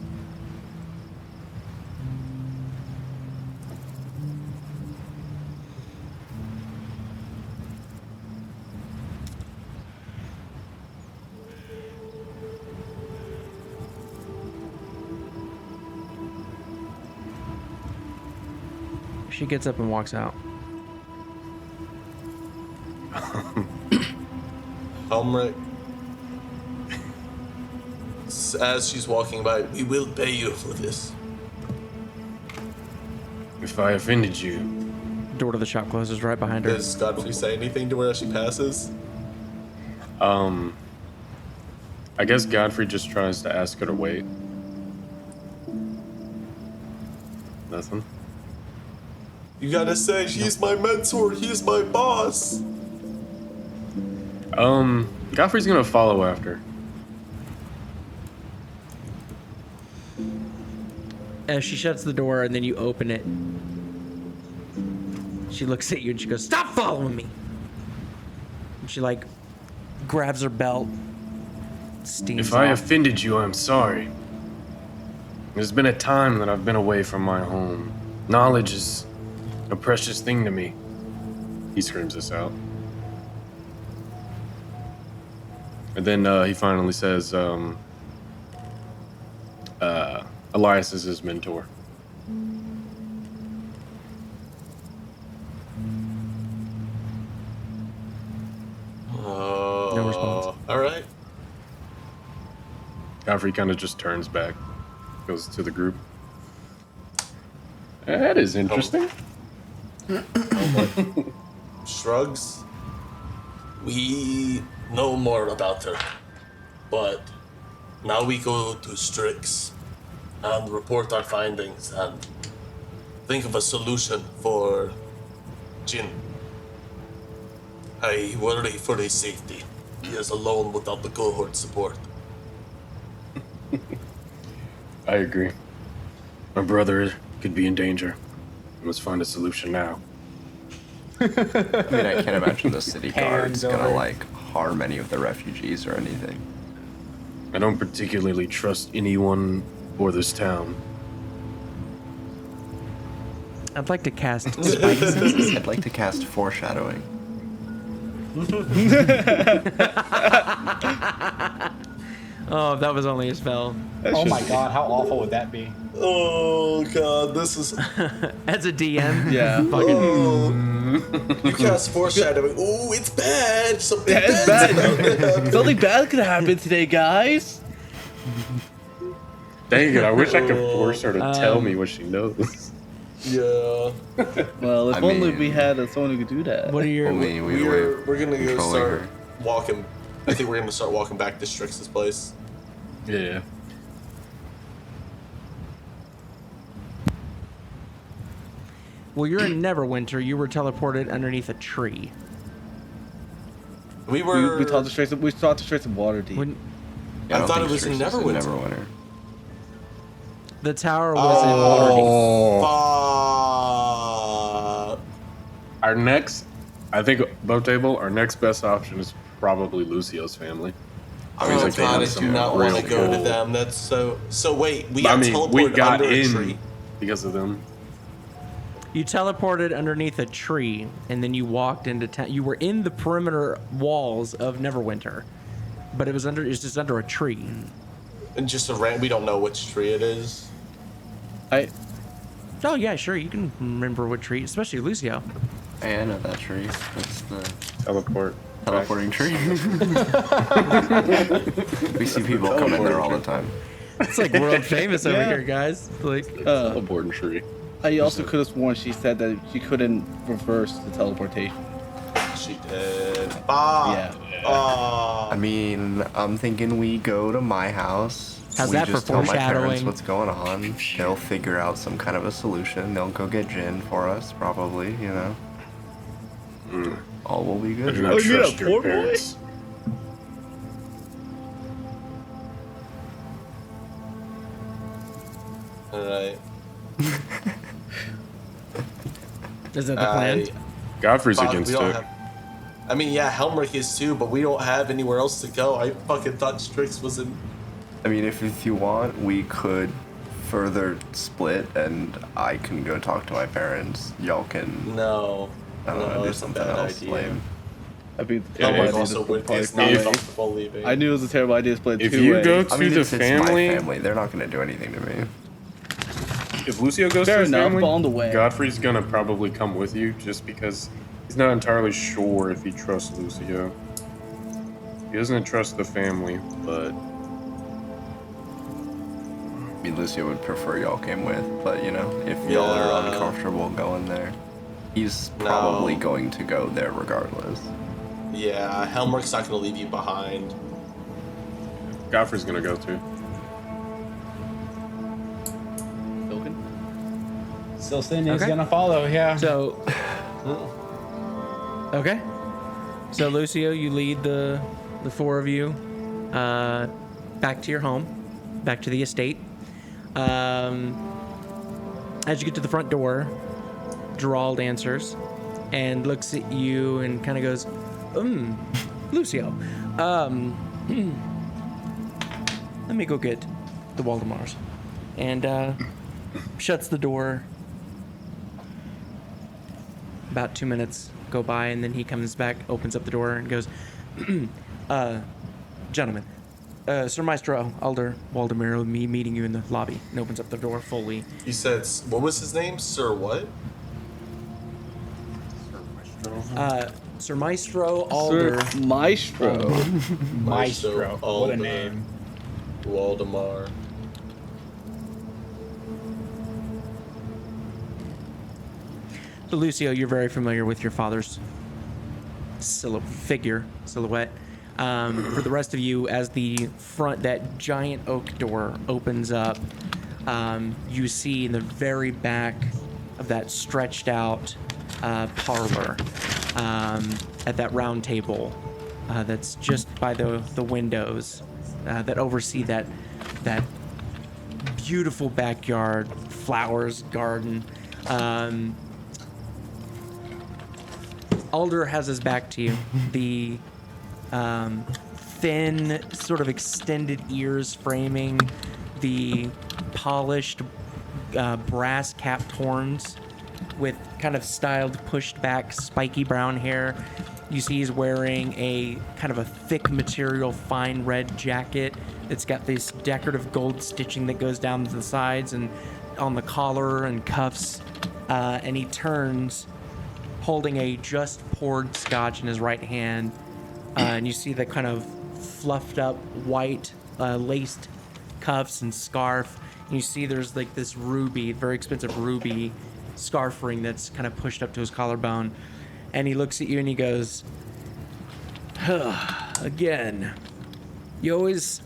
She gets up and walks out. Helmirk. As she's walking by, we will pay you for this. If I offended you, Door to the shop closes right behind her. Does Godfrey say anything to her as she passes? I guess Godfrey just tries to ask her to wait. Nothing. You gotta say, he's my mentor, he's my boss. Godfrey's gonna follow after. As she shuts the door and then you open it, she looks at you and she goes, "Stop following me!" And she like grabs her belt, steams If I off. offended you, I'm sorry. There's been a time that I've been away from my home. Knowledge is a precious thing to me. He screams this out. And then he finally says, Elias is his mentor. No response. All right. Godfrey kind of just turns back, goes to the group. That is interesting. Shrugs. We know more about her, but now we go to Strix and report our findings and think of a solution for Jin. I worry for his safety. He is alone without the cohort support. I agree. My brother could be in danger. We must find a solution now. I mean, I can't imagine the city guards Hands gonna over. like harm any of the refugees or anything. I don't particularly trust anyone or this town. I'd like to cast spike senses. I'd like to cast foreshadowing. Oh, if that was only a spell. Oh my god, how awful would that be? Oh god, this is. As a DM, Yeah. fucking. Oh, you cast foreshadowing. Oh, it's bad. Something Yeah, it's bad. Something bad could happen today, guys. Dang it, I wish I could force her to tell me what she knows. Yeah. Well, if I only mean- we had someone who could do that. What are your? Only we were We're gonna go controlling start her. walking. I think we're gonna start walking back to Strix's place. Yeah. Well, you're in Neverwinter. You were teleported underneath a tree. We were. We talked to straight some water deep. When I don't thought think it was in Strix is Neverwinter. Neverwinter. The tower was in Waterdeep. Fuck. Our next, I think, above table, our next best option is probably Lucio's family. Oh Seems like they god, have I some do not want real to go to pull. them. That's so. So wait, we I got mean, teleported we got under a in tree. because of them. You teleported underneath a tree, and then you walked into town. You were in the perimeter walls of Neverwinter, but it's just under a tree. And just a we don't know which tree it is. Oh yeah, sure. You can remember what tree, especially Lucio. Hey, I know that tree. That's the teleporting tree. We see people come in there all the time. It's like world famous over here, guys. Like Teleporting tree. I also could have sworn she said that she couldn't reverse the teleportation. She did. Ah. Yeah. I mean, I'm thinking we go to my house. How's we that for just tell my parents foreshadowing? what's going on. They'll figure out some kind of a solution. They'll go get Jin for us, probably, you know. All will be I do good. not trust your parents. Alright. Is that the plan? Godfrey's Fuck, against we don't it. have- I mean, yeah, Helmirk is too, but we don't have anywhere else to go. I fucking thought Strix was in. I mean, if you want, we could further split, and I can go talk to my parents. Y'all can, No. I don't know, do that's a something bad else idea. lame. I mean, Yeah, Helmirk if- also is not if- comfortable leaving. I knew it was a terrible idea to split If two you ways. go I to mean, the it's my family, family. They're not going to do anything to me. if Lucio goes Fair to his enough, family, on the way. Godfrey's gonna probably come with you just because he's not entirely sure if he trusts Lucio. He doesn't trust the family, but I mean, Lucio would prefer y'all came with, but you know, if y'all are uncomfortable going there, he's probably going to go there regardless. Yeah, Helmirk's not gonna leave you behind. Godfrey's gonna go too. Sylcan is Okay. gonna follow. Yeah. So, okay. So Lucio, you lead the four of you back to your home, back to the estate. As you get to the front door, Gerald answers and looks at you and kind of goes, Lucio, let me go get the Waldemars. And shuts the door. About 2 minutes go by, and then he comes back, opens up the door, and goes, gentlemen, Sir Maestro Alder Waldemar will be meeting you in the lobby, and opens up the door fully. He said, what was his name? Sir what? Sir Maestro Alder. Sir Maestro. Maestro. What a Alder name. Waldemar. So Lucio, you're very familiar with your father's silhouette. For the rest of you, as the front, that giant oak door opens up, you see in the very back of that stretched out parlor, at that round table that's just by the windows that oversee that beautiful backyard, flowers, garden. Alder has his back to you. The thin, sort of extended ears framing the polished brass capped horns with kind of styled, pushed back, spiky brown hair. You see he's wearing a kind of a thick material, fine red jacket. It's got this decorative gold stitching that goes down the sides and on the collar and cuffs. And he turns, holding a just poured scotch in his right hand. And you see the kind of fluffed up white laced cuffs and scarf. And you see there's like this ruby, very expensive ruby scarf ring that's kind of pushed up to his collarbone. And he looks at you and he goes, again, you always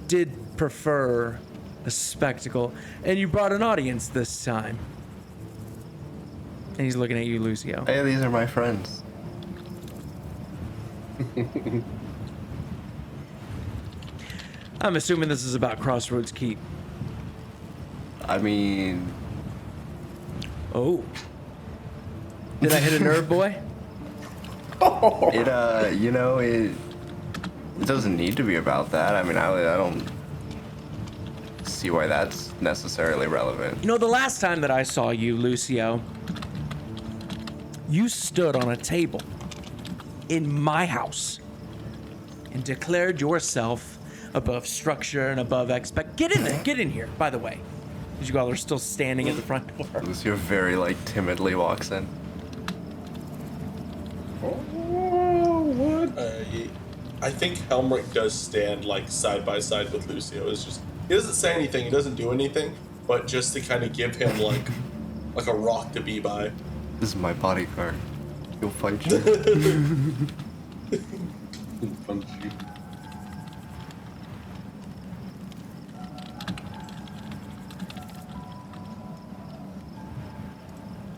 did prefer a spectacle, and you brought an audience this time. And he's looking at you, Lucio. Hey, these are my friends. I'm assuming this is about Crossroads Keep. I mean, Oh. Did I hit a nerve, boy? it doesn't need to be about that. I mean, I don't see why that's necessarily relevant. You know, the last time that I saw you, Lucio, you stood on a table in my house and declared yourself above structure and above Get in there. Get in here, by the way. As you all are still standing at the front door. Lucio very, like, timidly walks in. I think Helmirk does stand like side by side with Lucio. It's just he doesn't say anything, he doesn't do anything, but just to kind of give him like a rock to be by. This is my bodyguard. He'll fight you. Punch you.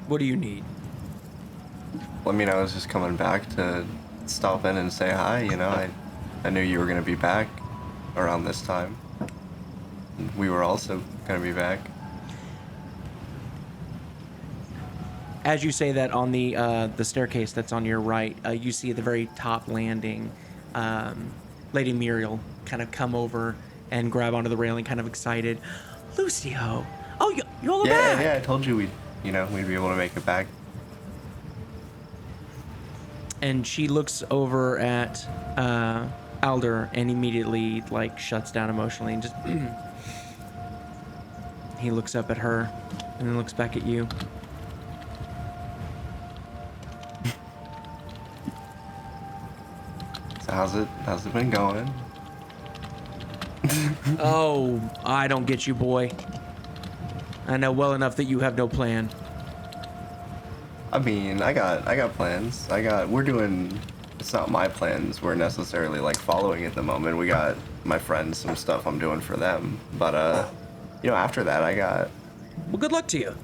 What do you need? I mean, I was just coming back to stop in and say hi, you know. I knew you were going to be back around this time. We were also going to be back. As you say that, on the staircase that's on your right, you see at the very top landing, Lady Muriel kind of come over and grab onto the railing, kind of excited. Lucio! Oh, you're back! Yeah, I told you we'd be able to make it back. And she looks over at Alder and immediately like shuts down emotionally and just he looks up at her and then looks back at you. So how's it been going? Oh, I don't get you, boy. I know well enough that you have no plan. I mean, I got plans. We're doing, it's not my plans we're necessarily like following at the moment. We got my friends, some stuff I'm doing for them. But after that I got. Well, good luck to you.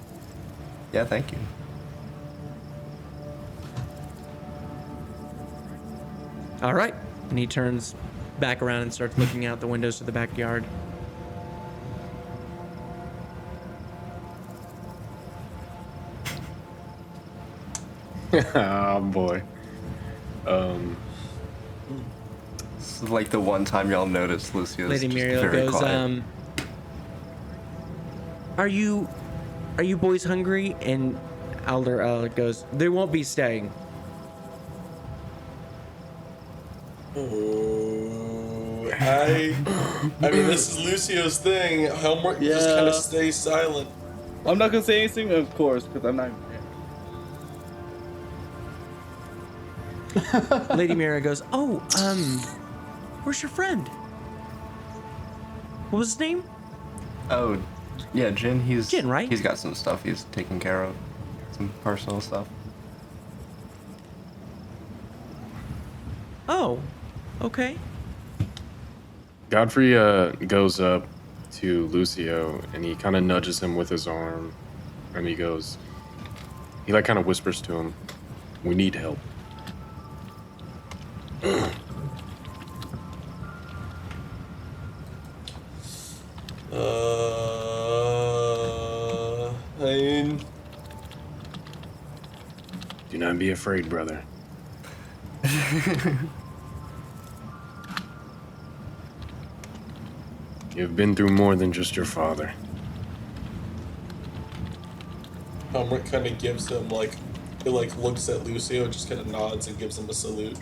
Yeah, thank you. All right. And he turns back around and starts looking out the windows to the backyard. Oh boy. This is like the one time y'all noticed Lucio's Lady just Muriel very goes, quiet. Are you boys hungry? And Alder goes, they won't be staying. Oh, I mean, this is Lucio's thing. Helmirk just kind Yeah. of stays silent. I'm not gonna say anything, of course, because I'm not. Lady Mira goes, oh, where's your friend? What was his name? Oh, yeah, Jin. Jin, right? He's got some stuff he's taking care of, some personal stuff. Oh, okay. Godfrey goes up to Lucio and he kind of nudges him with his arm, and he like kind of whispers to him, "We need help." I mean, Do not be afraid, brother. You've been through more than just your father. Helmirk kind of gives him he looks at Lucio, just kind of nods and gives him a salute.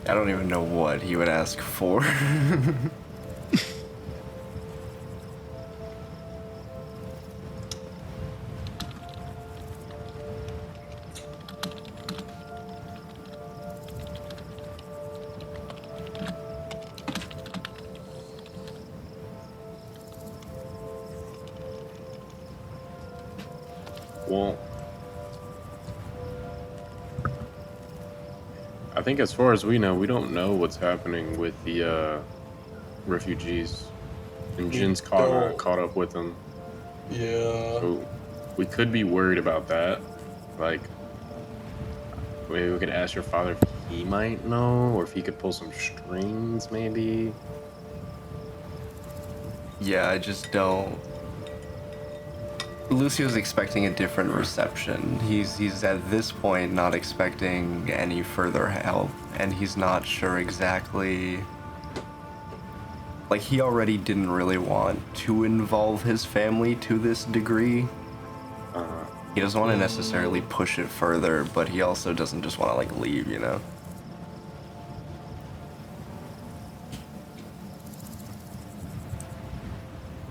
I don't even know what he would ask for. Well, I think as far as we know, we don't know what's happening with the refugees. And Jin's caught up with them. Yeah. So we could be worried about that. Like, maybe we could ask your father he might know, or if he could pull some strings, maybe. Yeah, I just don't. Lucio's expecting a different reception. He's at this point not expecting any further help, and he's not sure exactly. Like, he already didn't really want to involve his family to this degree. He doesn't want to necessarily push it further, but he also doesn't just want to, like, leave, you know?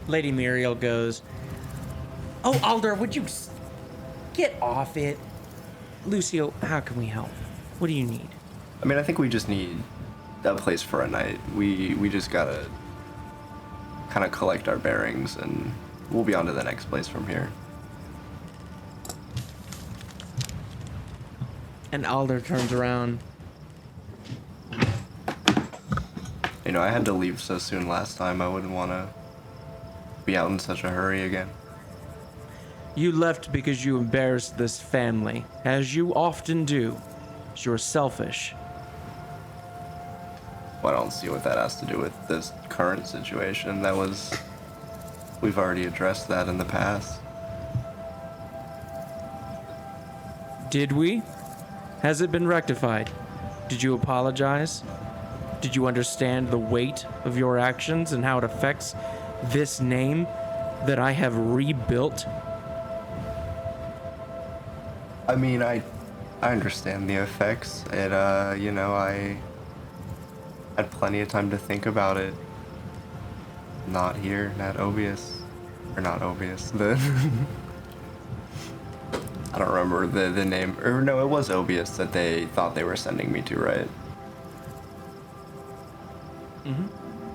Lady Muriel goes, "Oh, Alder, would you get off it? Lucio, how can we help? What do you need?" I mean, I think we just need a place for a night. We just gotta kind of collect our bearings, and we'll be on to the next place from here. And Alder turns around. You know, I had to leave so soon last time. I wouldn't want to be out in such a hurry again. You left because you embarrassed this family, as you often do. You're selfish. Well, I don't see what that has to do with this current situation. We've already addressed that in the past. Did we? Has it been rectified? Did you apologize? Did you understand the weight of your actions and how it affects this name that I have rebuilt? I mean, I understand the effects. You know, I had plenty of time to think about it. Not here, not obvious. Or not obvious. I don't remember the name. Or no, it was obvious that they thought they were sending me to, right?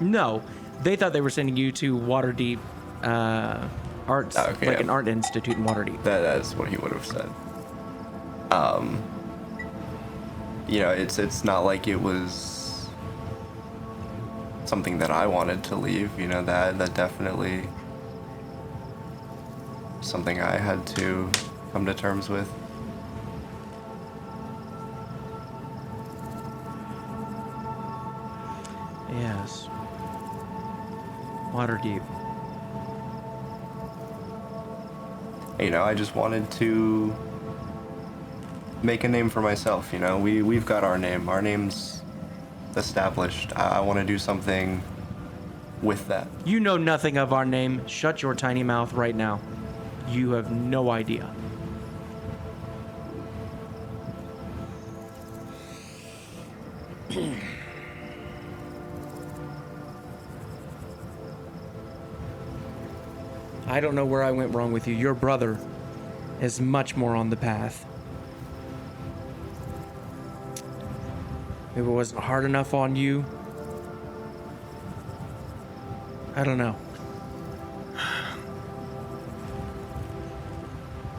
No, they thought they were sending you to Waterdeep Arts, Okay, like yeah. an art institute in Waterdeep. That's what he would have said. You know, it's not like it was something that I wanted to leave. You know, that definitely something I had to come to terms with. Yes. Waterdeep. You know, I just wanted to make a name for myself. You know, we've got our name. Our name's established. I want to do something with that. You know nothing of our name. Shut your tiny mouth right now. You have no idea. I don't know where I went wrong with you. Your brother is much more on the path. Maybe it wasn't hard enough on you. I don't know.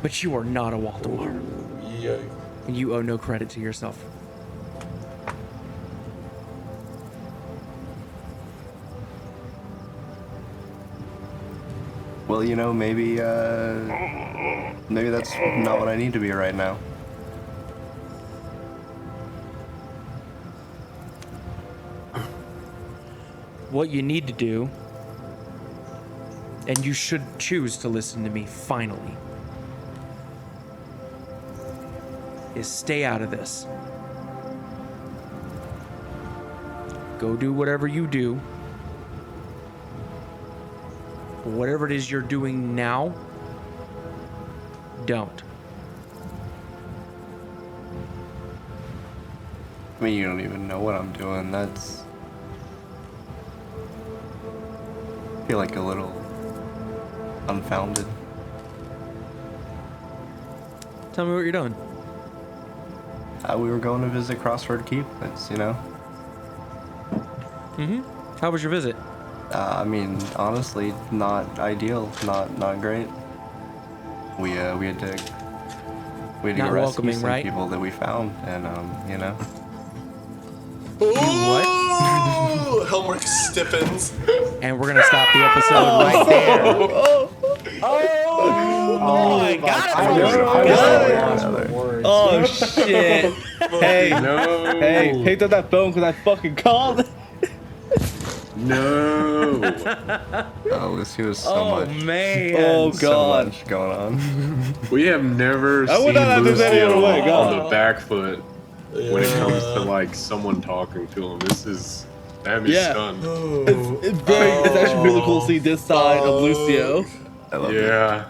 But you are not a Waldemar. Yeah. And you owe no credit to yourself. Well, you know, maybe that's not what I need to be right now. What you need to do, and you should choose to listen to me finally, is stay out of this. Go do whatever you do. But whatever it is you're doing now, don't. I mean, you don't even know what I'm doing. That's... I feel like a little unfounded. Tell me what you're doing. We were going to visit Crossroad Keep. It's, you know... How was your visit? I mean, honestly, not ideal. Not great. We had to Not go rescue welcoming, some right? people that we found, and you know... What? Oh, Helmirk stiffens. And we're gonna stop the episode right there. Oh my god! I It's was almost lost good. for words. Oh shit! Hey, No. hey, picked up that phone because I fucking called. No. Oh, Lucio was so Oh much. man. Oh, So God. much going on. We have never I would seen not have this any other Lucio way, God. on the back foot when it comes to Yeah. like someone talking to him. This is that had me Yeah. stunned. It's actually really cool to see this side of Lucio. I love it. Yeah.